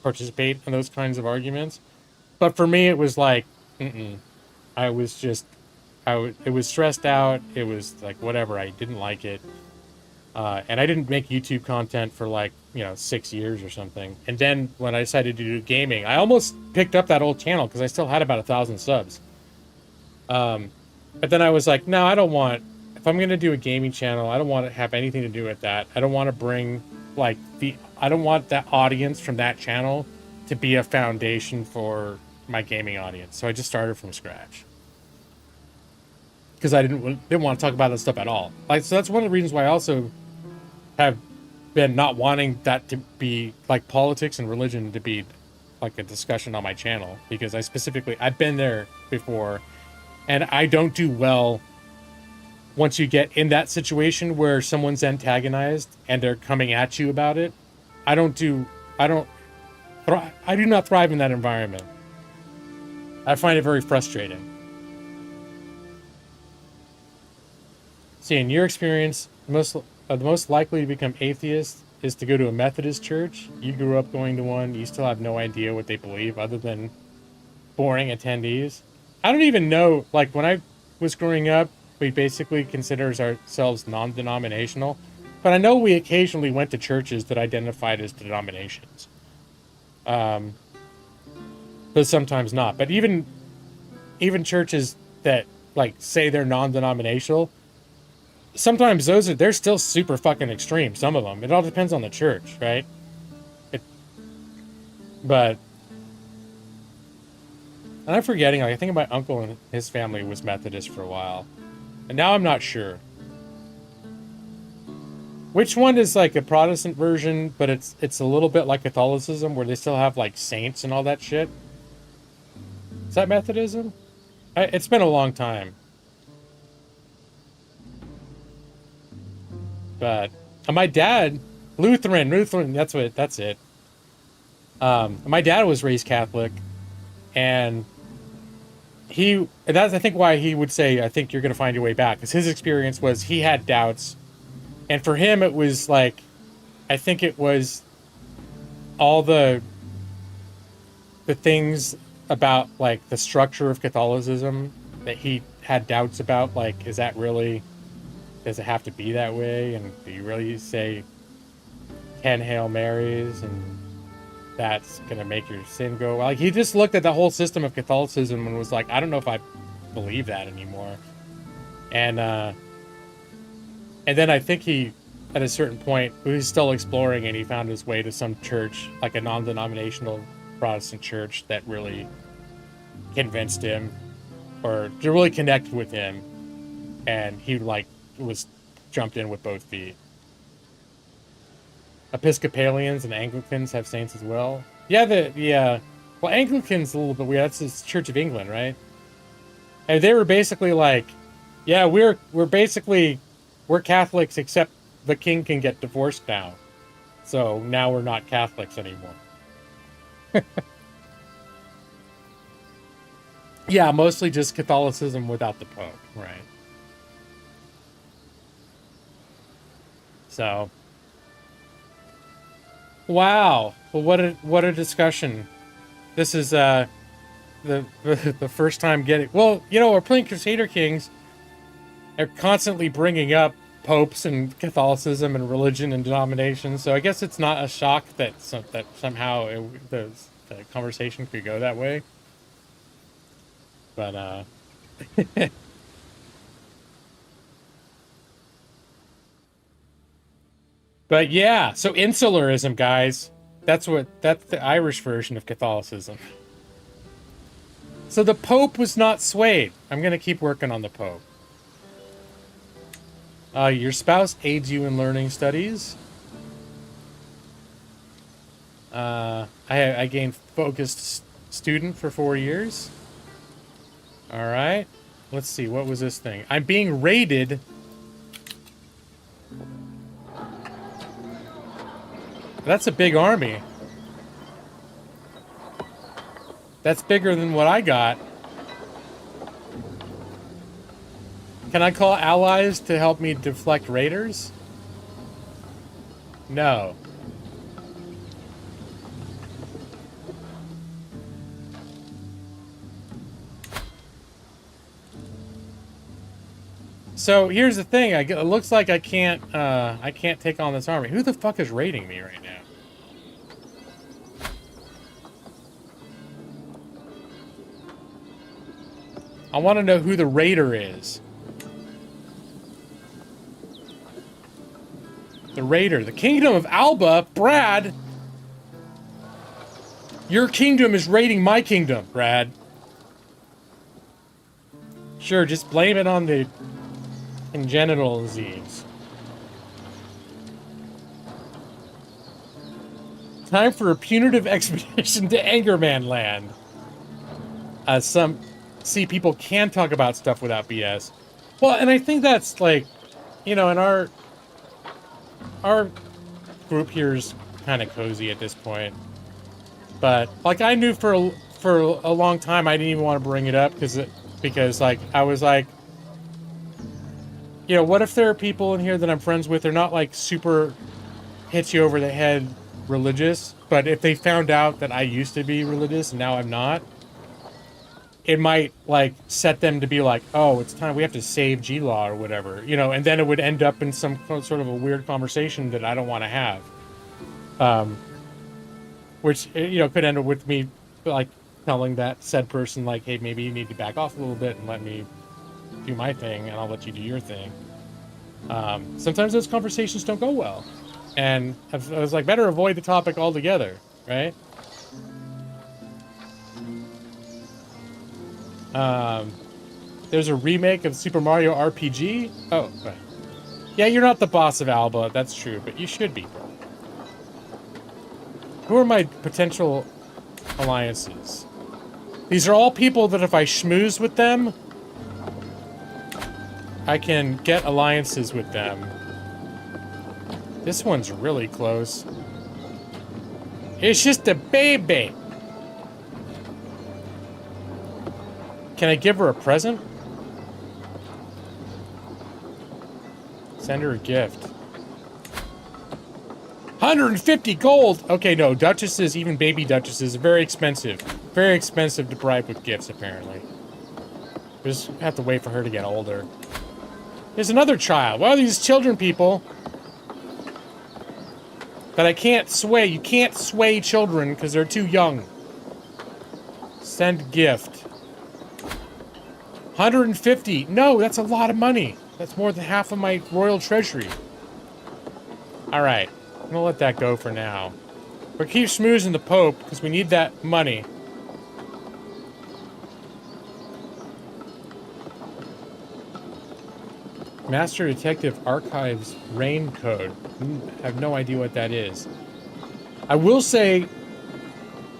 participate in those kinds of arguments, but for me it was like, I was just it was stressed out. It was like whatever. I didn't like it, and I didn't make YouTube content for like 6 years or something. And then when I decided to do gaming, I almost picked up that old channel because I still had about 1,000 subs. But then I was like, no, I don't want. If I'm gonna do a gaming channel, I don't want to have anything to do with that. I don't want to bring like I don't want that audience from that channel to be a foundation for my gaming audience. So I just started from scratch, because I didn't want to talk about that stuff at all. Like, so that's one of the reasons why I also have been not wanting that to be like politics and religion to be like a discussion on my channel, because I've been there before, and I don't do well once you get in that situation where someone's antagonized and they're coming at you about it. I do not thrive in that environment. I find it very frustrating. See, in your experience, the most likely to become atheist is to go to a Methodist church. You grew up going to one. You still have no idea what they believe other than boring attendees. I don't even know, like when I was growing up, we basically considered ourselves non-denominational. But I know we occasionally went to churches that identified as denominations. But sometimes not. But even churches that like say they're non-denominational, sometimes they're still super fucking extreme. Some of them. It all depends on the church, right? And I'm forgetting. Like, I think my uncle and his family was Methodist for a while, and now I'm not sure which one is like a Protestant version, but it's a little bit like Catholicism, where they still have like saints and all that shit. Is that Methodism? It's been a long time. But my dad, Lutheran, that's it. My dad was raised Catholic, and that's I think why he would say, I think you're going to find your way back, because his experience was he had doubts, and for him it was like, I think it was all the things about like the structure of Catholicism that he had doubts about, like, is that really, does it have to be that way? And do you really say 10 Hail Marys and that's going to make your sin go? Like, he just looked at the whole system of Catholicism and was like, I don't know if I believe that anymore. And then I think he, at a certain point, he was still exploring, and he found his way to some church, like a non-denominational Protestant church that really convinced him, or to really connect with him. And he like was jumped in with both feet. Episcopalians and Anglicans have saints as well. Yeah, well, Anglicans a little bit weird. That's the Church of England, right? And they were basically like, yeah, we're Catholics, except the king can get divorced now. So now we're not Catholics anymore. Yeah, mostly just Catholicism without the Pope, right? So, wow. Well, what a discussion. This is the first time getting. Well, we're playing Crusader Kings. They're constantly bringing up popes and Catholicism and religion and denominations. So I guess it's not a shock that somehow the conversation could go that way. But but yeah, so insularism, guys. That's the Irish version of Catholicism. So the Pope was not swayed. I'm going to keep working on the Pope. Your spouse aids you in learning studies. I gained focused student for 4 years. All right. Let's see. What was this thing? I'm being raided. That's a big army. That's bigger than what I got. Can I call allies to help me deflect raiders? No. So here's the thing. It looks like I can't take on this army. Who the fuck is raiding me right now? I want to know who the raider is. The raider. The Kingdom of Alba? Brad! Your kingdom is raiding my kingdom, Brad. Sure, just blame it on the congenital disease. Time for a punitive expedition to Angerman Land. See, people can talk about stuff without BS. Well, and I think that's like, you know, in our group here is kind of cozy at this point. But like, I knew for a long time I didn't even want to bring it up because like I was like, you know, what if there are people in here that I'm friends with? They're not like super hit you over the head religious, but if they found out that I used to be religious and now I'm not, it might like set them to be like, oh, it's time we have to save G-Law or whatever, you know, and then it would end up in some sort of a weird conversation that I don't want to have. Which, you know, could end up with me like telling that said person like, hey, maybe you need to back off a little bit and let me do my thing and I'll let you do your thing. Sometimes those conversations don't go well. And I was like, better avoid the topic altogether, right? There's a remake of Super Mario RPG. Oh, right. Yeah, you're not the boss of Alba, that's true, but you should be, bro. Who are my potential alliances? These are all people that if I schmooze with them, I can get alliances with them. This one's really close. It's just a baby. Can I give her a present? Send her a gift. 150 gold! Okay, no, duchesses, even baby duchesses, are very expensive. Very expensive to bribe with gifts, apparently. We just have to wait for her to get older. There's another child. What are these children, people? That I can't sway. You can't sway children because they're too young. Send gift. 150. No, that's a lot of money. That's more than half of my royal treasury. Alright. I'm gonna let that go for now. But keep schmoozing the Pope because we need that money. Master Detective Archives Rain Code. I have no idea what that is. I will say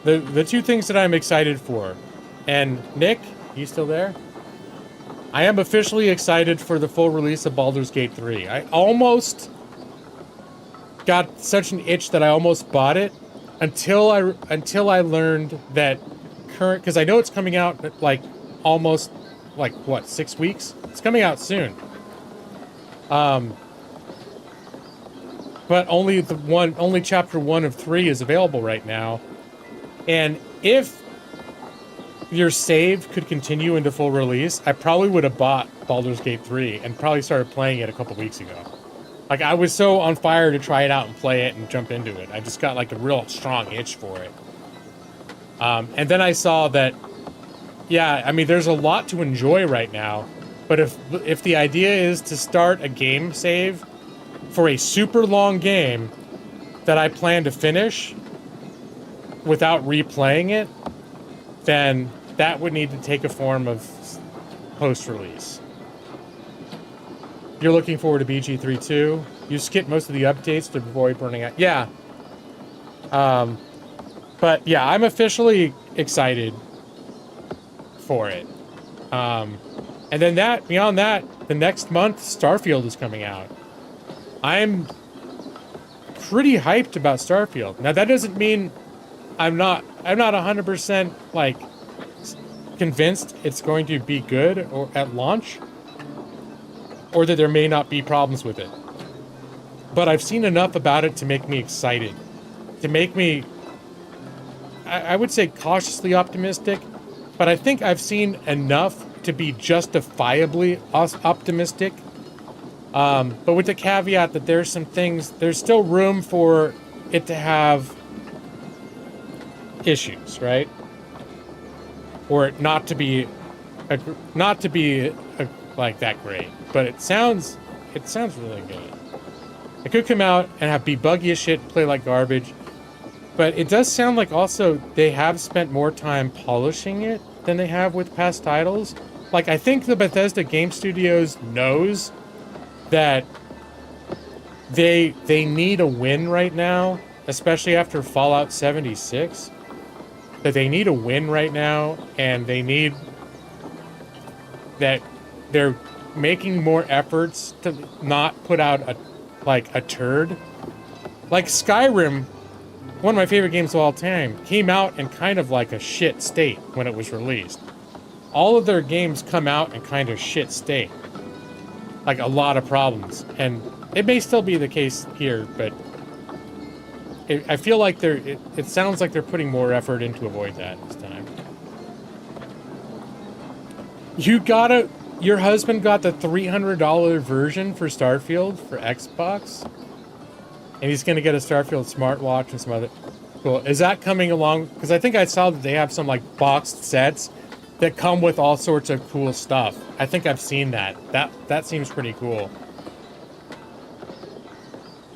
the two things that I'm excited for. And Nick, you still there? I am officially excited for the full release of Baldur's Gate 3. I almost got such an itch that I almost bought it until I learned that current, because I know it's coming out like almost like what, 6 weeks? It's coming out soon. But only chapter 1 of 3 is available right now. And if your save could continue into full release, I probably would have bought Baldur's Gate 3 and probably started playing it a couple weeks ago. Like, I was so on fire to try it out and play it and jump into it. I just got like a real strong itch for it. And then I saw that, yeah, I mean, there's a lot to enjoy right now. But if the idea is to start a game save for a super long game that I plan to finish, without replaying it, then that would need to take a form of post-release. You're looking forward to BG3 too? You skip most of the updates to avoid burning out. Yeah. But yeah, I'm officially excited for it. And then beyond that, the next month, Starfield is coming out. I'm pretty hyped about Starfield. Now that doesn't mean I'm not 100% like convinced it's going to be good or at launch, or that there may not be problems with it. But I've seen enough about it to make me excited, to make me, I would say, cautiously optimistic, but I think I've seen enough to be justifiably optimistic. But with the caveat that there's some things, there's still room for it to have issues, right? Or it not to be like that great. But it sounds really good. It could come out and be buggy as shit, play like garbage. But it does sound like also they have spent more time polishing it than they have with past titles. Like, I think the Bethesda Game Studios knows that they need a win right now, especially after Fallout 76. That they need a win right now, and they need that they're making more efforts to not put out a turd. Like Skyrim, one of my favorite games of all time, came out in kind of like a shit state when it was released. All of their games come out in kind of shit state. Like a lot of problems. And it may still be the case here, but I feel like it sounds like they're putting more effort in to avoid that this time. Your husband got the $300 version for Starfield for Xbox? And he's going to get a Starfield smartwatch and some other... Cool. Is that coming along? Because I think I saw that they have some, like, boxed sets that come with all sorts of cool stuff. I think I've seen that. That seems pretty cool.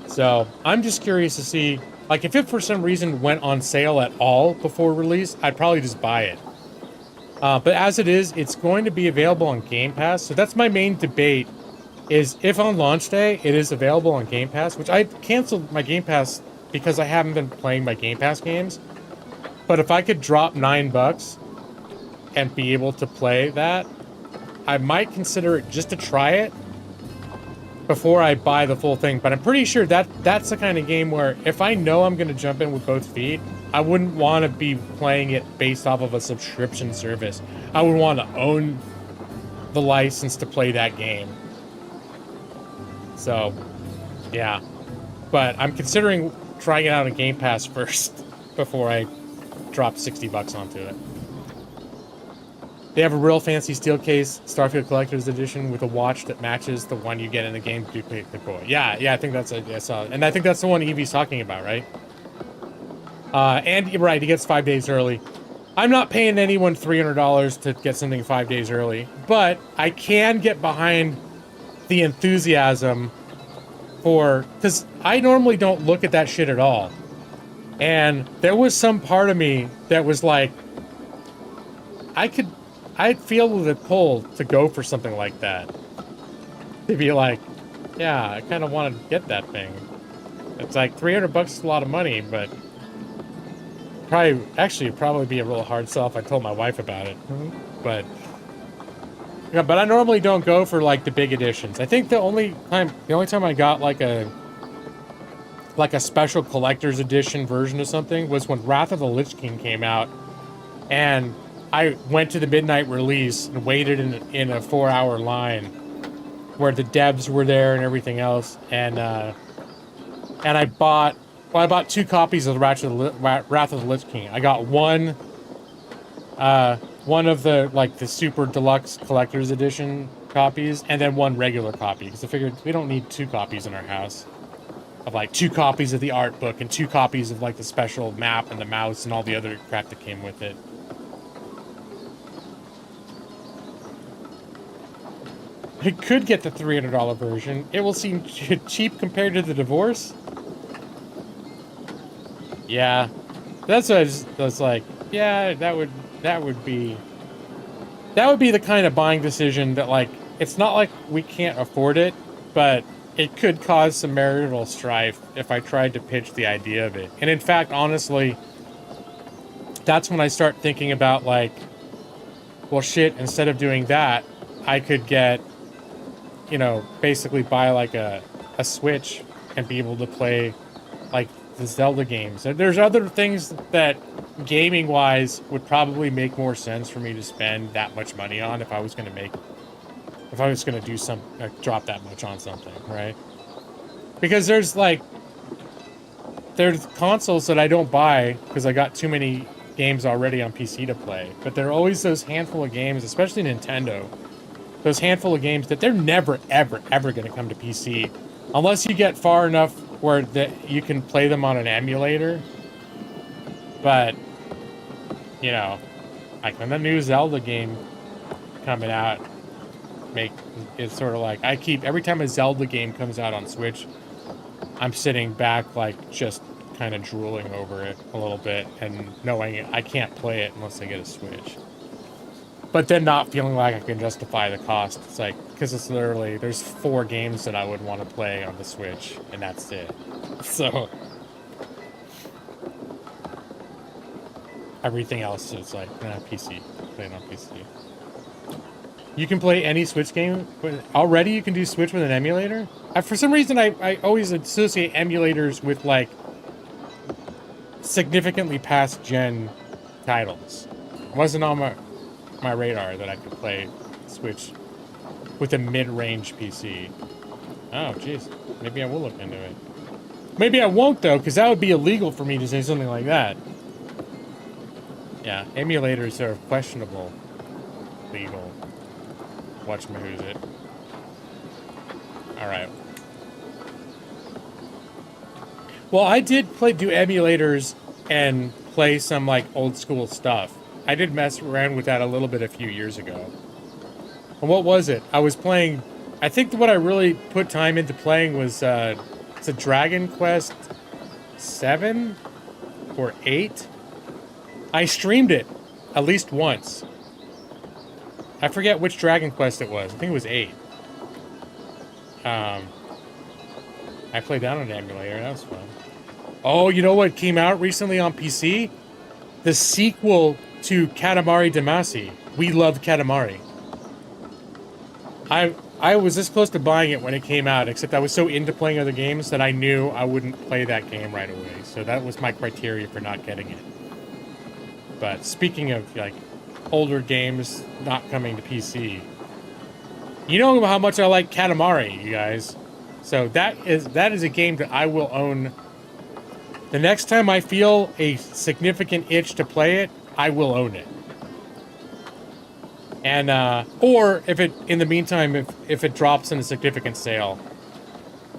So, I'm just curious to see... Like, if it for some reason went on sale at all before release, I'd probably just buy it. But as it is, it's going to be available on Game Pass. So that's my main debate, is if on launch day it is available on Game Pass, which I canceled my Game Pass because I haven't been playing my Game Pass games. But if I could drop $9 and be able to play that, I might consider it just to try it before I buy the full thing. But I'm pretty sure that's the kind of game where if I know I'm going to jump in with both feet, I wouldn't want to be playing it based off of a subscription service. I would want to own the license to play that game. So, yeah. But I'm considering trying it out on Game Pass first before I drop $60 onto it. They have a real fancy steel case, Starfield Collector's Edition, with a watch that matches the one you get in the game. Yeah, I think that's I saw it. And I think that's the one Evie's talking about, right? And you're right, he gets 5 days early. I'm not paying anyone $300 to get something 5 days early, but I can get behind the enthusiasm for... Because I normally don't look at that shit at all. And there was some part of me that was like, I'd feel the pull to go for something like that. To be like, yeah, I kind of want to get that thing. It's like $300 is a lot of money, but probably be a real hard sell if I told my wife about it. But yeah, but I normally don't go for like the big editions. I think the only time I got like a special collector's edition version of something was when Wrath of the Lich King came out, and I went to the midnight release and waited in a 4-hour line where the devs were there and everything else, and I bought 2 copies of the Wrath of the Lich King. I got one of the super deluxe collector's edition copies, and then one regular copy, because I figured we don't need 2 copies in our house. Of like 2 copies of the art book and 2 copies of like the special map and the mouse and all the other crap that came with it. I could get the $300 version. It will seem cheap compared to the divorce. Yeah. That's what I was like, yeah, that would be the kind of buying decision that, like, it's not like we can't afford it, but it could cause some marital strife if I tried to pitch the idea of it. And in fact, honestly, that's when I start thinking about, like, well, shit, instead of doing that, I could get, you know, basically buy, like, a Switch and be able to play, like, the Zelda games. There's other things that, gaming-wise, would probably make more sense for me to spend that much money on if I was going to do some, like, drop that much on something, right? Because there's consoles that I don't buy because I got too many games already on PC to play. But there are always those handful of games, especially Nintendo, those handful of games that they're never, ever, ever going to come to PC unless you get far enough where that you can play them on an emulator. But, you know, like when the new Zelda game coming out, it's sort of like, every time a Zelda game comes out on Switch, I'm sitting back, like, just kind of drooling over it a little bit and knowing I can't play it unless I get a Switch. But then not feeling like I can justify the cost. It's like, because it's literally, there's 4 games that I would want to play on the Switch, and that's it. So, everything else is like, PC. Playing on PC. You can play any Switch game? Already you can do Switch with an emulator? For some reason, I always associate emulators with, like, significantly past gen titles. It wasn't on my radar that I could play Switch with a mid-range PC. Oh, jeez. Maybe I will look into it. Maybe I won't, though, because that would be illegal for me to say something like that. Yeah, emulators are questionable legal. Whatchamahoo's it. Alright. Well, I did do emulators and play some, like, old school stuff. I did mess around with that a little bit a few years ago. And what was it? I was playing... I think what I really put time into playing was, it's a Dragon Quest 7 or 8. I streamed it at least once. I forget which Dragon Quest it was. I think it was 8. I played that on an emulator. That was fun. Oh, you know what came out recently on PC? The sequel to Katamari Damacy. We Love Katamari. I was this close to buying it when it came out, except I was so into playing other games that I knew I wouldn't play that game right away. So that was my criteria for not getting it. But speaking of, like, older games not coming to PC, you know how much I like Katamari, you guys. So that is a game that I will own. The next time I feel a significant itch to play it, I will own it. And or if it, in the meantime, if it drops in a significant sale,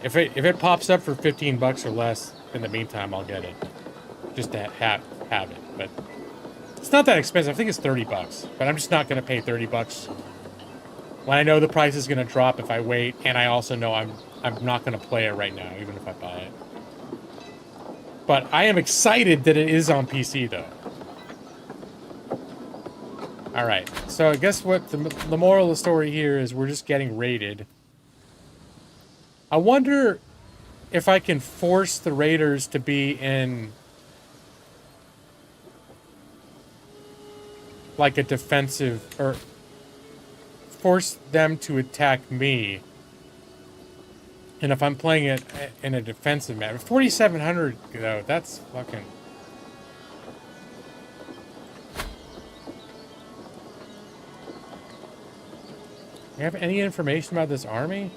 if it pops up for $15 or less, in the meantime I'll get it, just to have it. But it's not that expensive. I think it's $30, but I'm just not going to pay $30 when I know the price is going to drop if I wait, and I also know I'm not going to play it right now, even if I buy it. But I am excited that it is on PC, though. Alright, so I guess what the moral of the story here is we're just getting raided. I wonder if I can force the raiders to be in, like, a defensive, or force them to attack me. And if I'm playing it in a defensive map, 4,700 though, that's fucking... You have any information about this army?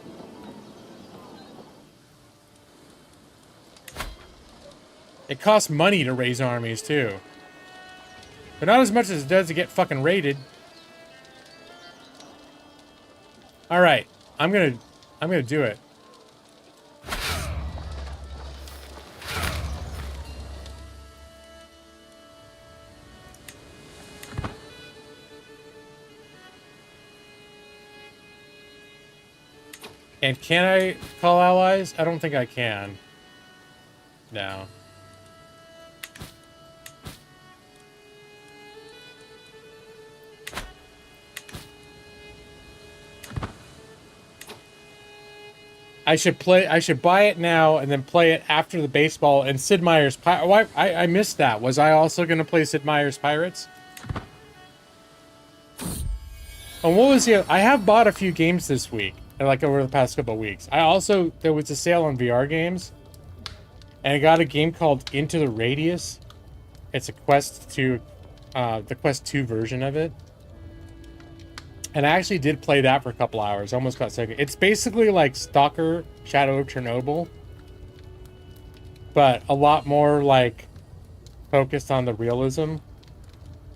It costs money to raise armies too. But not as much as it does to get fucking raided. Alright, I'm gonna do it. And can I call allies? I don't think I can. No. I should buy it now and then play it after the baseball and Sid Meier's I missed that. Was I also going to play Sid Meier's Pirates? And what was the... I have bought a few games this week, like over the past couple of weeks. There was a sale on VR games, and I got a game called Into the Radius. It's a Quest 2, the Quest 2 version of it. And I actually did play that for a couple hours. Almost got sick. It's basically like Stalker, Shadow of Chernobyl, but a lot more like focused on the realism.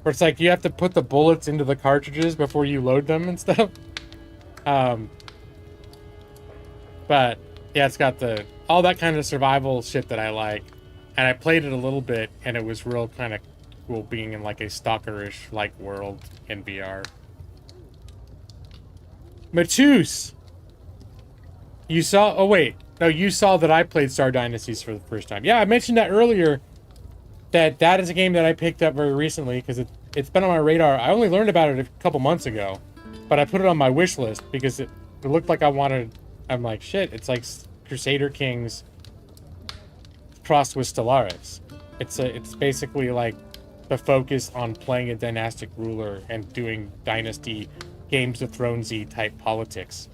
Where it's like you have to put the bullets into the cartridges before you load them and stuff. But yeah, it's got all that kind of survival shit that I like. And I played it a little bit, and it was real kind of cool being in like a stalkerish like world in VR. Matus! You saw... Oh, wait. No, you saw that I played Star Dynasties for the first time. Yeah, I mentioned that earlier. That is a game that I picked up very recently because it's been on my radar. I only learned about it a couple months ago. But I put it on my wish list because it looked like I wanted... I'm like, shit, it's like Crusader Kings crossed with Stellaris. It's basically like the focus on playing a dynastic ruler and doing dynasty Games of Thrones-y type politics.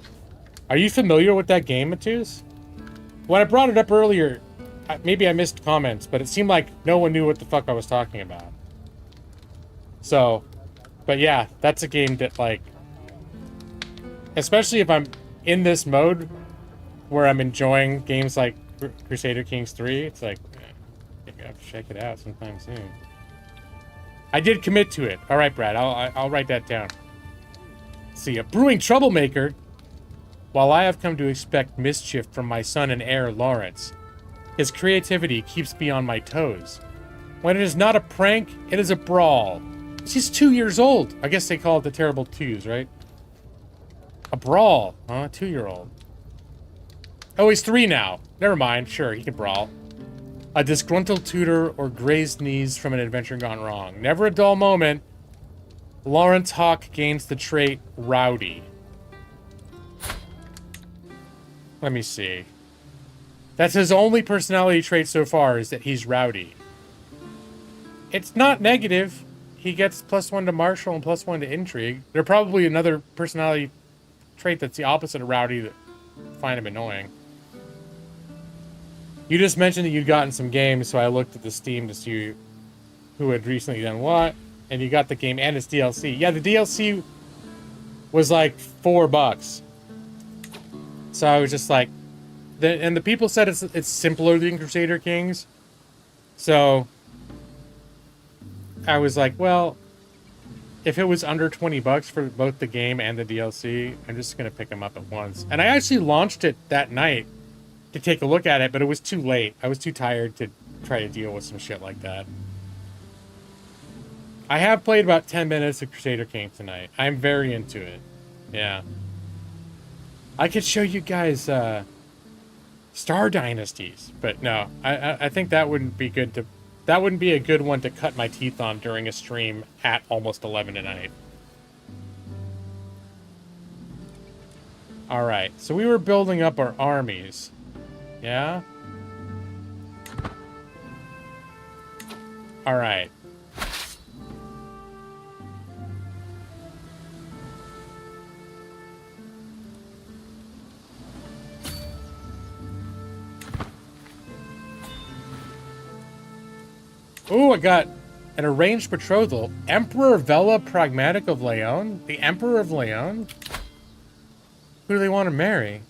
Are you familiar with that game, Matus? When I brought it up earlier, maybe I missed comments, but it seemed like no one knew what the fuck I was talking about. So, but yeah, that's a game that, like, especially if I'm in this mode where I'm enjoying games like Crusader Kings 3, it's like, maybe I have to check it out sometime soon. I did commit to it. All right, Brad, I'll write that down. See, a brewing troublemaker. While I have come to expect mischief from my son and heir, Lawrence, his creativity keeps me on my toes. When it is not a prank, it is a brawl. She's 2 years old. I guess they call it the terrible twos, right? A brawl, huh? 2-year-old. Oh, he's 3 now. Never mind. Sure, he can brawl. A disgruntled tutor or grazed knees from an adventure gone wrong. Never a dull moment. Lawrence Hawk gains the trait Rowdy. Let me see. That's his only personality trait so far, is that he's rowdy. It's not negative. He gets +1 to martial and +1 to intrigue. There's probably another personality trait that's the opposite of rowdy that I find him annoying. You just mentioned that you'd gotten some games, so I looked at the Steam to see who had recently done what. And you got the game and its DLC. Yeah, the DLC was like $4. So I was just like... and the people said it's simpler than Crusader Kings. So... I was like, well... if it was under $20 for both the game and the DLC, I'm just going to pick them up at once. And I actually launched it that night to take a look at it, but it was too late. I was too tired to try to deal with some shit like that. I have played about 10 minutes of Crusader Kings tonight. I'm very into it. Yeah. I could show you guys Star Dynasties, but no. I think that wouldn't be good to... that wouldn't be a good one to cut my teeth on during a stream at almost 11 at night. Alright, so we were building up our armies. Yeah? Alright. Ooh, I got an arranged betrothal. Emperor Vela Pragmatic of Leon? The Emperor of Leon? Who do they want to marry?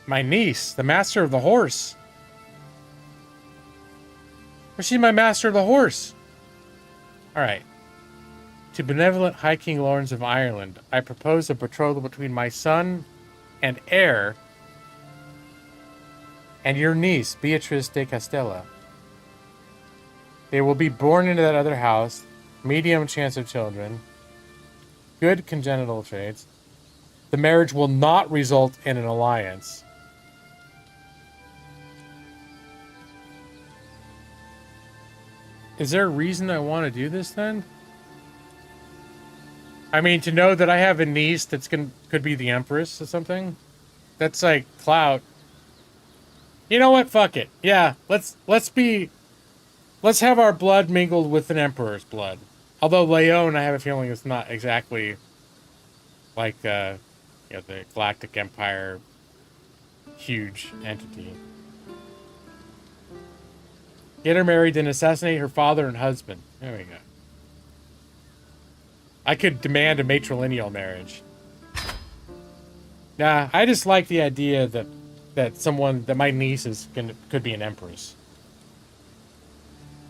My niece, the Master of the Horse. Well, she's my Master of the Horse. Alright. To benevolent High King Lawrence of Ireland, I propose a betrothal between my son and heir and your niece, Beatrice de Castella. They will be born into that other house, medium chance of children, good congenital traits. The marriage will not result in an alliance. Is there a reason I want to do this then? I mean, to know that I have a niece that's could be the Empress or something, that's like clout. You know what? Fuck it. Yeah, let's have our blood mingled with an Emperor's blood. Although Leon, I have a feeling, is not exactly like the Galactic Empire huge entity. Get her married, then assassinate her father and husband. There we go. I could demand a matrilineal marriage. Nah, I just like the idea that my niece could be an empress.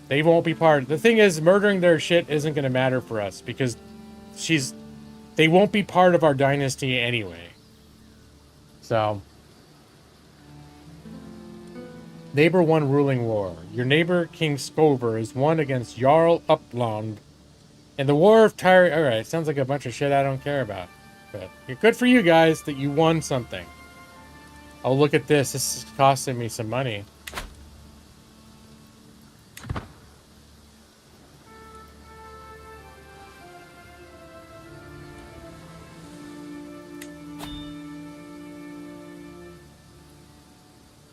They won't be part. The thing is, murdering their shit isn't going to matter for us because they won't be part of our dynasty anyway. So, neighbor 1 ruling war. Your neighbor King Skover is won against Jarl Uppland in the War of Tyre. All right, sounds like a bunch of shit I don't care about. But good for you guys that you won something. Oh, look at this. This is costing me some money.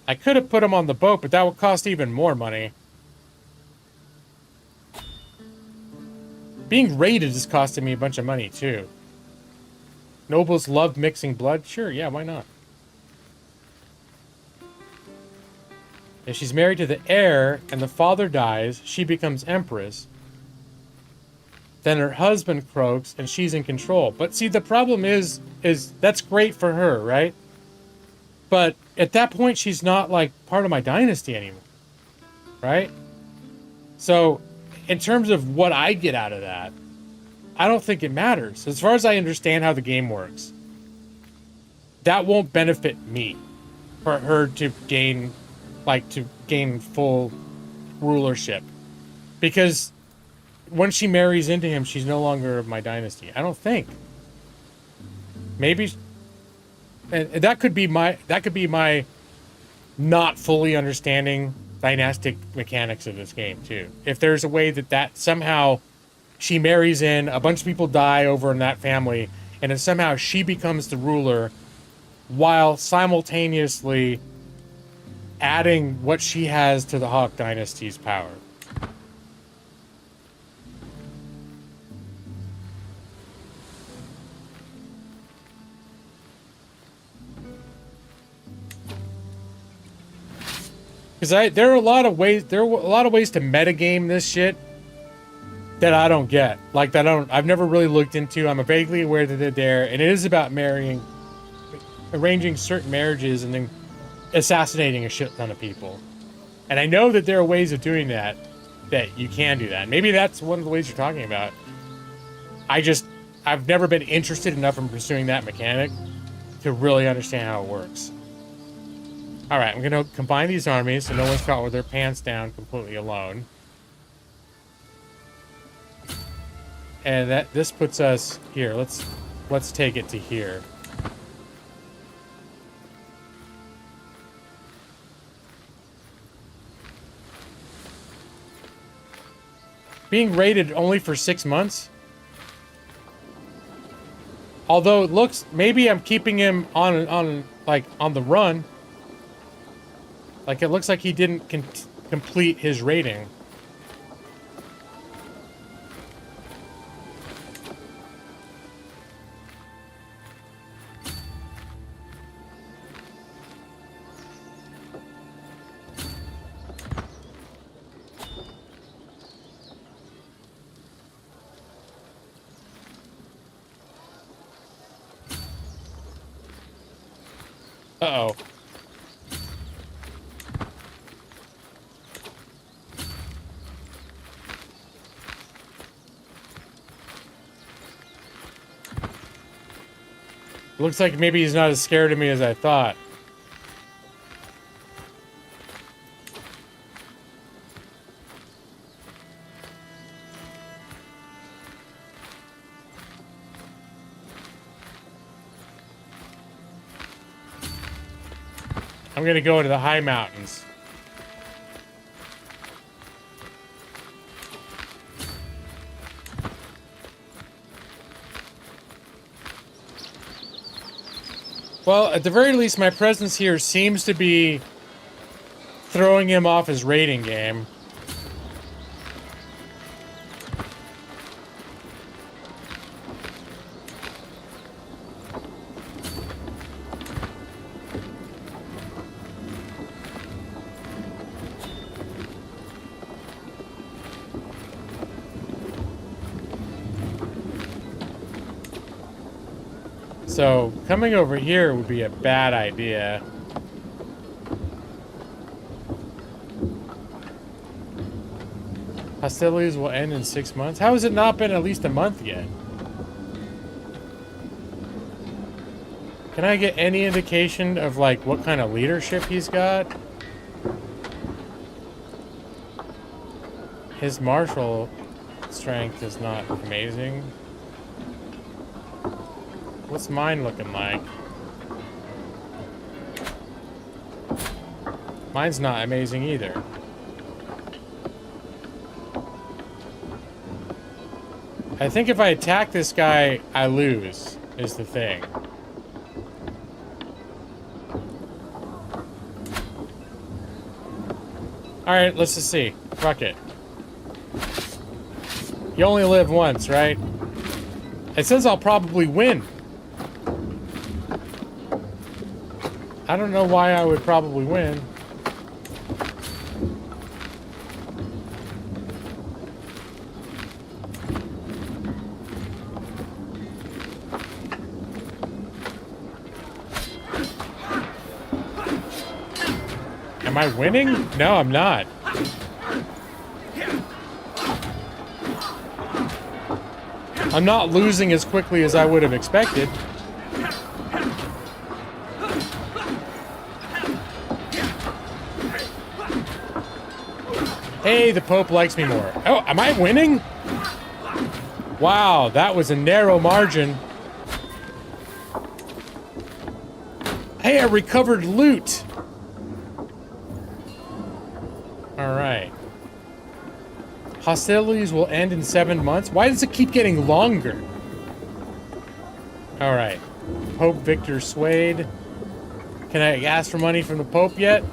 I could have put him on the boat, but that would cost even more money. Being raided is costing me a bunch of money, too. Nobles love mixing blood? Sure, yeah, why not? If she's married to the heir and the father dies, she becomes empress. Then her husband croaks and she's in control. But see, the problem is that's great for her, right? But at that point, she's not, like, part of my dynasty anymore. Right? So, in terms of what I get out of that, I don't think it matters. As far as I understand how the game works, that won't benefit me for her to gain full rulership. Because when she marries into him, she's no longer of my dynasty. I don't think. Maybe... And that could be my not fully understanding dynastic mechanics of this game too. If there's a way that somehow she marries in, a bunch of people die over in that family, and then somehow she becomes the ruler while simultaneously adding what she has to the Hawk Dynasty's power. Because there are a lot of ways to metagame this shit that I don't get. Like I've never really looked into. I'm vaguely aware that they're there, and it is about arranging certain marriages and then assassinating a shit ton of people. And I know that there are ways of doing that you can do that. Maybe that's one of the ways you're talking about. I've never been interested enough in pursuing that mechanic to really understand how it works. Alright, I'm going to combine these armies so no one's caught with their pants down completely alone. And this puts us here. Let's take it to here. Being raided only for 6 months? Although it looks, maybe I'm keeping him on the run. Like, it looks like he didn't complete his raiding. Uh-oh. Looks like maybe he's not as scared of me as I thought. I'm gonna go into the high mountains. Well, at the very least, my presence here seems to be throwing him off his raiding game. So, coming over here would be a bad idea. Hostilities will end in 6 months? How has it not been at least a month yet? Can I get any indication of, like, what kind of leadership he's got? His martial strength is not amazing. What's mine looking like? Mine's not amazing either. I think if I attack this guy, I lose, is the thing. Alright, let's just see. Fuck it. You only live once, right? It says I'll probably win. I don't know why I would probably win. Am I winning? No, I'm not. I'm not losing as quickly as I would have expected. Hey, the Pope likes me more. Oh, am I winning? Wow, that was a narrow margin. Hey, I recovered loot. Alright. Hostilities will end in 7 months? Why does it keep getting longer? Alright. Pope Victor swayed. Can I ask for money from the Pope yet?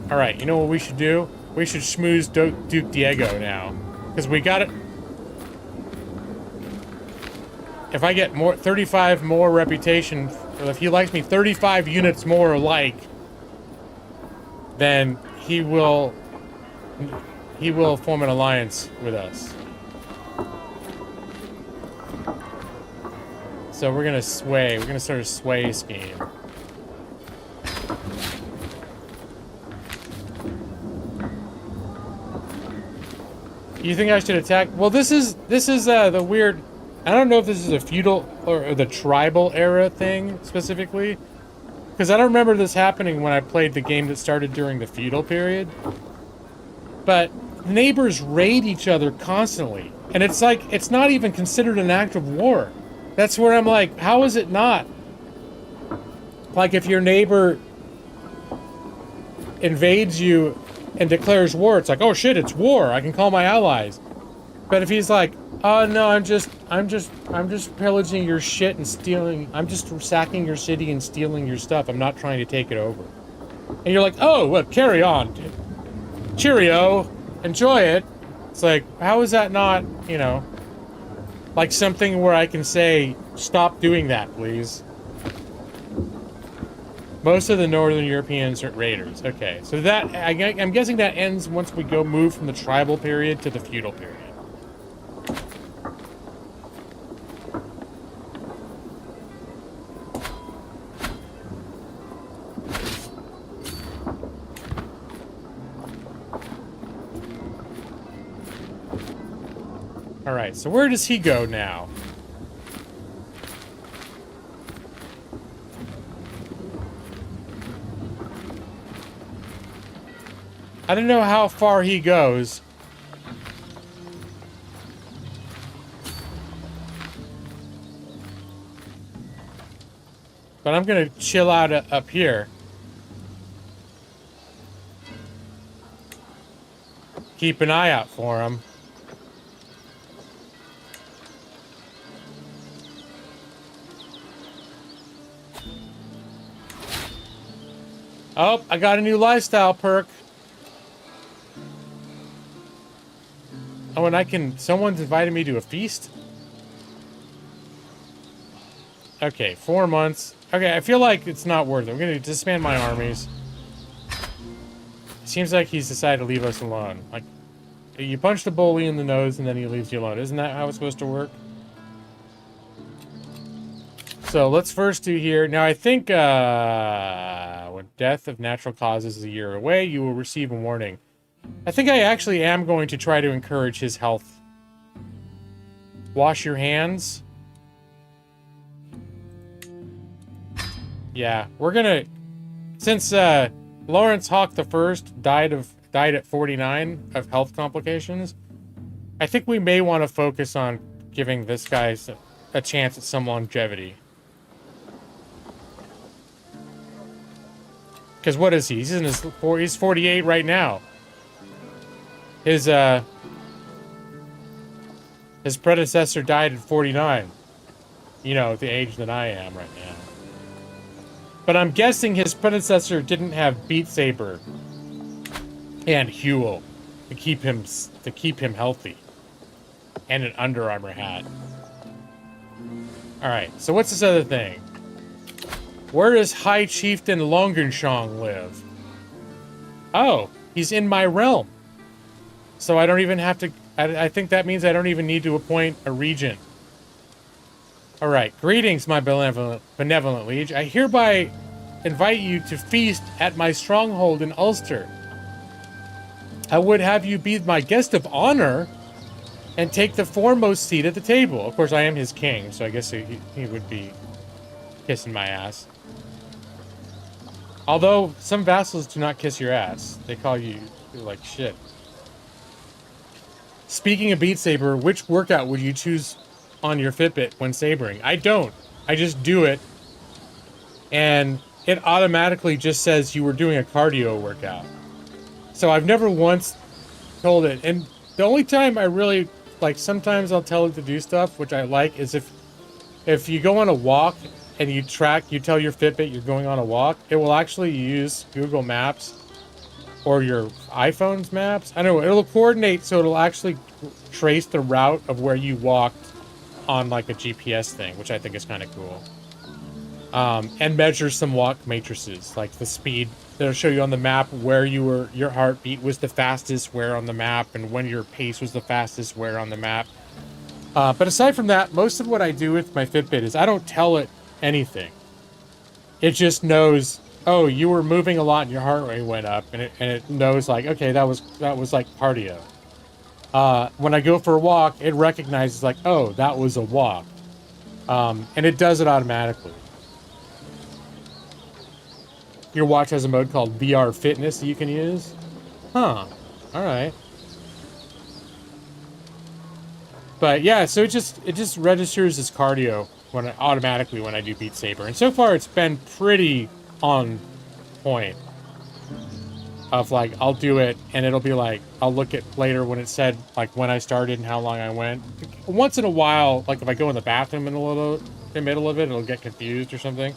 Alright, you know what we should do? We should schmooze Duke Diego now. Because we got it. If I get 35 more reputation, or if he likes me 35 units more alike, then he will form an alliance with us. So we're gonna sway. We're gonna start a sway scheme. You think I should attack? Well, this is the weird. I don't know if this is a feudal or the tribal era thing specifically, because I don't remember this happening when I played the game that started during the feudal period. But neighbors raid each other constantly, and it's like it's not even considered an act of war. That's where I'm like, how is it not? Like if your neighbor invades you and declares war, it's like, oh shit, it's war. I can call my allies. But if he's like, oh no, I'm just pillaging your shit and stealing. I'm just sacking your city and stealing your stuff. I'm not trying to take it over. And you're like, oh, well, carry on. Cheerio. Enjoy it. It's like, how is that not, you know, like something where I can say, stop doing that, please. Most of the Northern Europeans are raiders. Okay, so that, I'm guessing that ends once we move from the tribal period to the feudal period. Alright, so where does he go now? I don't know how far he goes. But I'm gonna chill out up here. Keep an eye out for him. Oh, I got a new lifestyle perk. Oh, and someone's invited me to a feast? Okay, 4 months. Okay, I feel like it's not worth it. I'm gonna disband my armies. Seems like he's decided to leave us alone. Like, you punch the bully in the nose and then he leaves you alone. Isn't that how it's supposed to work? So let's first do here. Now I think when death of natural causes is a year away, you will receive a warning. I think I actually am going to try to encourage his health. Wash your hands. Yeah, we're gonna, since Lawrence Hawk the First died at 49 of health complications, I think we may want to focus on giving this guy a chance at some longevity. Because what is he? He's 48 right now. His predecessor died at 49. You know, the age that I am right now. But I'm guessing his predecessor didn't have Beat Saber and Huel to keep him healthy, and an Under Armour hat. All right. So what's this other thing? Where does High Chieftain Longenshong live? Oh, he's in my realm. So I don't even have to... I think that means I don't even need to appoint a regent. Alright, greetings, my benevolent liege. I hereby invite you to feast at my stronghold in Ulster. I would have you be my guest of honor and take the foremost seat at the table. Of course, I am his king, so I guess he would be kissing my ass. Although, some vassals do not kiss your ass. They call you like shit. Speaking of Beat Saber, which workout would you choose on your Fitbit when sabering? I don't. I just do it. And it automatically just says you were doing a cardio workout. So I've never once told it. And the only time I really, like, sometimes I'll tell it to do stuff, which I like, is if you go on a walk and you tell your Fitbit you're going on a walk, it will actually use Google Maps or your iPhone's maps. I don't know, it'll coordinate so it'll actually trace the route of where you walked on like a GPS thing, which I think is kind of cool. And measure some walk matrices, like the speed. They'll show you on the map where your heartbeat was the fastest where on the map, and when your pace was the fastest where on the map. But aside from that, most of what I do with my Fitbit is I don't tell it anything. It just knows, oh, you were moving a lot and your heart rate went up, and it knows like, okay, that was like cardio. When I go for a walk, it recognizes like, oh, that was a walk. And it does it automatically. Your watch has a mode called VR Fitness that you can use. Huh. Alright. But yeah, so it just registers as cardio automatically when I do Beat Saber. And so far it's been pretty on point. Of like, I'll do it and it'll be like, I'll look at later when it said like when I started and how long I went. Once in a while, like if I go in the bathroom in the middle of it, it'll get confused or something.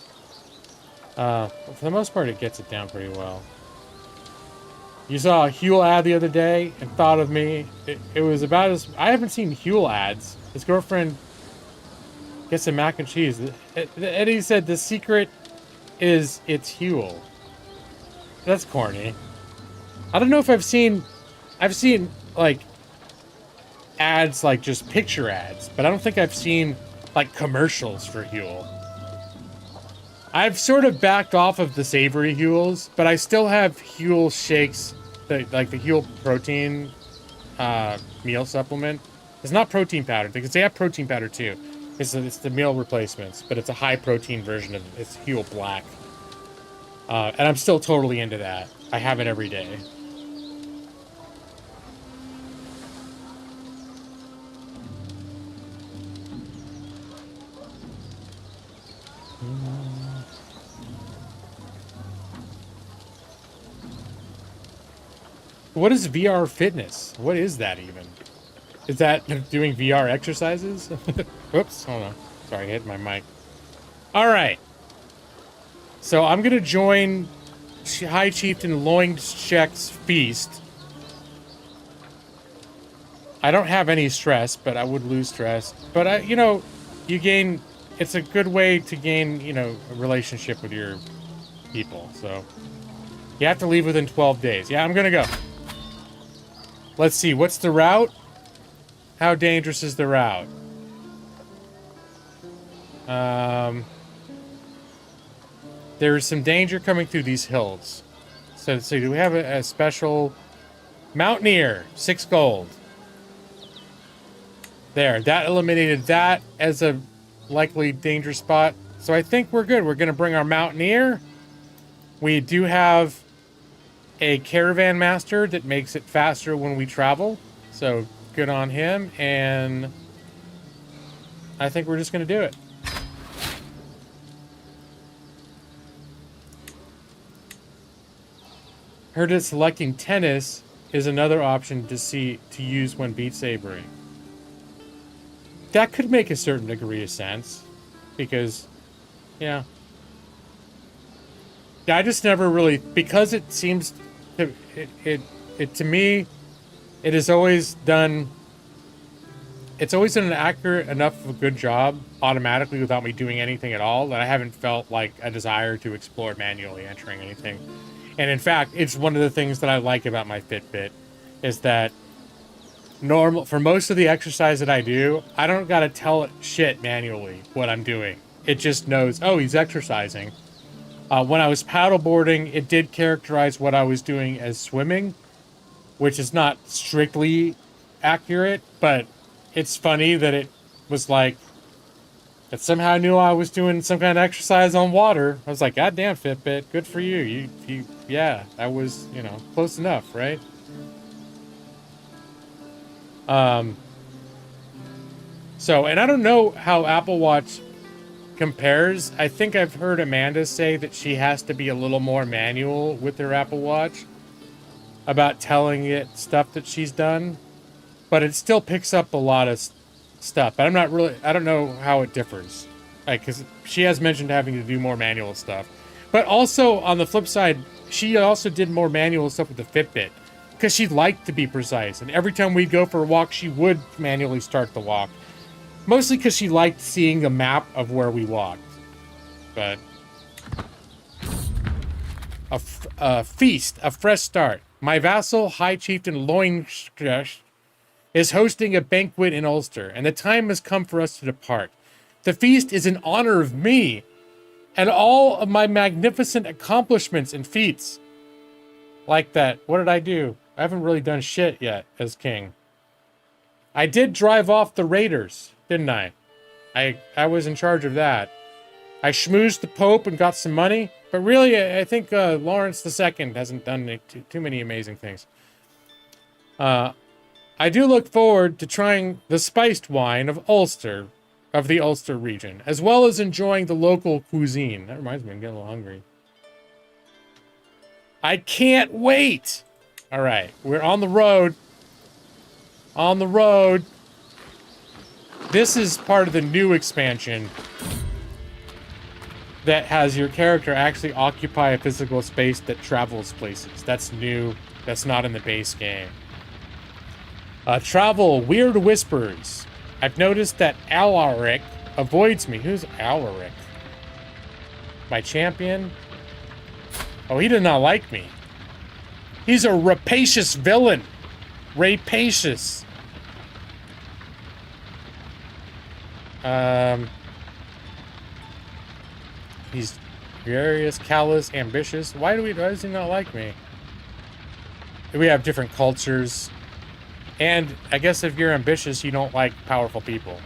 But for the most part, it gets it down pretty well. You saw a Huel ad the other day and thought of me. It was about as... I haven't seen Huel ads. His girlfriend gets some mac and cheese. Eddie said the secret is it's Huel. That's corny. I don't know if I've seen like ads, like just picture ads, but I don't think I've seen like commercials for Huel. I've sort of backed off of the savory Huels, but I still have Huel shakes, like the Huel protein meal supplement. It's not protein powder, because they have protein powder too. It's the meal replacements, but it's a high protein version of it. It's Huel Black. And I'm still totally into that. I have it every day. What is VR Fitness? What is that even? Is that doing VR exercises? Whoops, hold on. Sorry, I hit my mic. All right. So I'm going to join High Chieftain Loingshek's feast. I don't have any stress, but I would lose stress. But, you know, you gain... It's a good way to gain, you know, a relationship with your people. So you have to leave within 12 days. Yeah, I'm going to go. Let's see. What's the route? How dangerous is the route? There is some danger coming through these hills. So do we have a special Mountaineer? 6 gold. There, that eliminated that as a likely danger spot. So I think we're good. We're going to bring our Mountaineer. We do have a caravan master that makes it faster when we travel. So good on him. And I think we're just going to do it. Heard that selecting tennis is another option to use when beat sabering. That could make a certain degree of sense, because, yeah. I just never really, because it seems to, to me, it has always done, it's always done an accurate enough of a good job automatically without me doing anything at all, that I haven't felt like a desire to explore manually entering anything. And in fact, it's one of the things that I like about my Fitbit, is that for most of the exercise that I do, I don't gotta tell it shit manually what I'm doing. It just knows, oh, he's exercising. When I was paddleboarding, it did characterize what I was doing as swimming, which is not strictly accurate, but it's funny that it was like, it somehow knew I was doing some kind of exercise on water. I was like, God damn, Fitbit, good for you. Yeah, that was, you know, close enough, right? So, and I don't know how Apple Watch compares. I think I've heard Amanda say that she has to be a little more manual with her Apple Watch about telling it stuff that she's done, but it still picks up a lot of stuff. But I don't know how it differs. Like, cause she has mentioned having to do more manual stuff, but also on the flip side, she also did more manual stuff with the Fitbit, because she liked to be precise. And every time we'd go for a walk, she would manually start the walk. Mostly because she liked seeing the map of where we walked. But a feast, a fresh start. My vassal, High Chieftain Loingshek, is hosting a banquet in Ulster, and the time has come for us to depart. The feast is in honor of me and all of my magnificent accomplishments and feats. Like that. What did I do? I haven't really done shit yet as king. I did drive off the raiders, didn't I? I was in charge of that. I schmoozed the Pope and got some money, but really, I think Lawrence II hasn't done too many amazing things. I do look forward to trying the spiced wine of Ulster, of the Ulster region, as well as enjoying the local cuisine. That reminds me, I'm getting a little hungry. I can't wait! All right, we're on the road. On the road. This is part of the new expansion that has your character actually occupy a physical space that travels places. That's new. That's not in the base game. Travel Weird Whispers. I've noticed that Alaric avoids me. Who's Alaric? My champion? Oh, he did not like me. He's a rapacious villain. Rapacious. He's furious, callous, ambitious. Why does he not like me? We have different cultures. And I guess if you're ambitious, you don't like powerful people.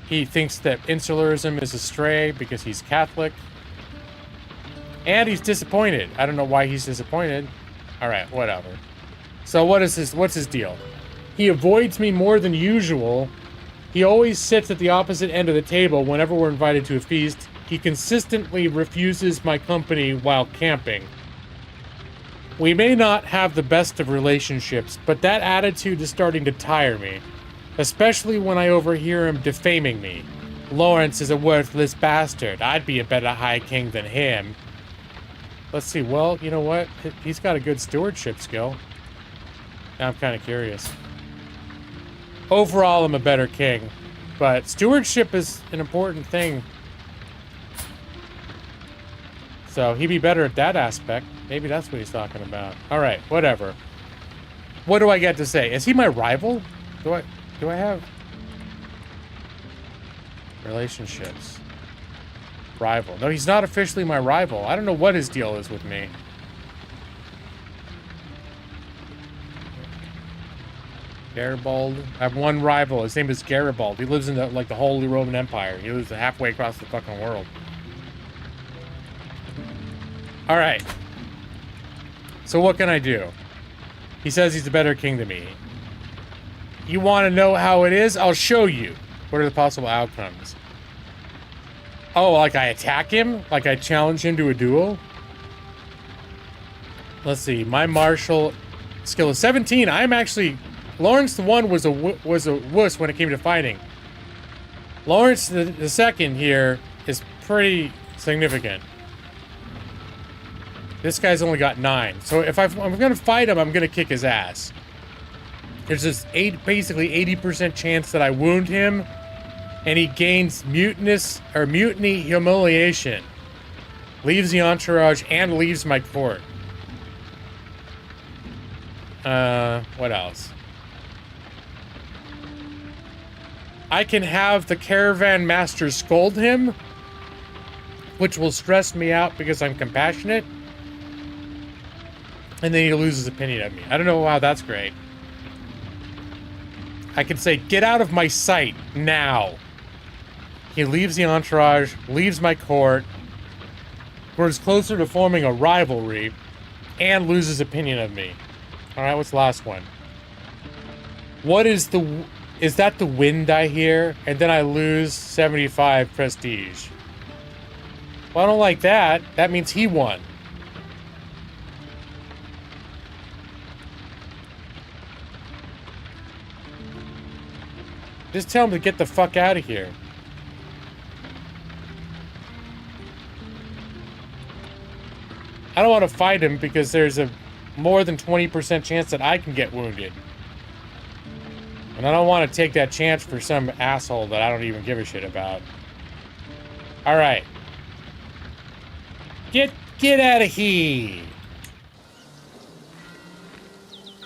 He thinks that insularism is a stray because he's Catholic. And he's disappointed. I don't know why he's disappointed. Alright, whatever. So what's his deal? He avoids me more than usual. He always sits at the opposite end of the table whenever we're invited to a feast. He consistently refuses my company while camping. We may not have the best of relationships, but that attitude is starting to tire me. Especially when I overhear him defaming me. Lawrence is a worthless bastard. I'd be a better High King than him. Let's see. Well, you know what? He's got a good stewardship skill. Now I'm kind of curious. Overall, I'm a better king. But stewardship is an important thing. So he'd be better at that aspect. Maybe that's what he's talking about. Alright, whatever. What do I get to say? Is he my rival? Do I have... relationships? Rival. No, he's not officially my rival. I don't know what his deal is with me. Garibaldi. I have one rival. His name is Garibaldi. He lives in the Holy Roman Empire. He lives halfway across the fucking world. Alright. So what can I do? He says he's a better king than me. You want to know how it is? I'll show you. What are the possible outcomes? Oh, like I attack him? Like I challenge him to a duel? Let's see. My martial skill is 17. I'm actually... Lawrence the One was a wuss when it came to fighting. Lawrence the Second here is pretty significant. This guy's only got 9. So if I'm going to fight him, I'm going to kick his ass. There's this basically 80% chance that I wound him, and he gains mutiny humiliation. Leaves the entourage and leaves my court. What else? I can have the caravan master scold him, which will stress me out because I'm compassionate. And then he loses opinion of me. I don't know how that's great. I can say, get out of my sight now. He leaves the entourage, leaves my court, grows closer to forming a rivalry, and loses opinion of me. Alright, what's the last one? What is the... Is that the wind I hear? And then I lose 75 prestige. Well, I don't like that. That means he won. Just tell him to get the fuck out of here. I don't want to fight him because there's a more than 20% chance that I can get wounded. And I don't want to take that chance for some asshole that I don't even give a shit about. Alright. Get out of here!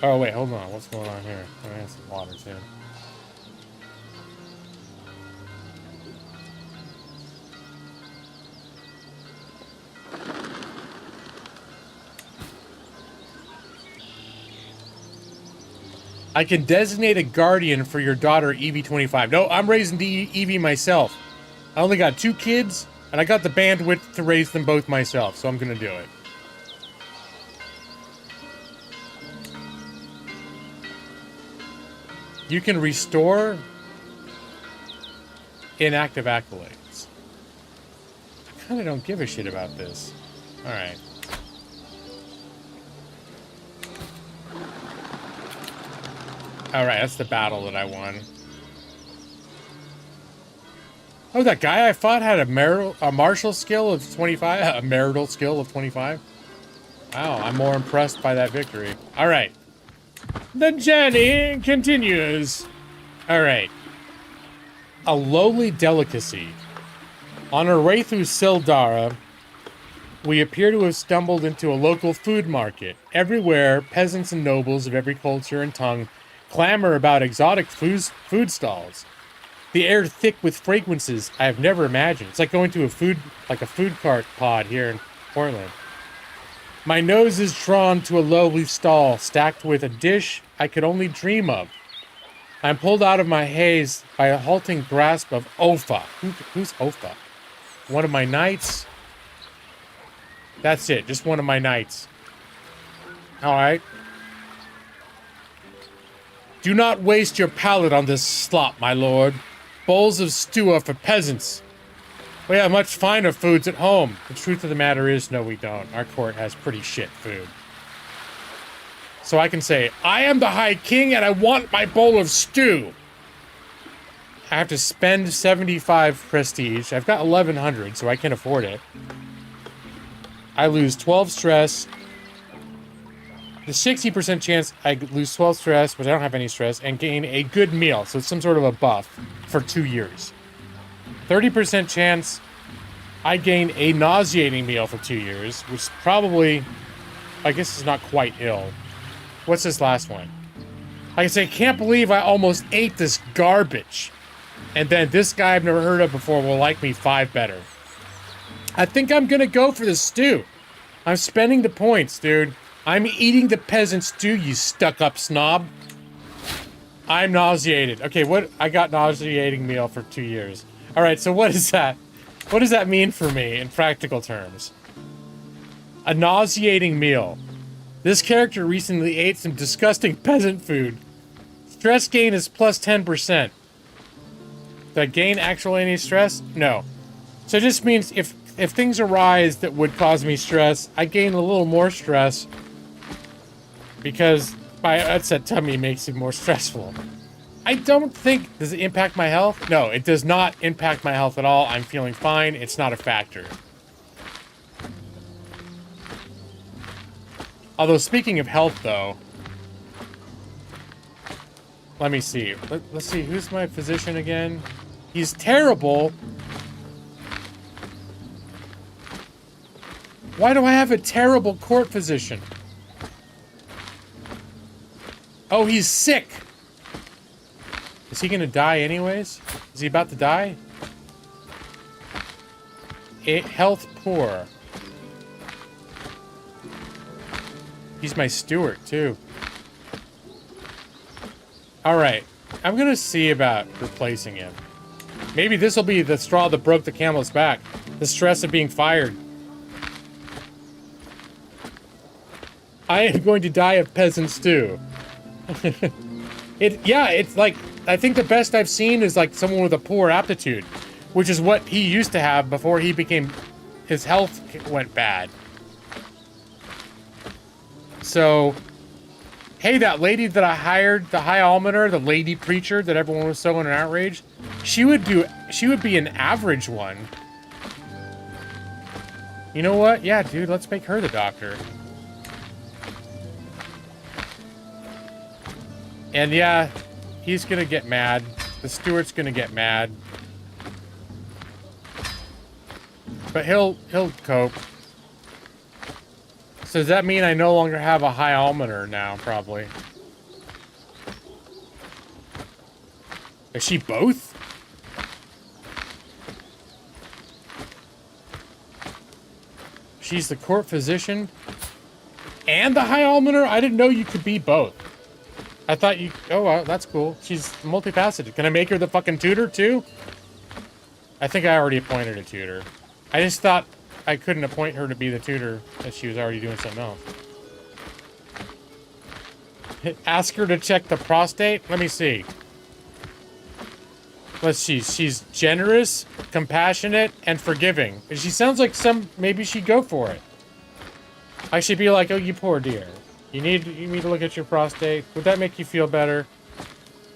Oh, wait, hold on. What's going on here? I have some water, too. I can designate a guardian for your daughter, Evie25. No, I'm raising Evie myself. I only got 2 kids, and I got the bandwidth to raise them both myself, so I'm gonna do it. You can restore inactive accolades. I kinda don't give a shit about this. Alright. Alright, that's the battle that I won. Oh, that guy I fought had a martial skill of 25? A marital skill of 25? Wow, I'm more impressed by that victory. Alright. The journey continues. Alright. A lowly delicacy. On our way through Sildara, we appear to have stumbled into a local food market. Everywhere, peasants and nobles of every culture and tongue clamor about exotic food stalls. The air thick with fragrances I have never imagined. It's like going to a food cart pod here in Portland. My nose is drawn to a lowly stall stacked with a dish I could only dream of. I'm pulled out of my haze by a halting grasp of Ofa. Who's Ofa? One of my knights? That's it, just one of my knights. Alright. Do not waste your palate on this slop, my lord. Bowls of stew are for peasants. We have much finer foods at home. The truth of the matter is, no, we don't. Our court has pretty shit food. So I can say, I am the High King and I want my bowl of stew. I have to spend 75 prestige. I've got 1100, so I can afford it. I lose 12 stress. The 60% chance I lose 12 stress, but I don't have any stress, and gain a good meal. So it's some sort of a buff for 2 years. 30% chance I gain a nauseating meal for 2 years, which probably, I guess, is not quite ill. What's this last one? I can say, can't believe I almost ate this garbage. And then this guy I've never heard of before will like me 5 better. I think I'm gonna go for the stew. I'm spending the points, dude. I'm eating the peasant stew, you stuck-up snob. I'm nauseated. Okay, what? I got nauseating meal for 2 years. All right, so what is that? What does that mean for me in practical terms? A nauseating meal. This character recently ate some disgusting peasant food. Stress gain is plus 10%. Did I gain actual any stress? No. So it just means if things arise that would cause me stress, I gain a little more stress because my upset tummy makes it more stressful. I don't think, does it impact my health? No, it does not impact my health at all. I'm feeling fine. It's not a factor. Although, speaking of health, though, let me see. Let's see, who's my physician again? He's terrible. Why do I have a terrible court physician? Oh, he's sick. Is he gonna die anyways? Is he about to die? Health poor. He's my steward, too. Alright. I'm gonna see about replacing him. Maybe this will be the straw that broke the camel's back. The stress of being fired. I am going to die of peasant stew. It's like, I think the best I've seen is like someone with a poor aptitude, which is what he used to have before he became, his health went bad. So, hey, that lady that I hired, the high almoner, the lady preacher that everyone was so in an outrage, she would be an average one. You know what? Yeah, dude, let's make her the doctor. And yeah, he's gonna get mad. The steward's gonna get mad. But he'll cope. So does that mean I no longer have a high almoner now, probably? Is she both? She's the court physician and the high almoner? I didn't know you could be both. I thought you... Oh, well, that's cool. She's multifaceted. Can I make her the fucking tutor, too? I think I already appointed a tutor. I just thought I couldn't appoint her to be the tutor as she was already doing something else. Ask her to check the prostate? Let me see. Let's see. She's generous, compassionate, and forgiving. She sounds like maybe she'd go for it. I should be like, oh, you poor dear. You need me to look at your prostate? Would that make you feel better?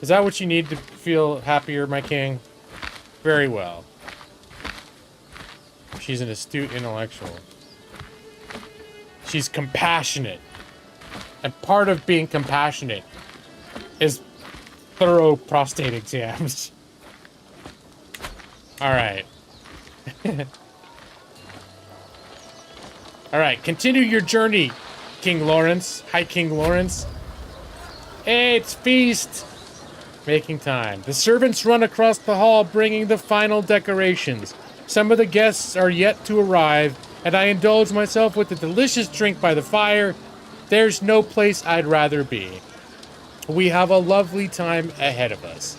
Is that what you need to feel happier, my king? Very well. She's an astute intellectual. She's compassionate. And part of being compassionate is thorough prostate exams. Alright. Alright, continue your journey, King Lawrence. Hi, King Lawrence. Hey, it's feast! Making time. The servants run across the hall bringing the final decorations. Some of the guests are yet to arrive, and I indulge myself with a delicious drink by the fire. There's no place I'd rather be. We have a lovely time ahead of us.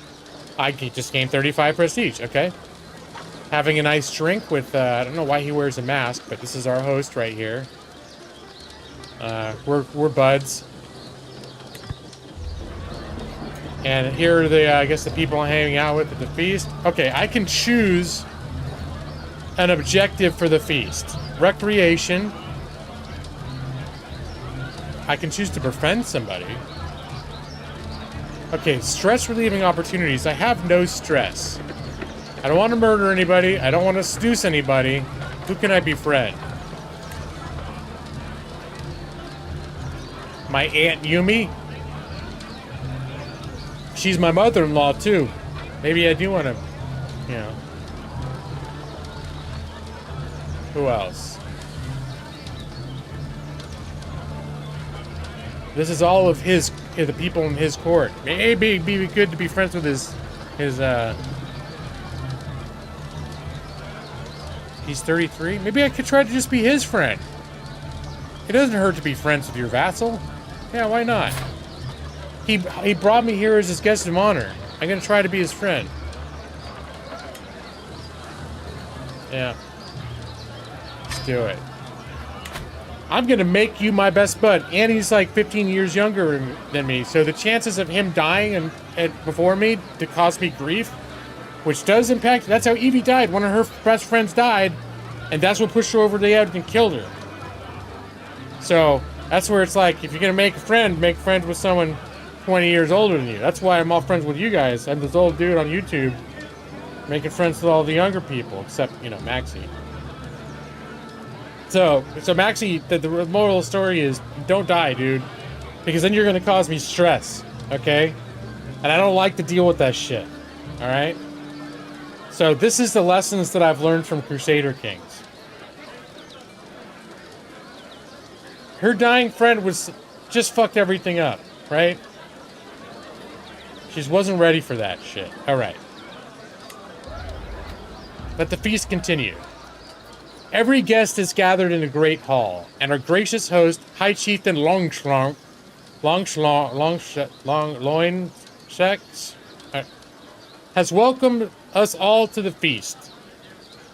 I just gained 35 prestige, okay. Having a nice drink with, I don't know why he wears a mask, but this is our host right here. We're buds. And here are the, I guess the people I'm hanging out with at the feast. Okay, I can choose an objective for the feast. Recreation. I can choose to befriend somebody. Okay, stress relieving opportunities. I have no stress. I don't want to murder anybody. I don't want to seduce anybody. Who can I befriend? My Aunt Yumi? She's my mother-in-law, too. Maybe I do want to, you know. Who else? This is all of his, the people in his court. Maybe it'd be good to be friends with his he's 33. Maybe I could try to just be his friend. It doesn't hurt to be friends with your vassal. Yeah, why not? He brought me here as his guest of honor. I'm gonna try to be his friend. Yeah. Let's do it. I'm gonna make you my best bud. And he's like 15 years younger than me, so the chances of him dying and before me to cause me grief, which does impact. That's how Evie died. One of her best friends died, and that's what pushed her over the edge and killed her. So that's where it's like, if you're gonna make friends with someone 20 years older than you. That's why I'm all friends with you guys. I'm this old dude on YouTube making friends with all the younger people, except, you know, Maxie. So Maxie, the moral of the story is, don't die, dude, because then you're gonna cause me stress, okay? And I don't like to deal with that shit, all right? So this is the lessons that I've learned from Crusader Kings. Her dying friend was just fucked everything up, right? She wasn't ready for that shit. All right. Let the feast continue. Every guest is gathered in a great hall, and our gracious host, High Chieftain Loinshex, has welcomed us all to the feast.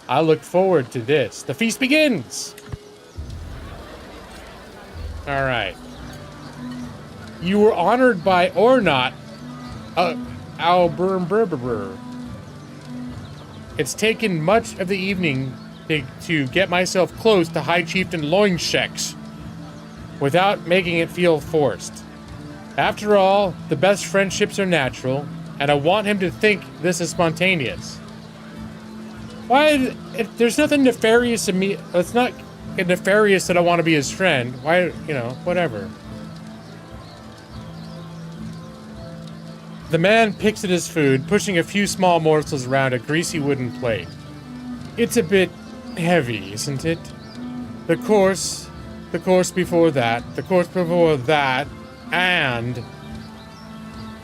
I look forward to this. The feast begins! Alright. You were honored by, or not, It's taken much of the evening to get myself close to High Chieftain Loinshex without making it feel forced. After all, the best friendships are natural, and I want him to think this is spontaneous. Why? There's nothing nefarious in me. It's not nefarious that I want to be his friend. Why, you know, whatever. The man picks at his food, pushing a few small morsels around a greasy wooden plate. It's a bit heavy, isn't it? The course before that, and...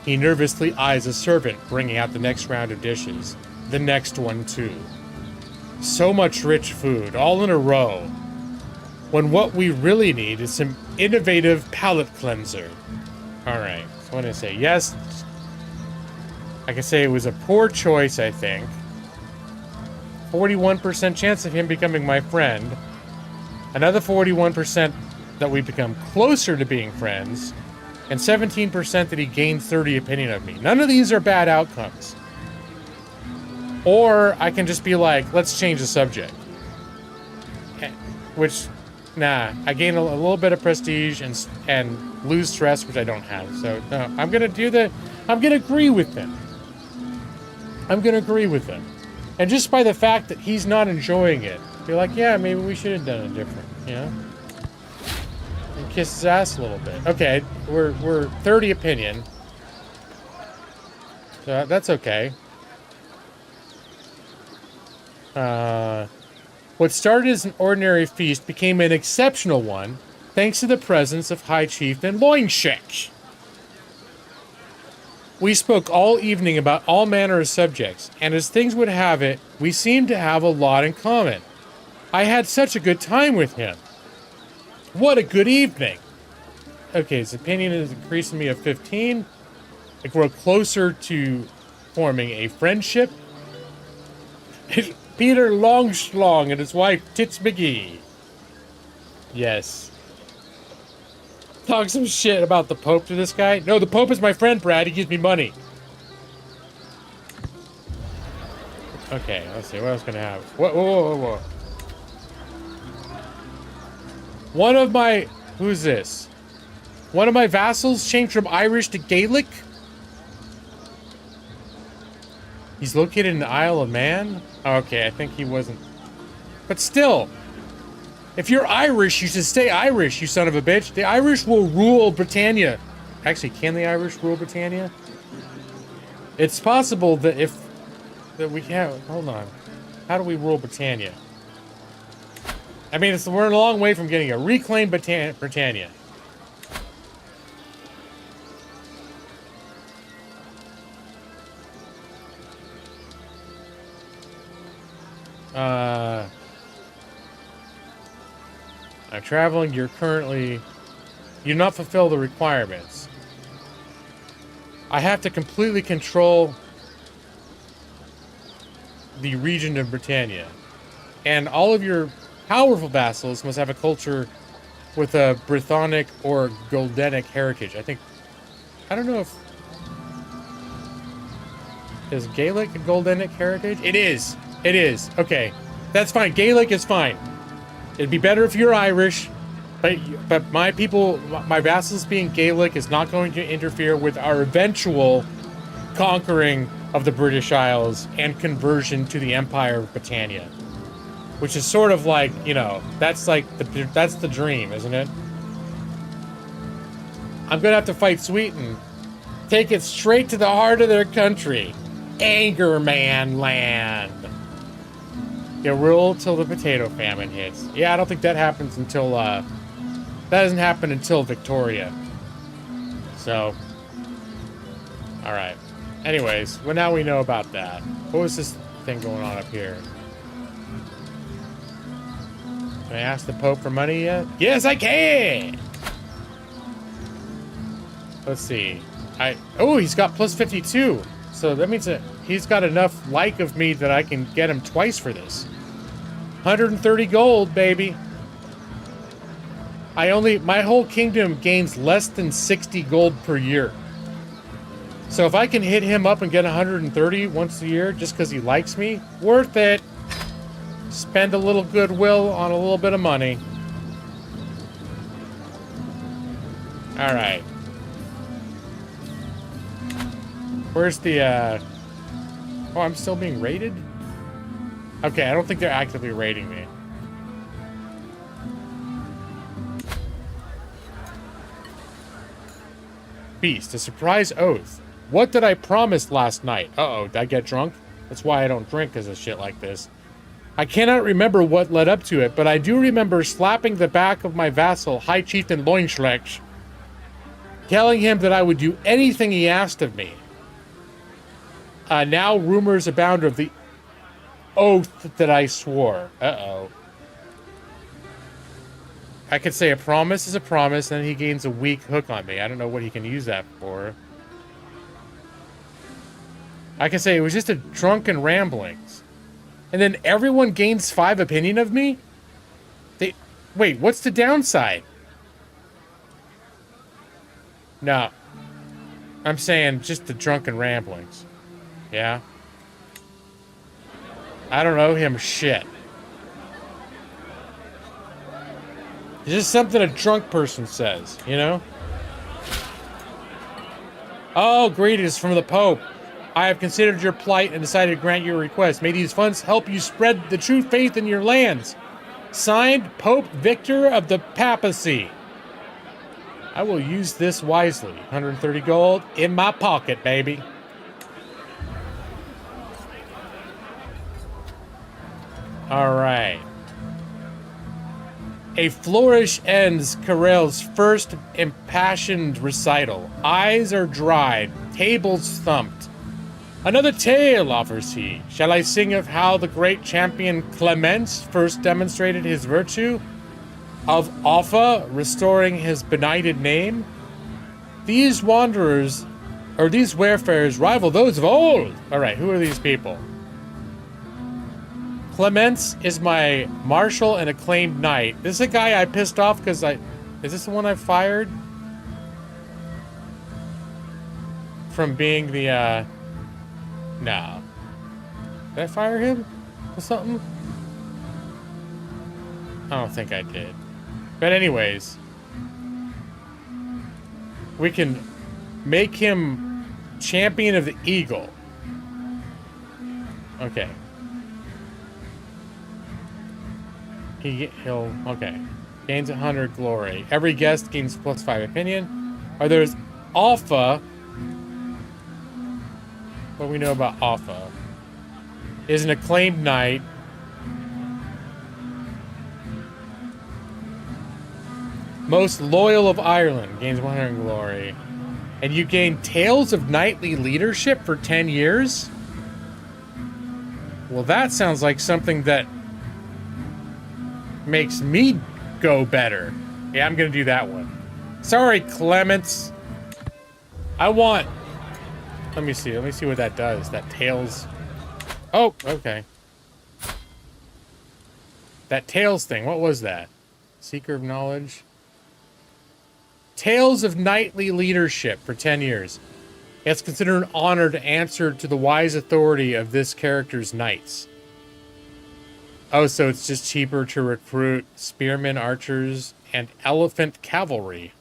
He nervously eyes a servant bringing out the next round of dishes. The next one, too. So much rich food, all in a row. When what we really need is some innovative palate cleanser. Alright, so when I say yes, I can say it was a poor choice, I think. 41% chance of him becoming my friend. Another 41% that we become closer to being friends. And 17% that he gained 30 opinion of me. None of these are bad outcomes. Or I can just be like, let's change the subject. Which, nah, I gain a little bit of prestige and lose stress, which I don't have. So, no, I'm gonna agree with him. And just by the fact that he's not enjoying it, be like, yeah, maybe we should have done it different, you know? And kiss his ass a little bit. Okay, we're 30 opinion. So that's okay. What started as an ordinary feast became an exceptional one, thanks to the presence of High Chieftain Loinshex. We spoke all evening about all manner of subjects, and as things would have it, we seemed to have a lot in common. I had such a good time with him. What a good evening! Okay, his opinion is increasing me of 15. I grow closer to forming a friendship. Peter Longschlong and his wife Tits McGee. Yes. Talk some shit about the Pope to this guy. No, the Pope is my friend, Brad. He gives me money. Okay, let's see. What else can I have? Whoa. One of my... Who's this? One of my vassals changed from Irish to Gaelic? He's located in the Isle of Man? Okay, I think he wasn't. But still, if you're Irish, you should stay Irish, you son of a bitch. The Irish will rule Britannia. Actually, can the Irish rule Britannia? It's possible that we have. Hold on. How do we rule Britannia? I mean, we're a long way from getting a reclaimed Britannia. I'm traveling. You do not fulfill the requirements. I have to completely control the region of Britannia. And all of your powerful vassals must have a culture with a Brythonic or Goldenic heritage. I don't know if... Is Gaelic a Goldenic heritage? It is. It is. Okay. That's fine. Gaelic is fine. It'd be better if you're Irish, but my people, my vassals being Gaelic is not going to interfere with our eventual conquering of the British Isles and conversion to the Empire of Britannia. Which is sort of like, you know, that's the dream, isn't it? I'm gonna have to fight Sweden. Take it straight to the heart of their country. Angerman Land. You rule till the potato famine hits. Yeah, I don't think that happens until, that doesn't happen until Victoria. So, alright. Anyways, well now we know about that. What was this thing going on up here? Can I ask the Pope for money yet? Yes, I can! Let's see. Oh, he's got plus 52. So that means that he's got enough like of me that I can get him twice for this. 130 gold, baby. My whole kingdom gains less than 60 gold per year. So if I can hit him up and get 130 once a year just because he likes me, worth it. Spend a little goodwill on a little bit of money. Alright. Where's the, Oh, I'm still being raided? Okay, I don't think they're actively raiding me. Beast, a surprise oath. What did I promise last night? Uh-oh, did I get drunk? That's why I don't drink because of shit like this. I cannot remember what led up to it, but I do remember slapping the back of my vassal, High Chieftain Loinschlecht, telling him that I would do anything he asked of me. Now rumors abound of the oath that I swore. Uh-oh. I could say a promise is a promise, and then he gains a weak hook on me. I don't know what he can use that for. I can say it was just a drunken ramblings. And then everyone gains 5 opinion of me? Wait, what's the downside? No. I'm saying just the drunken ramblings. Yeah? I don't owe him shit. It's just something a drunk person says, you know? Oh, greetings from the Pope. I have considered your plight and decided to grant your request. May these funds help you spread the true faith in your lands. Signed, Pope Victor of the Papacy. I will use this wisely. 130 gold in my pocket, baby. All right. A flourish ends Carell's first impassioned recital. Eyes are dried, tables thumped. Another tale, offers he. Shall I sing of how the great champion Clemens first demonstrated his virtue? Of Offa restoring his benighted name? These wanderers, or these wayfarers, rival those of old. All right, who are these people? Clemens is my martial and acclaimed knight. This is a guy I pissed off because is this the one I fired? From being the, no. Did I fire him or something? I don't think I did. But anyways, we can make him champion of the eagle. Okay. Okay. Gains 100 glory. Every guest gains +5 opinion. Or there's Alpha. What do we know about Alpha? Is an acclaimed knight. Most loyal of Ireland. Gains 100 glory. And you gain Tales of Knightly Leadership for 10 years? Well, that sounds like something that makes me go better. Yeah, I'm gonna do that one. Sorry, Clements. I want... Let me see what that does. That Tales... Oh, okay. That Tales thing, what was that? Seeker of Knowledge? Tales of Knightly Leadership for 10 years. It's considered an honor to answer to the wise authority of this character's knights. Oh, so it's just cheaper to recruit spearmen, archers, and elephant cavalry.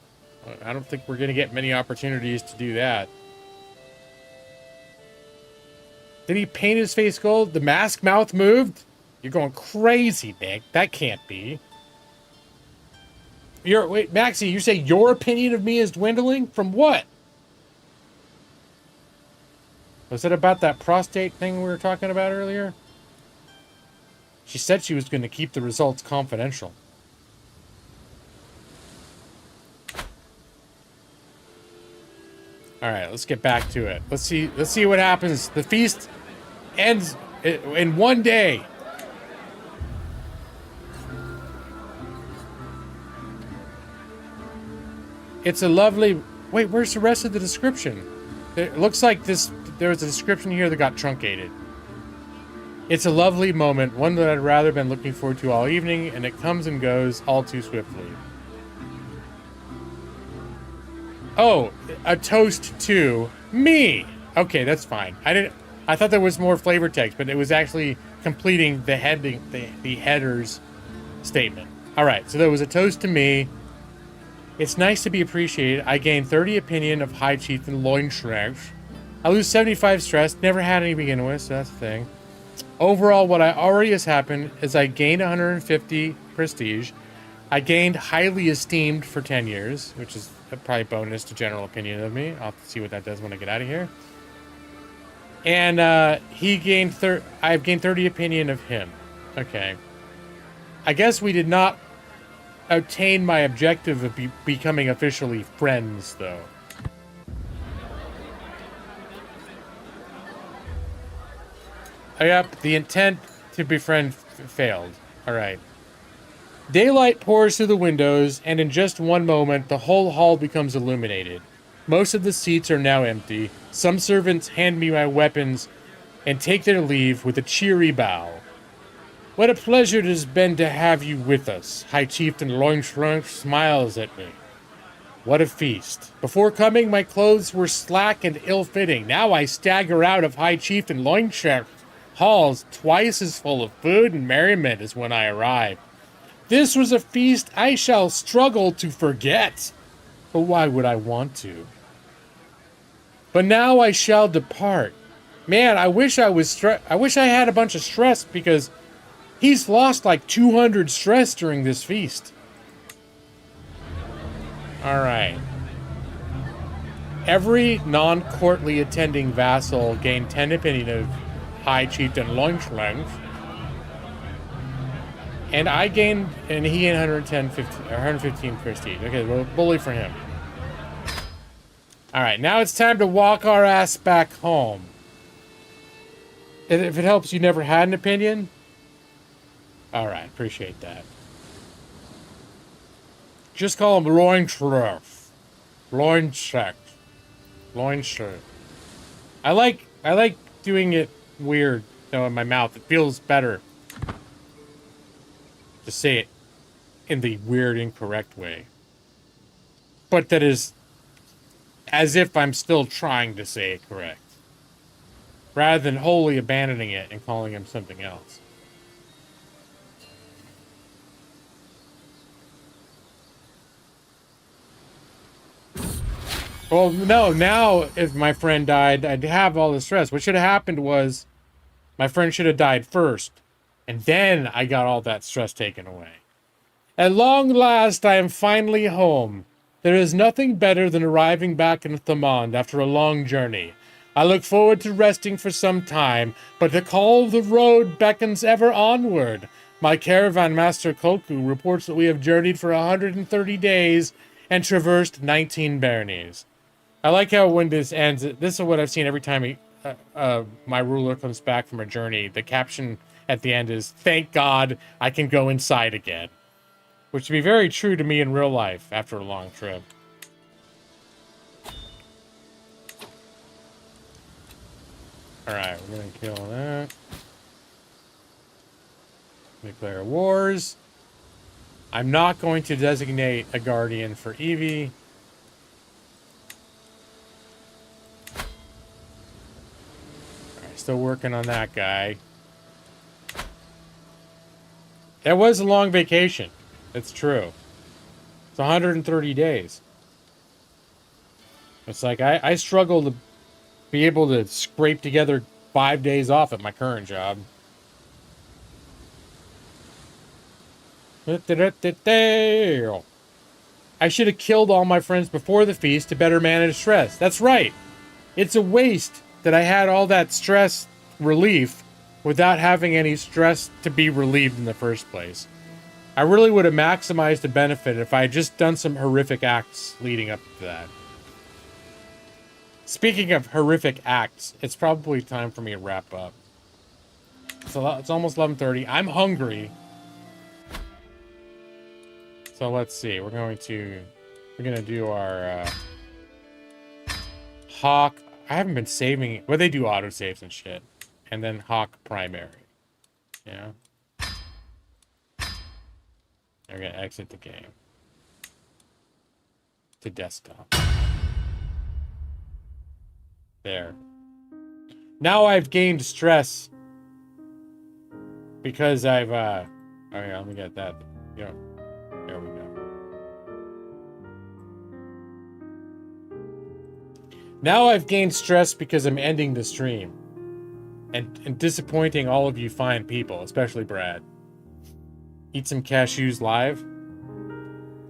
I don't think we're going to get many opportunities to do that. Did he paint his face gold? The mask mouth moved? You're going crazy, Nick. That can't be. Wait, Maxie, you say your opinion of me is dwindling? From what? Was it about that prostate thing we were talking about earlier? She said she was going to keep the results confidential. All right, let's get back to it. Let's see what happens. The feast ends in one day. It's a lovely... Wait, where's the rest of the description? It looks like there was a description here that got truncated. It's a lovely moment, one that I'd rather been looking forward to all evening, and it comes and goes all too swiftly. Oh, a toast to me. Okay, that's fine. I thought there was more flavor text, but it was actually completing the heading, the header's statement. All right, so there was a toast to me. It's nice to be appreciated. I gain 30 opinion of High Chieftain Loinstrength. I lose 75 stress. Never had any to begin with, so that's the thing. Overall, what I already has happened is I gained 150 prestige. I gained highly esteemed for 10 years, which is probably bonus to general opinion of me. I'll have to see what that does when I get out of here. And he gained I've gained 30 opinion of him. Okay. I guess we did not obtain my objective of becoming officially friends, though. Yep, the intent to befriend failed. Alright. Daylight pours through the windows, and in just one moment, the whole hall becomes illuminated. Most of the seats are now empty. Some servants hand me my weapons and take their leave with a cheery bow. What a pleasure it has been to have you with us. High Chieftain Loinstrength smiles at me. What a feast. Before coming, my clothes were slack and ill-fitting. Now I stagger out of High Chieftain Loinstrength halls twice as full of food and merriment as when I arrived. This was a feast I shall struggle to forget. But why would I want to? But now I shall depart. Man, I wish I had a bunch of stress, because he's lost like 200 stress during this feast. Alright. Every non-courtly attending vassal gained 10 opinion of High Chieftain Loinstrength. And I gained, and he gained 115 prestige. Okay, well, bully for him. Alright, now it's time to walk our ass back home. If it helps, you never had an opinion? Alright, appreciate that. Just call him Loinstrength. Loinstrength. I like doing it weird, though, in my mouth. It feels better to say it in the weird, incorrect way. But that is as if I'm still trying to say it correct, rather than wholly abandoning it and calling him something else. Well, no, now if my friend died, I'd have all the stress. What should have happened was My friend should have died first. And then I got all that stress taken away. At long last, I am finally home. There is nothing better than arriving back in Thumond after a long journey. I look forward to resting for some time, but the call of the road beckons ever onward. My caravan master Koku reports that we have journeyed for 130 days and traversed 19 baronies. I like how when this ends, this is what I've seen every time my ruler comes back from a journey. The caption at the end is, "Thank God I can go inside again." Which would be very true to me in real life after a long trip. Alright, we're gonna kill that. Declare wars. I'm not going to designate a guardian for Evie. Alright, still working on that guy. That was a long vacation. It's true. It's 130 days. It's like I struggle to be able to scrape together 5 days off at my current job. I should have killed all my friends before the feast to better manage stress. That's right. It's a waste that I had all that stress relief without having any stress to be relieved in the first place. I really would have maximized the benefit if I had just done some horrific acts leading up to that. Speaking of horrific acts, it's probably time for me to wrap up. So it's almost 11:30. I'm hungry. So let's see. We're gonna do our Hawk. I haven't been saving. Well, they do autosaves and shit. And then Hawk primary. Yeah. We're gonna exit the game to desktop. There. Now I've gained stress because I've oh yeah, let me get that. Yeah. There we go. Now I've gained stress because I'm ending the stream and disappointing all of you fine people, especially Brad. Eat some cashews live.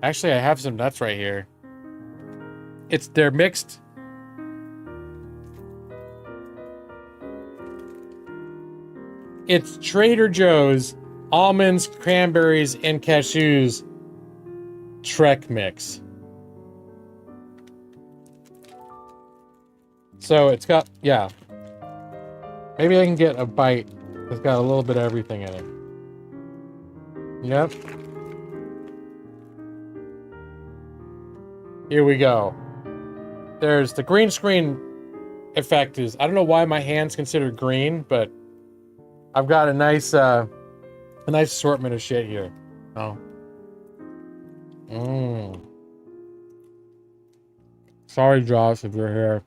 Actually, I have some nuts right here. They're mixed. It's Trader Joe's almonds, cranberries, and cashews Trek mix. So it's got, yeah. Maybe I can get a bite. It's got a little bit of everything in it. Yep. Here we go. There's the green screen effect is, I don't know why my hand's considered green, but I've got a nice assortment of shit here. Oh. Sorry, Josh, if you're here.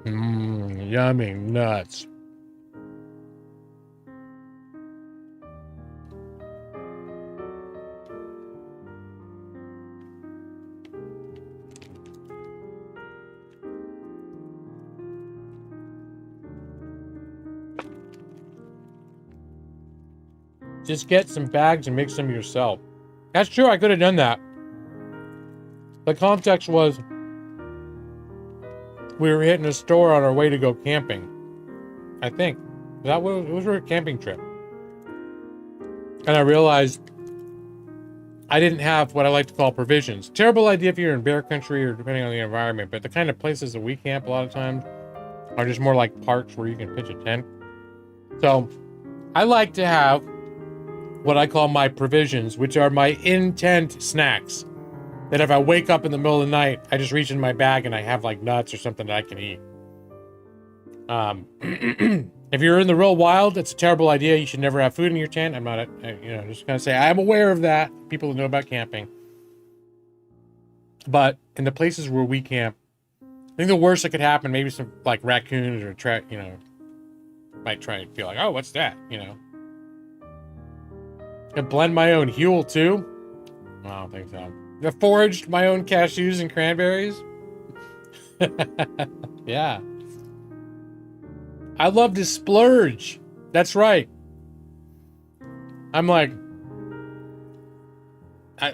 Yummy nuts. Just get some bags and mix them yourself. That's true, I could have done that. The context was we were hitting a store on our way to go camping. I think. It was a camping trip. And I realized I didn't have what I like to call provisions. Terrible idea if you're in bear country or depending on the environment, but the kind of places that we camp a lot of times are just more like parks where you can pitch a tent. So I like to have what I call my provisions, which are my intent snacks. That if I wake up in the middle of the night, I just reach in my bag and I have like nuts or something that I can eat. If you're in the real wild, it's a terrible idea. You should never have food in your tent. I'm not, just gonna say I'm aware of that. People who know about camping. But in the places where we camp, I think the worst that could happen, maybe some like raccoons or might try and feel like, oh, what's that? Can blend my own Huel too? I don't think so. I foraged my own cashews and cranberries. Yeah. I love to splurge. That's right. I'm like,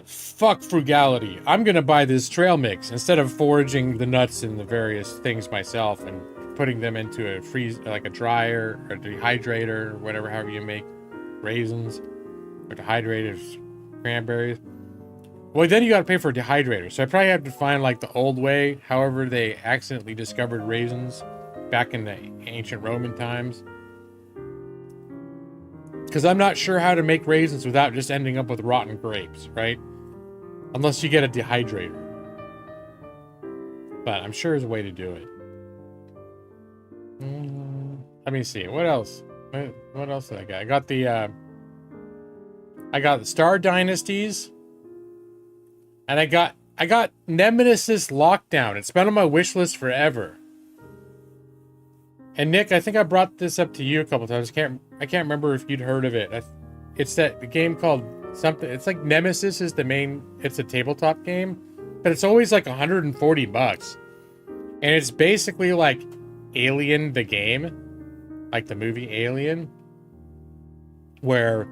fuck frugality. I'm gonna buy this trail mix instead of foraging the nuts and the various things myself and putting them into a freeze, like a dryer or dehydrator or whatever, however you make raisins or dehydrated cranberries. Well, then you gotta pay for a dehydrator. So I probably have to find like the old way, however they accidentally discovered raisins back in the ancient Roman times. Because I'm not sure how to make raisins without just ending up with rotten grapes, right? Unless you get a dehydrator. But I'm sure there's a way to do it. Let me see. What else? What else did I get? I got the Star Dynasties. And I got Nemesis Lockdown. It's been on my wish list forever. And Nick, I think I brought this up to you a couple times. I can't remember if you'd heard of it. It's the game called something. It's like Nemesis is the main. It's a tabletop game, but it's always like $140, and it's basically like Alien the game, like the movie Alien, where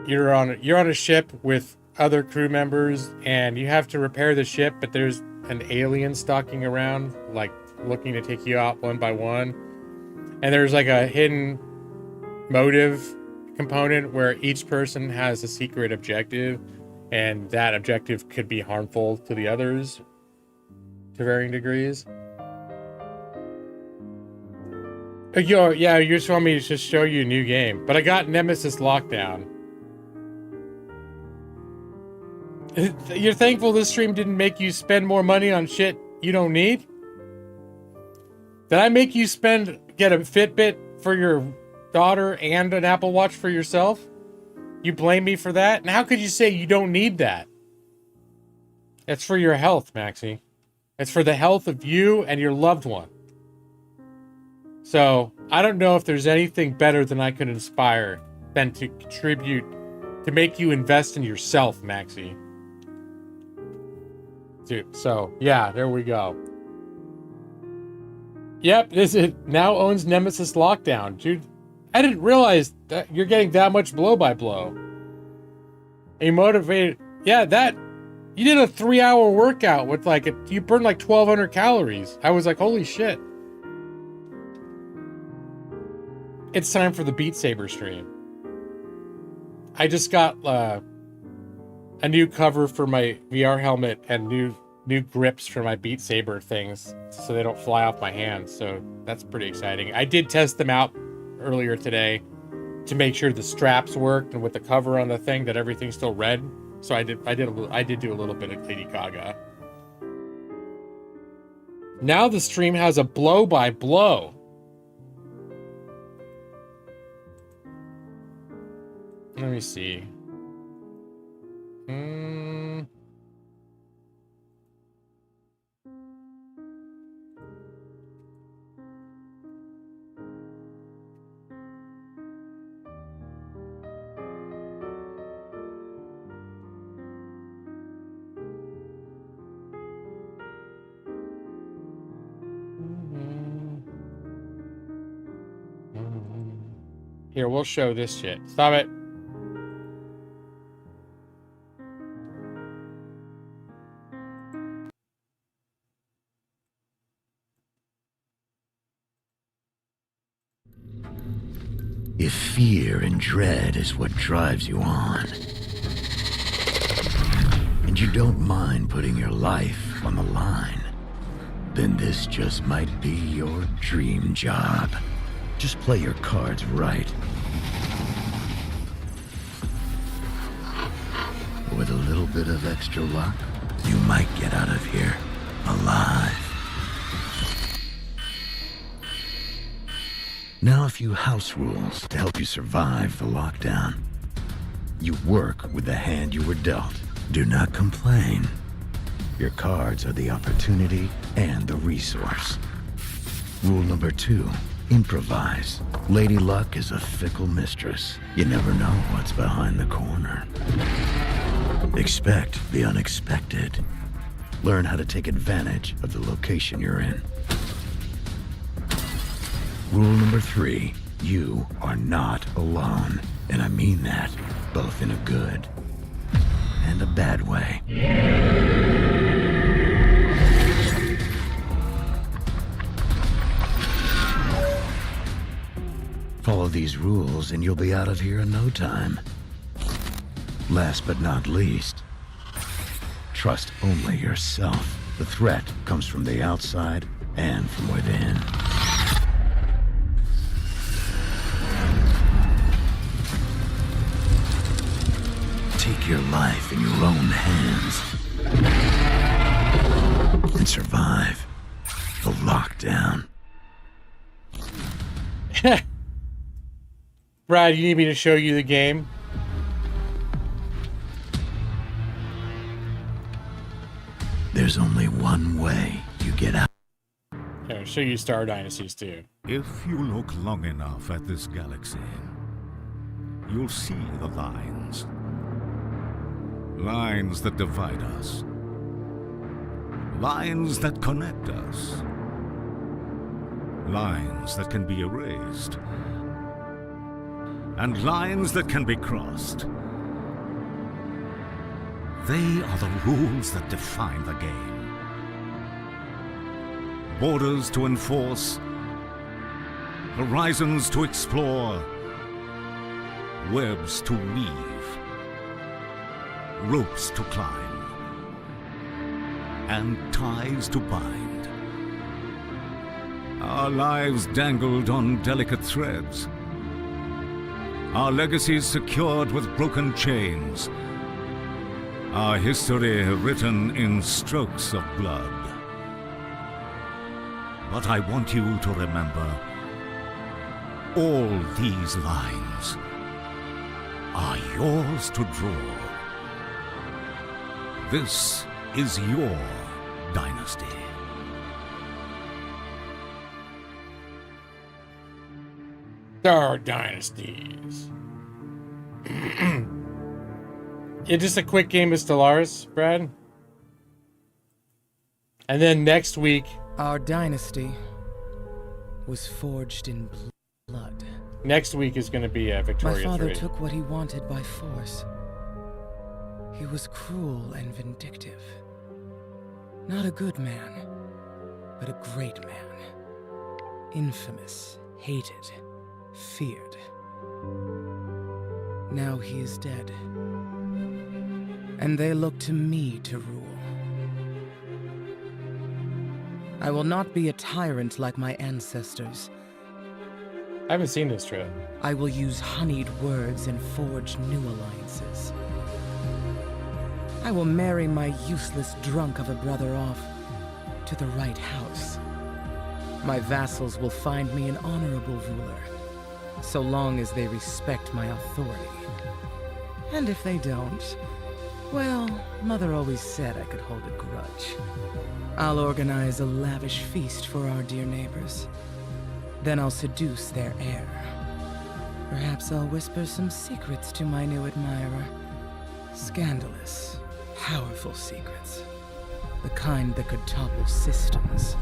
you're on a ship with other crew members, and you have to repair the ship, but there's an alien stalking around, like looking to take you out one by one. And there's like a hidden motive component where each person has a secret objective, and that objective could be harmful to the others to varying degrees. Yeah, you just want me to just show you a new game, but I got Nemesis Lockdown. You're thankful this stream didn't make you spend more money on shit you don't need? Did I make you get a Fitbit for your daughter and an Apple Watch for yourself? You blame me for that? And how could you say you don't need that? It's for your health, Maxie. It's for the health of you and your loved one. So, I don't know if there's anything better than I could inspire than to contribute, to make you invest in yourself, Maxie. Dude, so, yeah, there we go. Yep, it now owns Nemesis Lockdown. Dude, I didn't realize that you're getting that much blow by blow. You motivated. Yeah, you did a 3-hour workout with you burned like 1,200 calories. I was like, holy shit. It's time for the Beat Saber stream. I just got a new cover for my VR helmet and new grips for my Beat Saber things so they don't fly off my hands. So that's pretty exciting. I did test them out earlier today to make sure the straps worked, and with the cover on the thing that everything's still red. So I did do a little bit of Lady Gaga. Now the stream has a blow by blow. Let me see. Here, we'll show this shit. Stop it. If fear and dread is what drives you on, and you don't mind putting your life on the line, then this just might be your dream job. Just play your cards right. With a little bit of extra luck, you might get out of here alive. Now a few house rules to help you survive the lockdown. You work with the hand you were dealt. Do not complain. Your cards are the opportunity and the resource. Rule number 2, improvise. Lady Luck is a fickle mistress. You never know what's behind the corner. Expect the unexpected. Learn how to take advantage of the location you're in. Rule number 3, you are not alone. And I mean that, both in a good and a bad way. Follow these rules and you'll be out of here in no time. Last but not least, trust only yourself. The threat comes from the outside and from within. Take your life in your own hands and survive the lockdown. Brad, you need me to show you the game? There's only one way you get out. Here, I'll show you Star Dynasties too. If you look long enough at this galaxy, you'll see the lines. Lines that divide us. Lines that connect us. Lines that can be erased. And lines that can be crossed. They are the rules that define the game. Borders to enforce, horizons to explore, webs to weave, ropes to climb, and ties to bind. Our lives dangled on delicate threads, our legacies secured with broken chains, our history written in strokes of blood. But I want you to remember, all these lines are yours to draw. This is your dynasty. Star Dynasties. It's just a quick game of Stellaris, Brad. And then next week... Our dynasty was forged in blood. Next week is going to be Victoria 3. My father took what he wanted by force. He was cruel and vindictive. Not a good man, but a great man. Infamous, hated, feared. Now he is dead. And they look to me to rule. I will not be a tyrant like my ancestors. I haven't seen this trailer. I will use honeyed words and forge new alliances. I will marry my useless drunk of a brother off to the right house. My vassals will find me an honorable ruler, so long as they respect my authority. And if they don't, well, Mother always said I could hold a grudge. I'll organize a lavish feast for our dear neighbors. Then I'll seduce their heir. Perhaps I'll whisper some secrets to my new admirer. Scandalous, powerful secrets. The kind that could topple systems.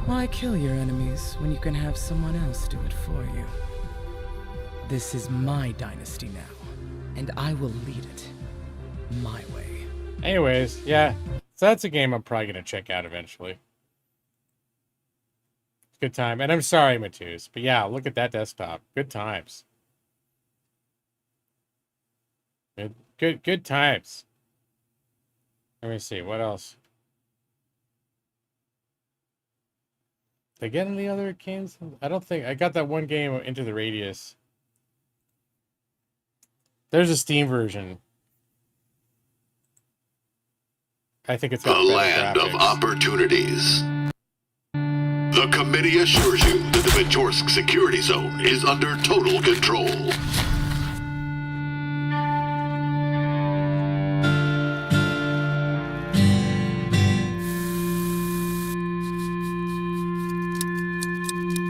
Why kill your enemies when you can have someone else do it for you? This is my dynasty now, and I will lead it my way. Anyways, yeah. So that's a game I'm probably going to check out eventually. Good time. And I'm sorry, Matus, but yeah, look at that desktop. Good times. Good times. Let me see, what else? Did I get any other games? I don't think I got that one game, Into the Radius. There's a Steam version. I think it's a land of opportunities. The committee assures you that the Ventorsk security zone is under total control.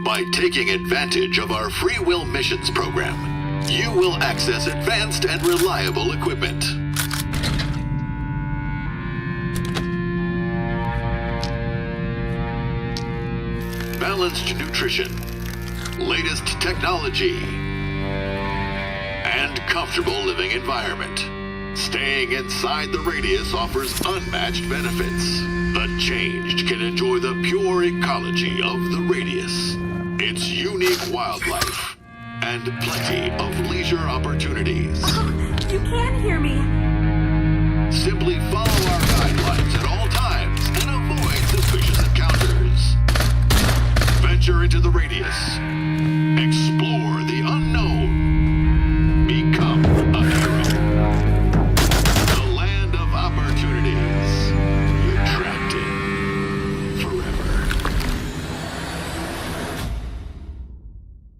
By taking advantage of our free will missions program, you will access advanced and reliable equipment. Balanced nutrition, latest technology, and comfortable living environment. Staying inside the radius offers unmatched benefits. The changed can enjoy the pure ecology of the radius, its unique wildlife, and plenty of leisure opportunities. You can hear me. Simply follow our guidelines at all times and avoid suspicious encounters. Venture into the radius. Explore the unknown. Become a hero. The land of opportunities. You're trapped in forever.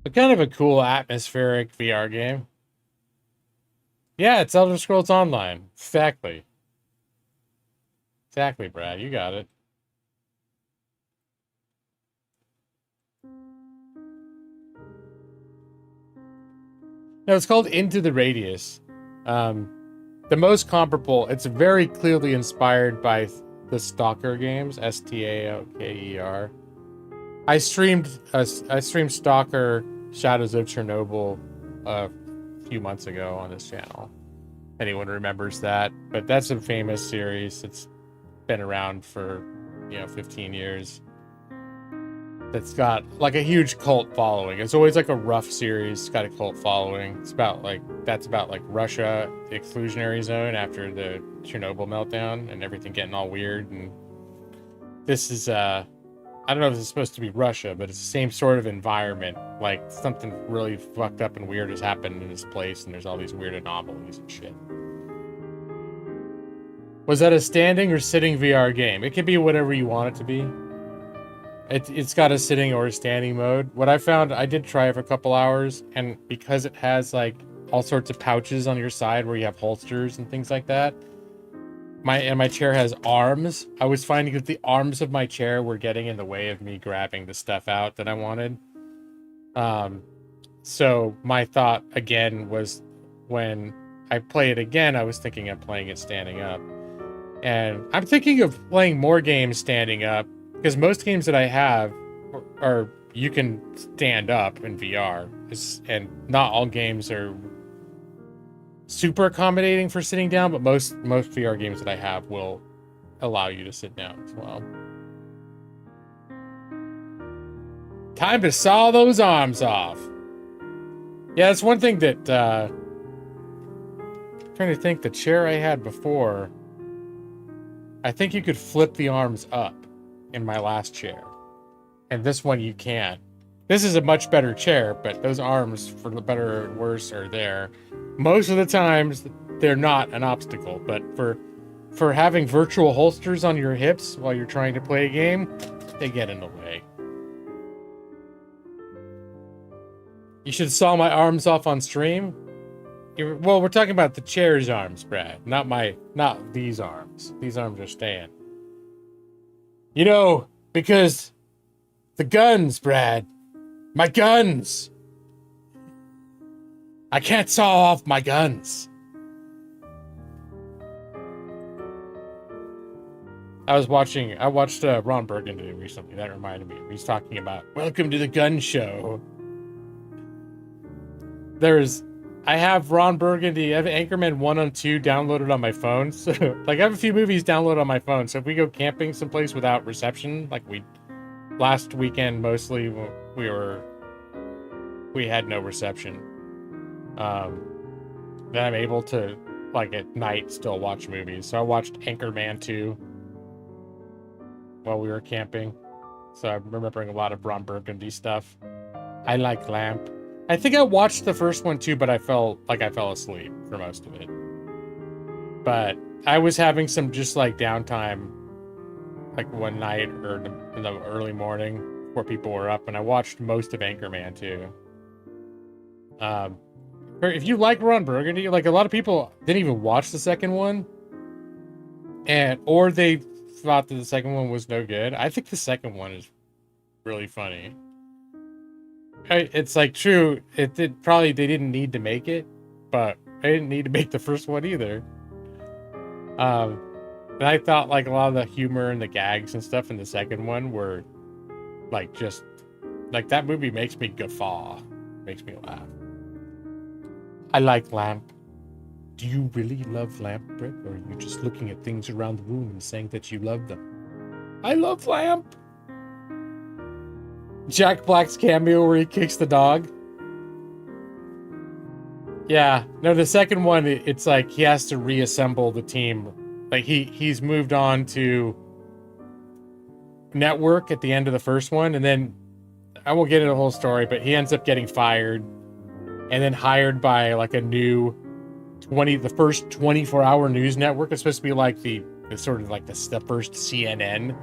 But kind of a cool atmospheric VR game. Yeah, it's Elder Scrolls Online. Exactly. Exactly, Brad. You got it. No, it's called Into the Radius. The most comparable, it's very clearly inspired by the Stalker games, Staker. I streamed Stalker Shadows of Chernobyl a few months ago on this channel. Anyone remembers that? But that's a famous series. It's been around for 15 years. That's got like a huge cult following. It's always like a rough series. It's got a cult following. It's about like Russia, the exclusionary zone after the Chernobyl meltdown and everything getting all weird. And this is I don't know if it's supposed to be Russia, but it's the same sort of environment. Like something really fucked up and weird has happened in this place, and there's all these weird anomalies and shit. Was that a standing or sitting VR game? It can be whatever you want it to be. It's got a sitting or a standing mode. What I found, I did try it for a couple hours, and because it has like all sorts of pouches on your side where you have holsters and things like that, my chair has arms. I was finding that the arms of my chair were getting in the way of me grabbing the stuff out that I wanted. So my thought again was, when I play it again, I was thinking of playing it standing up. And I'm thinking of playing more games standing up, because most games that I have are you can stand up in VR, and not all games are super accommodating for sitting down, but most VR games that I have will allow you to sit down as well. Time to saw those arms off. Yeah, that's one thing that I'm trying to think. The chair I had before, I think you could flip the arms up in my last chair, and this one you can't. This is a much better chair, but those arms, for the better or worse, are there. Most of the times they're not an obstacle, but for having virtual holsters on your hips while you're trying to play a game, they get in the way. You should saw my arms off on stream. Well, we're talking about the chair's arms, Brad, not these arms. These arms are staying. Because the guns, Brad. My guns. I can't saw off my guns. I watched Ron Burgundy recently. That reminded me. He's talking about, welcome to the gun show. I have Ron Burgundy, I have Angerman 1 and 2 downloaded on my phone. So, I have a few movies downloaded on my phone. So if we go camping someplace without reception, last weekend mostly, we had no reception. Then I'm able to, at night, still watch movies. So I watched Angerman 2 while we were camping. So I'm remembering a lot of Ron Burgundy stuff. I like Lamp. I think I watched the first one too, but I fell asleep for most of it. But I was having some just downtime, one night or in the early morning before people were up, and I watched most of Anchorman too. If you like Ron Burgundy, a lot of people didn't even watch the second one, or they thought that the second one was no good. I think the second one is really funny. It's true. They didn't need to make it, but they didn't need to make the first one either. And I thought a lot of the humor and the gags and stuff in the second one were just Like, that movie makes me guffaw. Makes me laugh. I like Lamp. Do you really love Lamp, Brick? Or are you just looking at things around the room and saying that you love them? I love Lamp! Jack Black's cameo where he kicks the dog. Yeah. No, the second one, it's like he has to reassemble the team. Like, he's moved on to network at the end of the first one, and then I won't get into the whole story, but he ends up getting fired and then hired by like a new the first 24-hour news network. It's supposed to be like the sort of like the first CNN,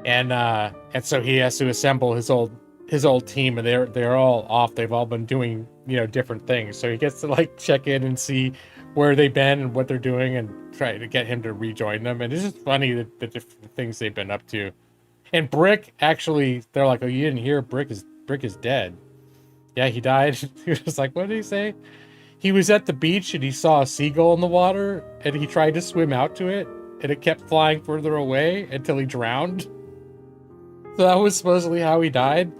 and so he has to assemble his old team, and they're all off. They've all been doing, you know, different things, so he gets to like check in and see where they've been and what they're doing and try to get him to rejoin them. And it's just funny the different things they've been up to. And Brick, actually, they're like, oh, you didn't hear Brick is dead. Yeah, he died. He was like, what did he say? He was at the beach and he saw a seagull in the water and he tried to swim out to it and it kept flying further away until he drowned. So that was supposedly how he died.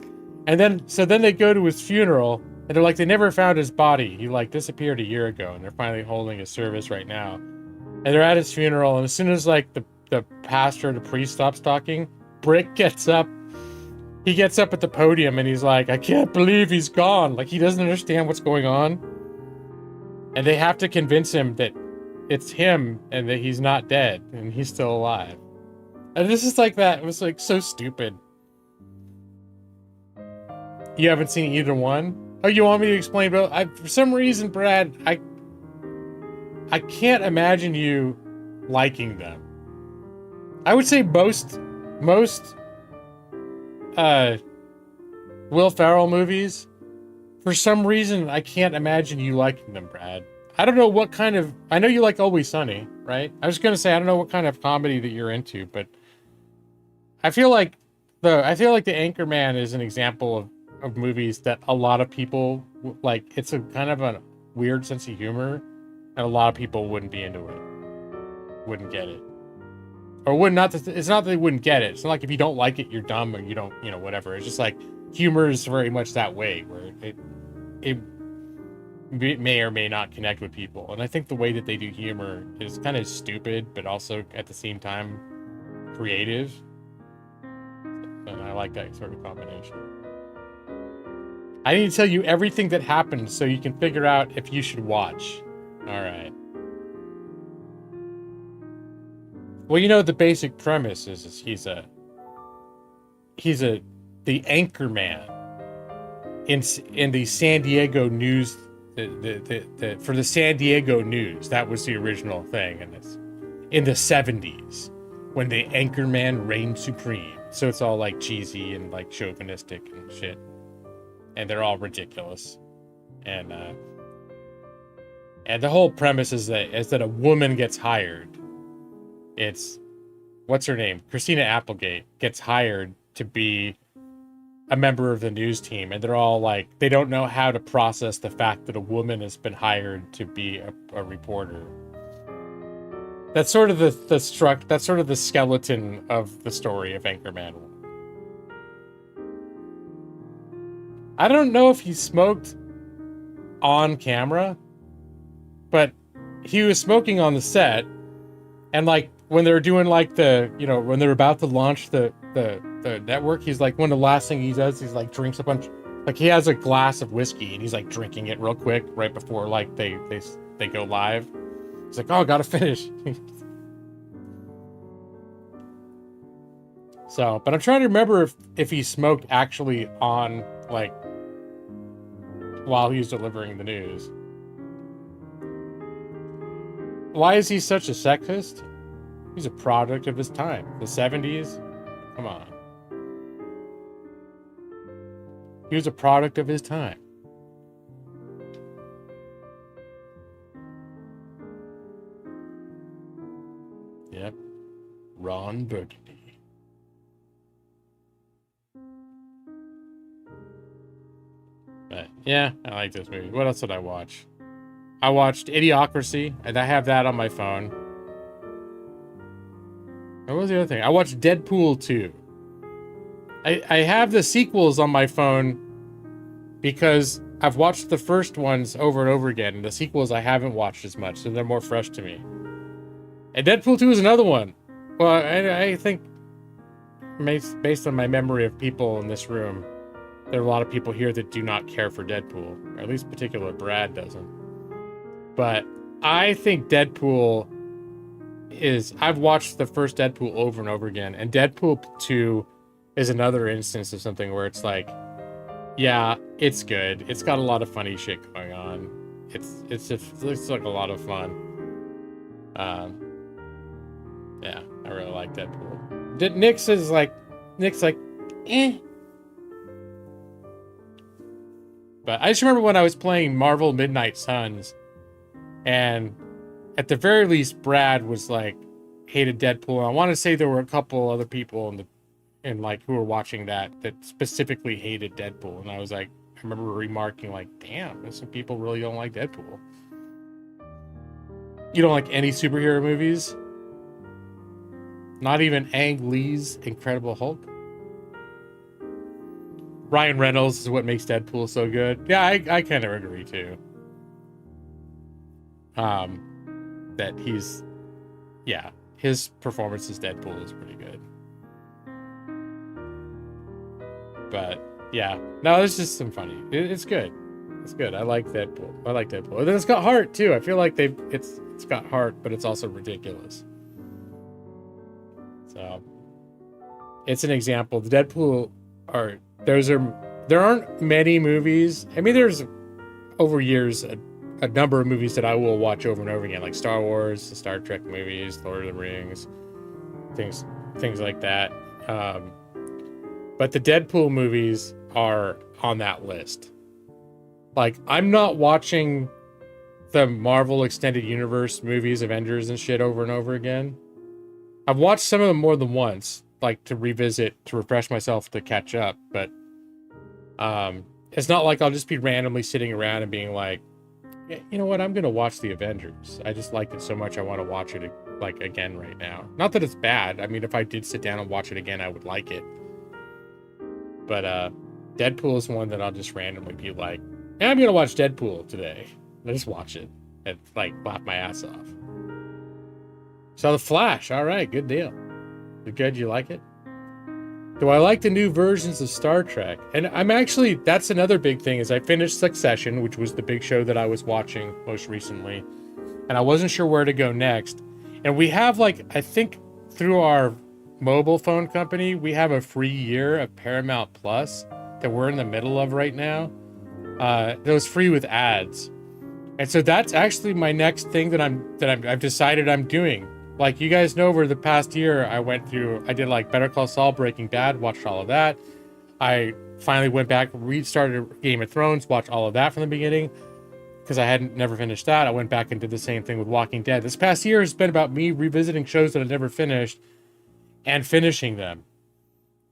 And then they go to his funeral and they're like, they never found his body. He like disappeared a year ago and they're finally holding a service right now. And they're at his funeral, and as soon as like the pastor or the priest stops talking, Brick gets up. He gets up at the podium and he's like, I can't believe he's gone. Like, he doesn't understand what's going on. And they have to convince him that it's him and that he's not dead and he's still alive. And this is like that. It was like so stupid. You haven't seen either one? Oh, you want me to explain both? For some reason, Brad, I can't imagine you liking them. I would say most Will Ferrell movies, for some reason, I can't imagine you liking them, Brad. I don't know what kind of... I know you like Always Sunny, right? I was going to say, I don't know what kind of comedy that you're into, but I feel like the Anchorman is an example of movies that a lot of people like. It's a kind of a weird sense of humor, and a lot of people wouldn't be into it, wouldn't get it, or would not. It's not that they wouldn't get it. It's not like if you don't like it, you're dumb, or you don't, you know, whatever. It's just like humor is very much that way, where it may or may not connect with people. And I think the way that they do humor is kind of stupid, but also at the same time creative. And I like that sort of combination. I need to tell you everything that happened so you can figure out if you should watch. All right. Well, you know, the basic premise is he's the Anchorman in the San Diego news. For the San Diego news, that was the original thing, and it's in the 70s when the Anchorman reigned supreme. So it's all like cheesy and like chauvinistic and shit, and they're all ridiculous, and the whole premise is that a woman gets hired. It's what's her name, Christina Applegate, gets hired to be a member of the news team, and they're all like, they don't know how to process the fact that a woman has been hired to be a reporter. That's sort of that's sort of the skeleton of the story of Anchorman. I don't know if he smoked on camera, but he was smoking on the set, and like when they were doing like when they're about to launch the network, he's like, one of the last thing he does, he's like drinks a bunch, like he has a glass of whiskey and he's like drinking it real quick right before like they go live. He's like, oh, gotta finish. So, but I'm trying to remember if he smoked actually on, like, while he was delivering the news. Why is he such a sexist? He's a product of his time. The 70s? Come on. He was a product of his time. Yep. Ron Burgundy. But yeah, I like this movie. What else did I watch? I watched Idiocracy, and I have that on my phone. What was the other thing? I watched Deadpool 2. I have the sequels on my phone because I've watched the first ones over and over again. And the sequels I haven't watched as much, so they're more fresh to me. And Deadpool 2 is another one. Well, I think based on my memory of people in this room, there are a lot of people here that do not care for Deadpool. Or at least particular Brad doesn't. But I think Deadpool is... I've watched the first Deadpool over and over again. And Deadpool 2 is another instance of something where it's like, yeah, it's good. It's got a lot of funny shit going on. It's like a lot of fun. Yeah, I really like Deadpool. Nick's like, eh. But I just remember when I was playing Marvel Midnight Suns, and at the very least, Brad was like, hated Deadpool. I want to say there were a couple other people who were watching that specifically hated Deadpool. And I was like, I remember remarking like, damn, some people really don't like Deadpool. You don't like any superhero movies? Not even Ang Lee's Incredible Hulk? Ryan Reynolds is what makes Deadpool so good. Yeah, I kind of agree too. That his performance as Deadpool is pretty good. But yeah, no, it's just some funny. It's good. It's good. I like Deadpool. And then it's got heart too. I feel like it's got heart, but it's also ridiculous. So it's an example. The Deadpool there aren't many movies. I mean, there's over years a number of movies that I will watch over and over again, like Star Wars, the Star Trek movies, Lord of the Rings, things like that. But the Deadpool movies are on that list. Like, I'm not watching the Marvel Extended Universe movies, Avengers and shit over and over again. I've watched some of them more than once, like to revisit, to refresh myself, to catch up. But it's not like I'll just be randomly sitting around and being like, yeah, you know what, I'm going to watch the Avengers. I just liked it so much I want to watch it like again right now. Not that it's bad. I mean, if I did sit down and watch it again, I would like it. But Deadpool is one that I'll just randomly be like, yeah, I'm going to watch Deadpool today. I just watch it and like laugh my ass off. So The Flash. All right, good deal. Good, you like it? Do I like the new versions of Star Trek? And that's another big thing, is I finished Succession, which was the big show that I was watching most recently. And I wasn't sure where to go next. And we have, like, I think through our mobile phone company, we have a free year of Paramount Plus that we're in the middle of right now. That was free with ads. And so that's actually my next thing that I've decided I'm doing. Like, you guys know, over the past year, I did like Better Call Saul, Breaking Bad, watched all of that. I finally went back, restarted Game of Thrones, watched all of that from the beginning, because I never finished that. I went back and did the same thing with Walking Dead. This past year has been about me revisiting shows that I've never finished and finishing them.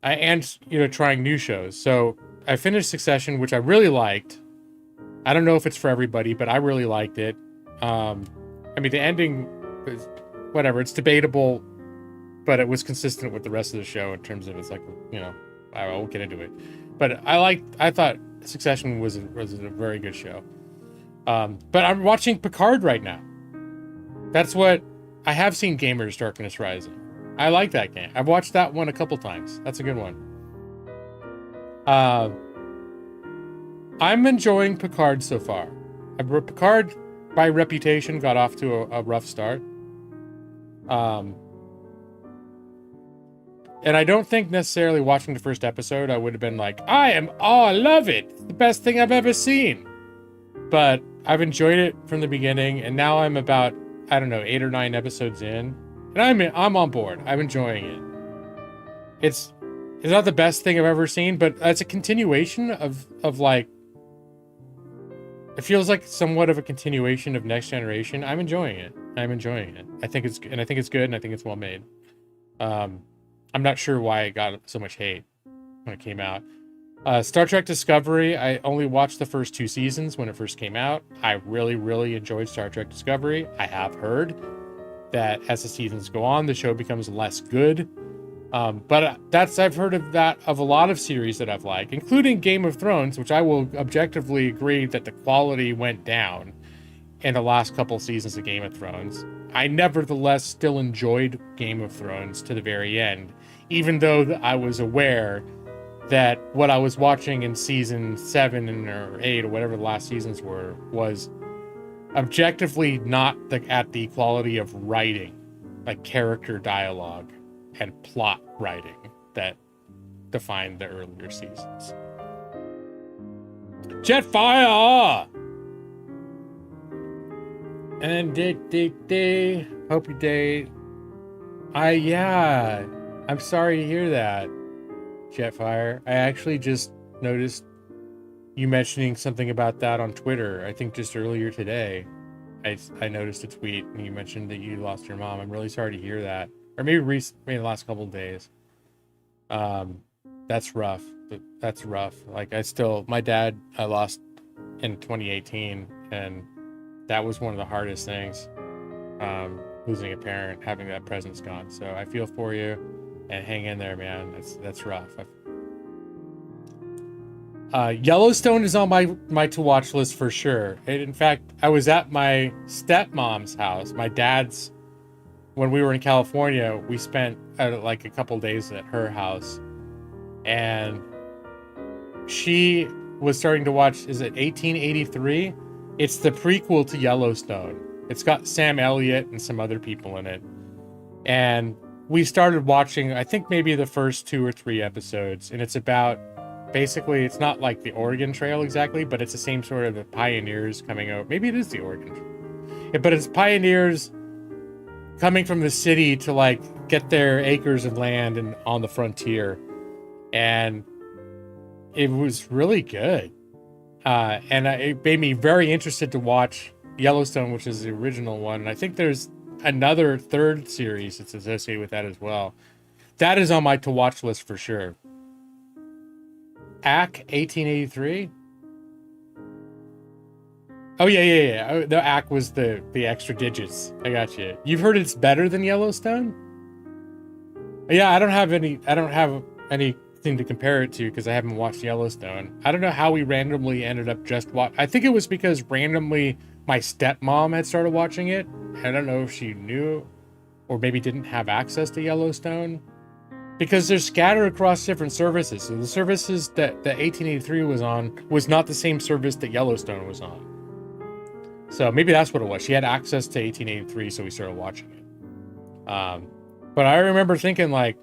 And trying new shows. So I finished Succession, which I really liked. I don't know if it's for everybody, but I really liked it. I mean, the ending was... whatever, it's debatable, but it was consistent with the rest of the show in terms of, it's like, I won't get into it. But I thought Succession was a very good show. But I'm watching Picard right now. That's what I have seen. Gamers Darkness Rising. I like that game. I've watched that one a couple times. That's a good one. I'm enjoying Picard so far. Picard, by reputation, got off to a rough start. And I don't think necessarily watching the first episode I would have been like, I love it. It's the best thing I've ever seen. But I've enjoyed it from the beginning, and now I'm about, 8 or 9 episodes in, and I'm on board. I'm enjoying it. It's not the best thing I've ever seen, but it's a continuation of like, it feels like somewhat of a continuation of Next Generation. I'm enjoying it. I think it's good, and I think it's well made. I'm not sure why it got so much hate when it came out. Star Trek Discovery, I only watched the first 2 seasons when it first came out. I really, really enjoyed Star Trek Discovery. I have heard that as the seasons go on, the show becomes less good. But I've heard of that of a lot of series that I've liked, including Game of Thrones, which I will objectively agree that the quality went down in the last couple seasons of Game of Thrones. I nevertheless still enjoyed Game of Thrones to the very end, even though I was aware that what I was watching in season 7 or 8 or whatever the last seasons were was objectively not at the quality of writing, like character dialogue and plot writing that defined the earlier seasons. Jetfire! And day. Hope your day. I'm sorry to hear that, Jetfire. I actually just noticed you mentioning something about that on Twitter. I think just earlier today, I noticed a tweet and you mentioned that you lost your mom. I'm really sorry to hear that. Or maybe the last couple of days. That's rough. That's rough. Like my dad I lost in 2018, and that was one of the hardest things. Losing a parent, having that presence gone. So I feel for you, and hang in there, man. That's rough. Yellowstone is on my to watch list for sure. And in fact, I was at my stepmom's house, my dad's. When we were in California, we spent like a couple days at her house, and she was starting to watch, is it 1883? It's the prequel to Yellowstone. It's got Sam Elliott and some other people in it. And we started watching, I think maybe the first 2 or 3 episodes, and it's about, basically, it's not like the Oregon Trail exactly, but it's the same sort of the pioneers coming out. Maybe it is the Oregon Trail. But it's pioneers coming from the city to like get their acres of land and on the frontier, and it was really good. And it made me very interested to watch Yellowstone, which is the original one. And I think there's another 3rd series that's associated with that as well. That is on my to watch list for sure. AC 1883. Oh yeah. The AC was the extra digits. I got you. You've heard it's better than Yellowstone? Yeah, I don't have anything to compare it to because I haven't watched Yellowstone. I don't know how we randomly ended up just watching. I think it was because randomly my stepmom had started watching it. I don't know if she knew or maybe didn't have access to Yellowstone, because they're scattered across different services. So the services that 1883 was on was not the same service that Yellowstone was on. So maybe that's what it was. She had access to 1883, so we started watching it. But I remember thinking like,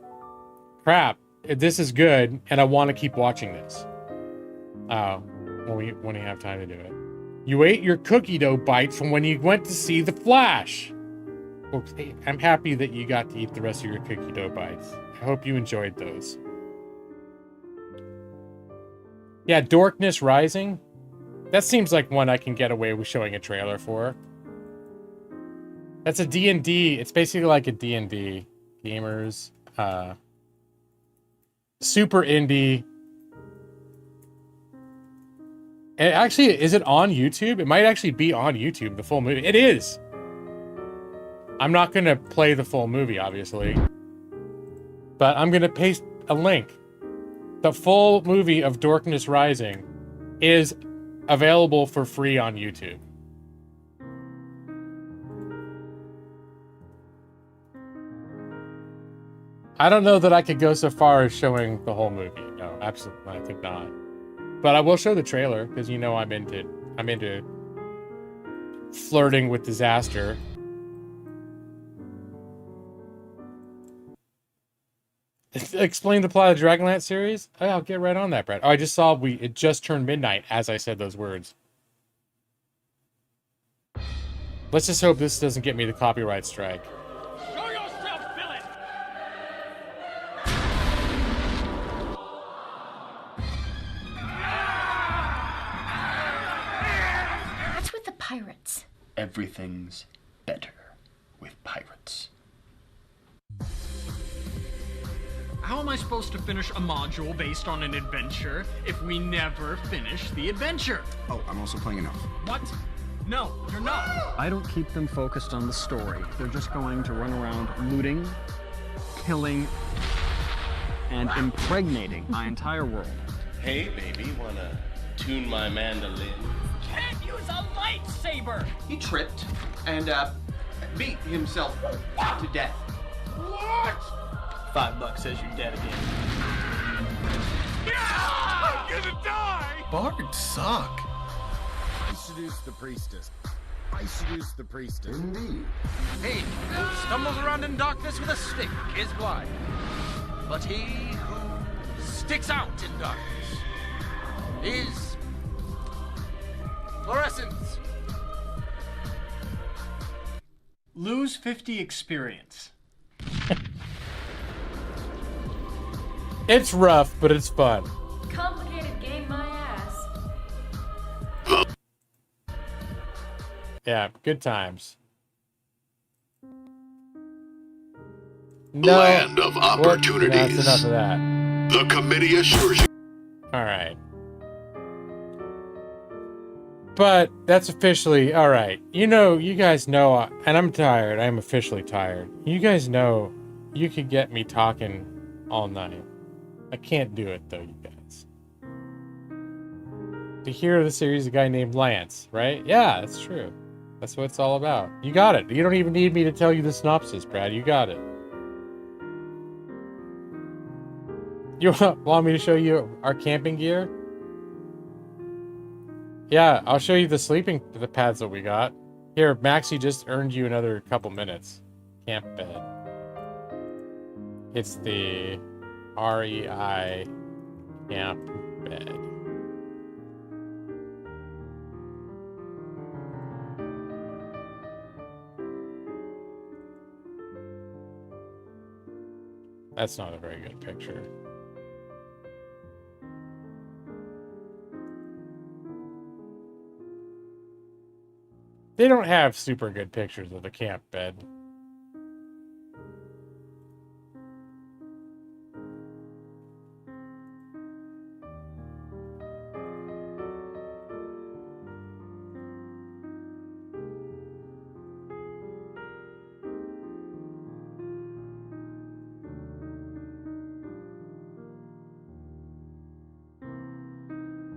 crap, this is good, and I want to keep watching this. When you have time to do it. You ate your cookie dough bites from when you went to see The Flash. Well, I'm happy that you got to eat the rest of your cookie dough bites. I hope you enjoyed those. Yeah, Darkness Rising. That seems like one I can get away with showing a trailer for. That's a D&D. It's basically like a D&D. Gamers. Super indie. And actually, is it on YouTube? It might actually be on YouTube, the full movie. It is. I'm not going to play the full movie, obviously. But I'm going to paste a link. The full movie of Darkness Rising is available for free on YouTube. I don't know that I could go so far as showing the whole movie. No, absolutely, I think not. But I will show the trailer because you know I'm into flirting with disaster. Explain the plot of the Dragonlance series? Oh, I'll get right on that, Brad. Oh, I just saw it just turned midnight as I said those words. Let's just hope this doesn't get me the copyright strike. Show yourself, villain! What's with the pirates? Everything's better with pirates. How am I supposed to finish a module based on an adventure if we never finish the adventure? Oh, I'm also playing enough. What? No, you're not. I don't keep them focused on the story. They're just going to run around looting, killing, and impregnating my entire world. Hey, baby, wanna tune my mandolin? Can't use a lightsaber! He tripped and beat himself to death. What? $5 says you're dead again. I'm gonna die! Bards suck. I seduce the priestess. I seduce the priestess. Indeed. He who stumbles around in darkness with a stick is blind. But he who sticks out in darkness is fluorescent. Lose 50 experience. It's rough, but it's fun. Complicated game, my ass. Yeah, good times. No, Land of opportunities. That's enough of that. The committee assures you. All right. But that's officially all right. You know, you guys know, and I'm tired. I'm officially tired. You guys know you could get me talking all night. I can't do it, though, you guys. To hear the series, a guy named Lance, right? Yeah, that's true. That's what it's all about. You got it. You don't even need me to tell you the synopsis, Brad. You got it. You want me to show you our camping gear? Yeah, I'll show you the pads that we got. Here, Maxie just earned you another couple minutes. Camp bed. It's the REI camp bed. That's not a very good picture. They don't have super good pictures of the camp bed.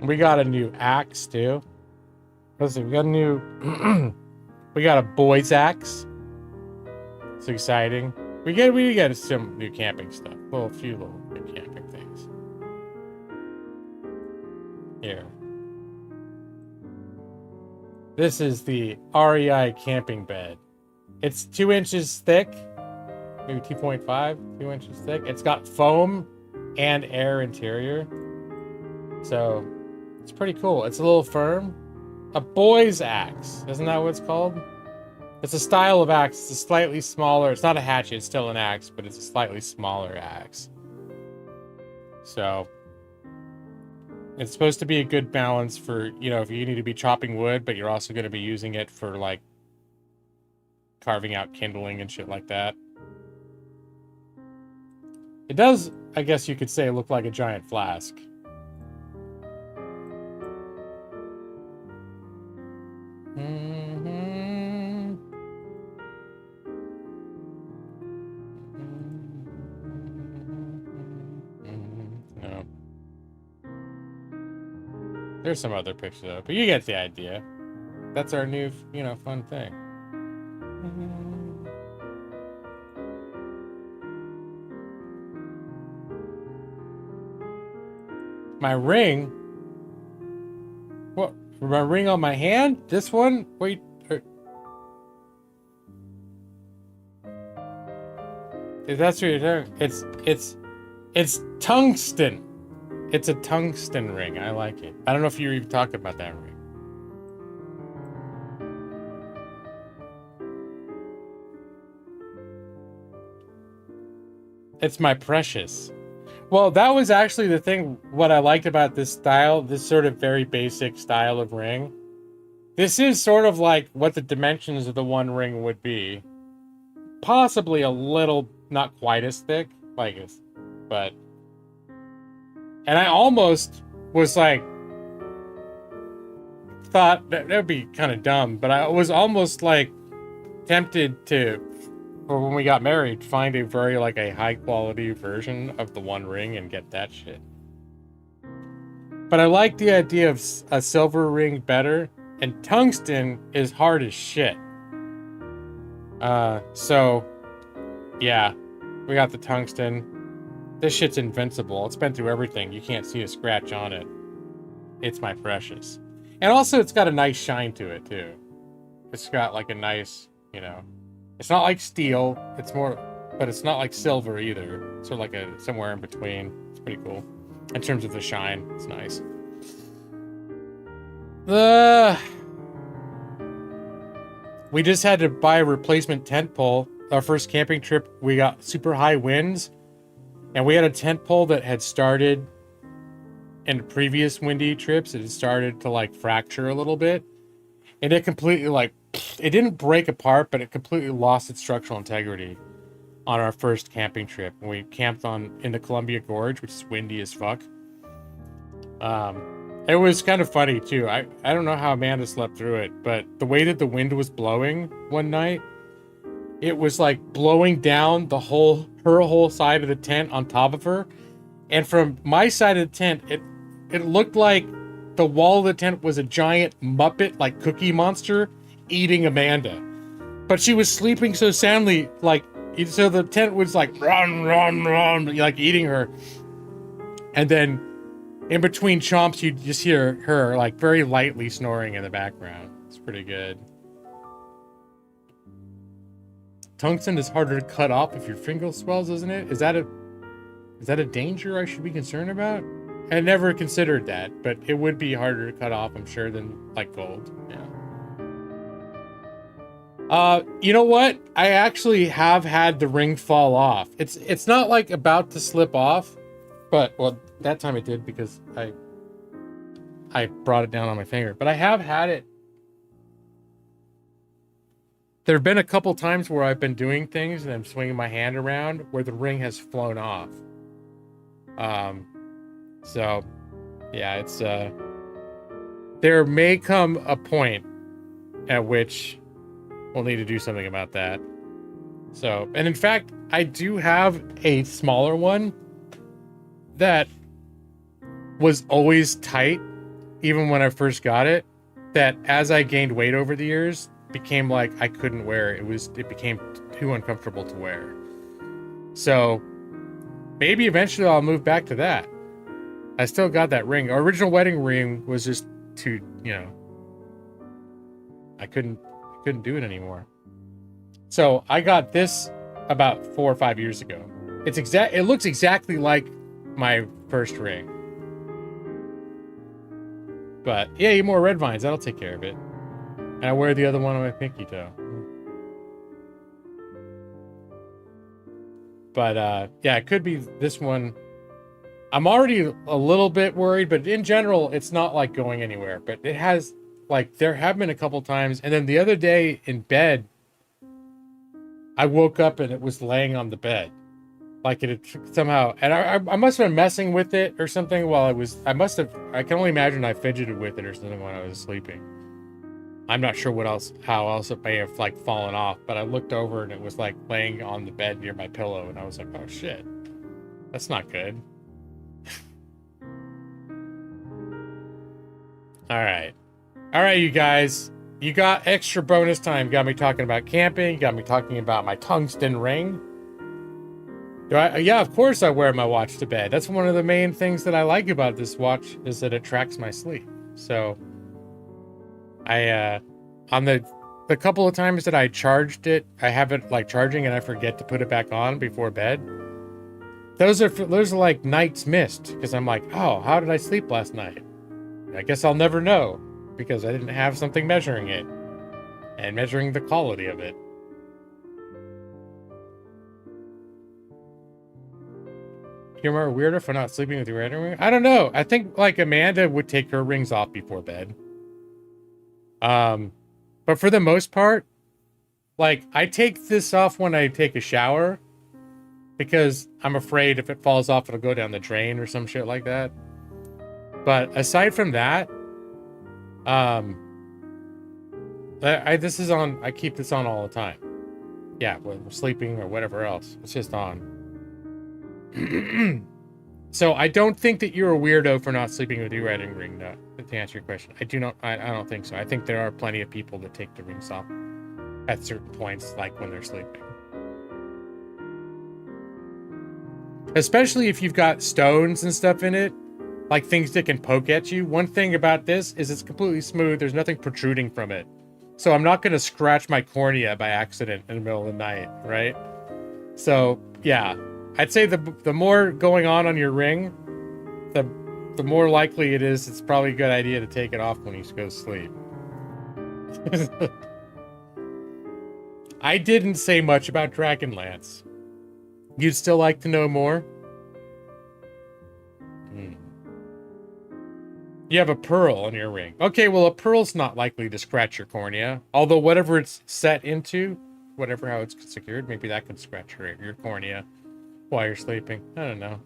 We got a new axe too. Listen, we got a new we got a boys axe. It's exciting. We get some new camping stuff. Well, a few little new camping things. Here. This is the REI camping bed. It's 2 inches thick. Maybe 2.5, 2 inches thick. It's got foam and air interior. So it's pretty cool. It's a little firm. A boy's axe. Isn't that what it's called? It's a style of axe. It's a slightly smaller. It's not a hatchet. It's still an axe, but it's a slightly smaller axe. So it's supposed to be a good balance for, you know, if you need to be chopping wood, but you're also going to be using it for, like, carving out kindling and shit like that. It does, I guess you could say, look like a giant flask. No. There's some other pictures of it, but you get the idea. That's our new, you know, fun thing. My ring? What? My ring on my hand? This one? Wait. If that's what you're talking, it's tungsten. It's a tungsten ring. I like it. I don't know if you even talked about that ring. It's my precious. Well, that was actually the thing, what I liked about this style, this sort of very basic style of ring. This is sort of like what the dimensions of the one ring would be. Possibly a little, not quite as thick, like it's, but... And I almost was like, thought that would be kind of dumb, but I was almost like tempted to for when we got married, find a very like a high quality version of the One Ring and get that shit. But I like the idea of a silver ring better, and tungsten is hard as shit. So yeah, we got the tungsten. This shit's invincible. It's been through everything. You can't see a scratch on it. It's my precious. And also it's got a nice shine to it too. It's got like a nice, you know, it's not like steel. It's more, but it's not like silver either. It's sort of like a somewhere in between. It's pretty cool. In terms of the shine, it's nice. We just had to buy a replacement tent pole. Our first camping trip, we got super high winds, and we had a tent pole that had started in previous windy trips. It had started to like fracture a little bit, and it completely like, it didn't break apart, but it completely lost its structural integrity on our first camping trip. When we camped in the Columbia Gorge, which is windy as fuck. It was kind of funny too. I don't know how Amanda slept through it, but the way that the wind was blowing one night, it was like blowing down her whole side of the tent on top of her. And from my side of the tent, it looked like the wall of the tent was a giant Muppet, like Cookie Monster, eating Amanda. But she was sleeping so soundly, like, so the tent was like, run, run, run, like eating her. And then in between chomps, you just hear her like very lightly snoring in the background. It's pretty good. Tungsten is harder to cut off if your finger swells, isn't it? Is that a danger I should be concerned about? I never considered that, but it would be harder to cut off, I'm sure, than like gold. Yeah. You know what? I actually have had the ring fall off. It's not like about to slip off, but well, that time it did because I brought it down on my finger. But I have had it. There have been a couple times where I've been doing things and I'm swinging my hand around where the ring has flown off. So yeah, it's there may come a point at which we'll need to do something about that. So, and in fact, I do have a smaller one that was always tight, even when I first got it, that as I gained weight over the years, became like I couldn't wear it. It became too uncomfortable to wear. So maybe eventually I'll move back to that. I still got that ring. Our original wedding ring was just too, you know, I couldn't do it anymore. So I got this about 4 or 5 years ago. It looks exactly like my first ring. But yeah, eat more red vines. That'll take care of it. And I wear the other one on my pinky toe. But yeah, it could be this one. I'm already a little bit worried, but in general, it's not like going anywhere. But it has, like, there have been a couple times. And then the other day in bed, I woke up and it was laying on the bed. Like it had somehow, and I must have been messing with it or something while I can only imagine I fidgeted with it or something when I was sleeping. I'm not sure how else it may have like fallen off, but I looked over and it was like laying on the bed near my pillow and I was like, oh shit, that's not good. All right, you guys, you got extra bonus time. You got me talking about camping. You got me talking about my tungsten ring. Yeah, of course I wear my watch to bed. That's one of the main things that I like about this watch is that it tracks my sleep. So I, on the couple of times that I charged it, I have it like charging and I forget to put it back on before bed. Those are like nights missed because I'm like, oh, how did I sleep last night? I guess I'll never know because I didn't have something measuring it and measuring the quality of it. You're more weirder for not sleeping with your wedding ring? I don't know. I think like Amanda would take her rings off before bed. But for the most part, like I take this off when I take a shower because I'm afraid if it falls off, it'll go down the drain or some shit like that. But aside from that, I keep this on all the time. Yeah, we're sleeping or whatever else. It's just on. So I don't think that you're a weirdo for not sleeping with your wedding ring, to answer your question. I don't think so. I think there are plenty of people that take the rings off at certain points, like when they're sleeping. Especially if you've got stones and stuff in it, like things that can poke at you. One thing about this is it's completely smooth. There's nothing protruding from it. So I'm not going to scratch my cornea by accident in the middle of the night, right? So, yeah. I'd say the more going on your ring, the more likely it is it's probably a good idea to take it off when you go to sleep. I didn't say much about Dragonlance. You'd still like to know more? You have a pearl on your ring. Okay, well, a pearl's not likely to scratch your cornea. Although whatever it's set into, whatever how it's secured, maybe that could scratch your cornea while you're sleeping. I don't know.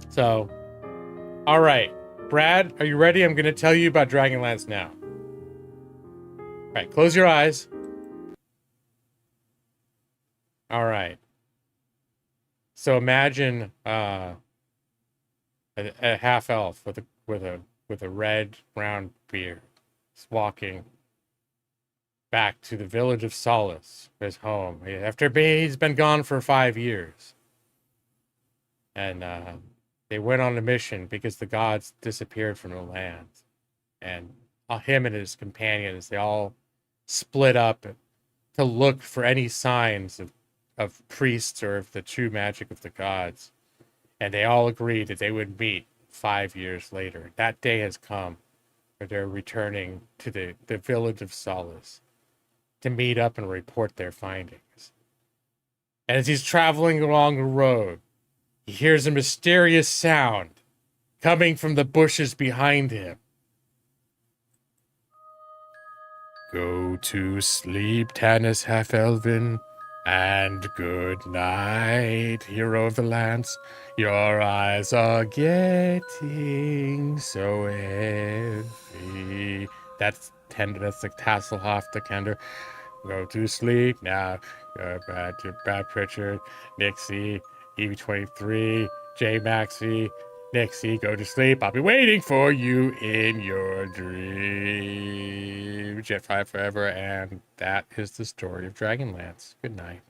So, all right. Brad, are you ready? I'm going to tell you about Dragonlance now. All right, close your eyes. All right. So imagine a half elf with a red brown beard, walking back to the village of Solace, his home. After he's been gone for 5 years, and they went on a mission because the gods disappeared from the land, and him and his companions, they all split up to look for any signs of priests or of the true magic of the gods. And they all agreed that they would meet 5 years later. That day has come where they're returning to the village of Solace to meet up and report their findings. And as he's traveling along the road, he hears a mysterious sound coming from the bushes behind him. Go to sleep, Tanis Half-Elven, and good night, hero of the lance. Your eyes are getting so heavy. That's the Tasselhoff, the Kender. Go to sleep now. Go back to Brad Pritchard, Nixie, EV23, J Maxi. Nixie, go to sleep. I'll be waiting for you in your dream. Jet 5 forever, and that is the story of Dragonlance. Good night.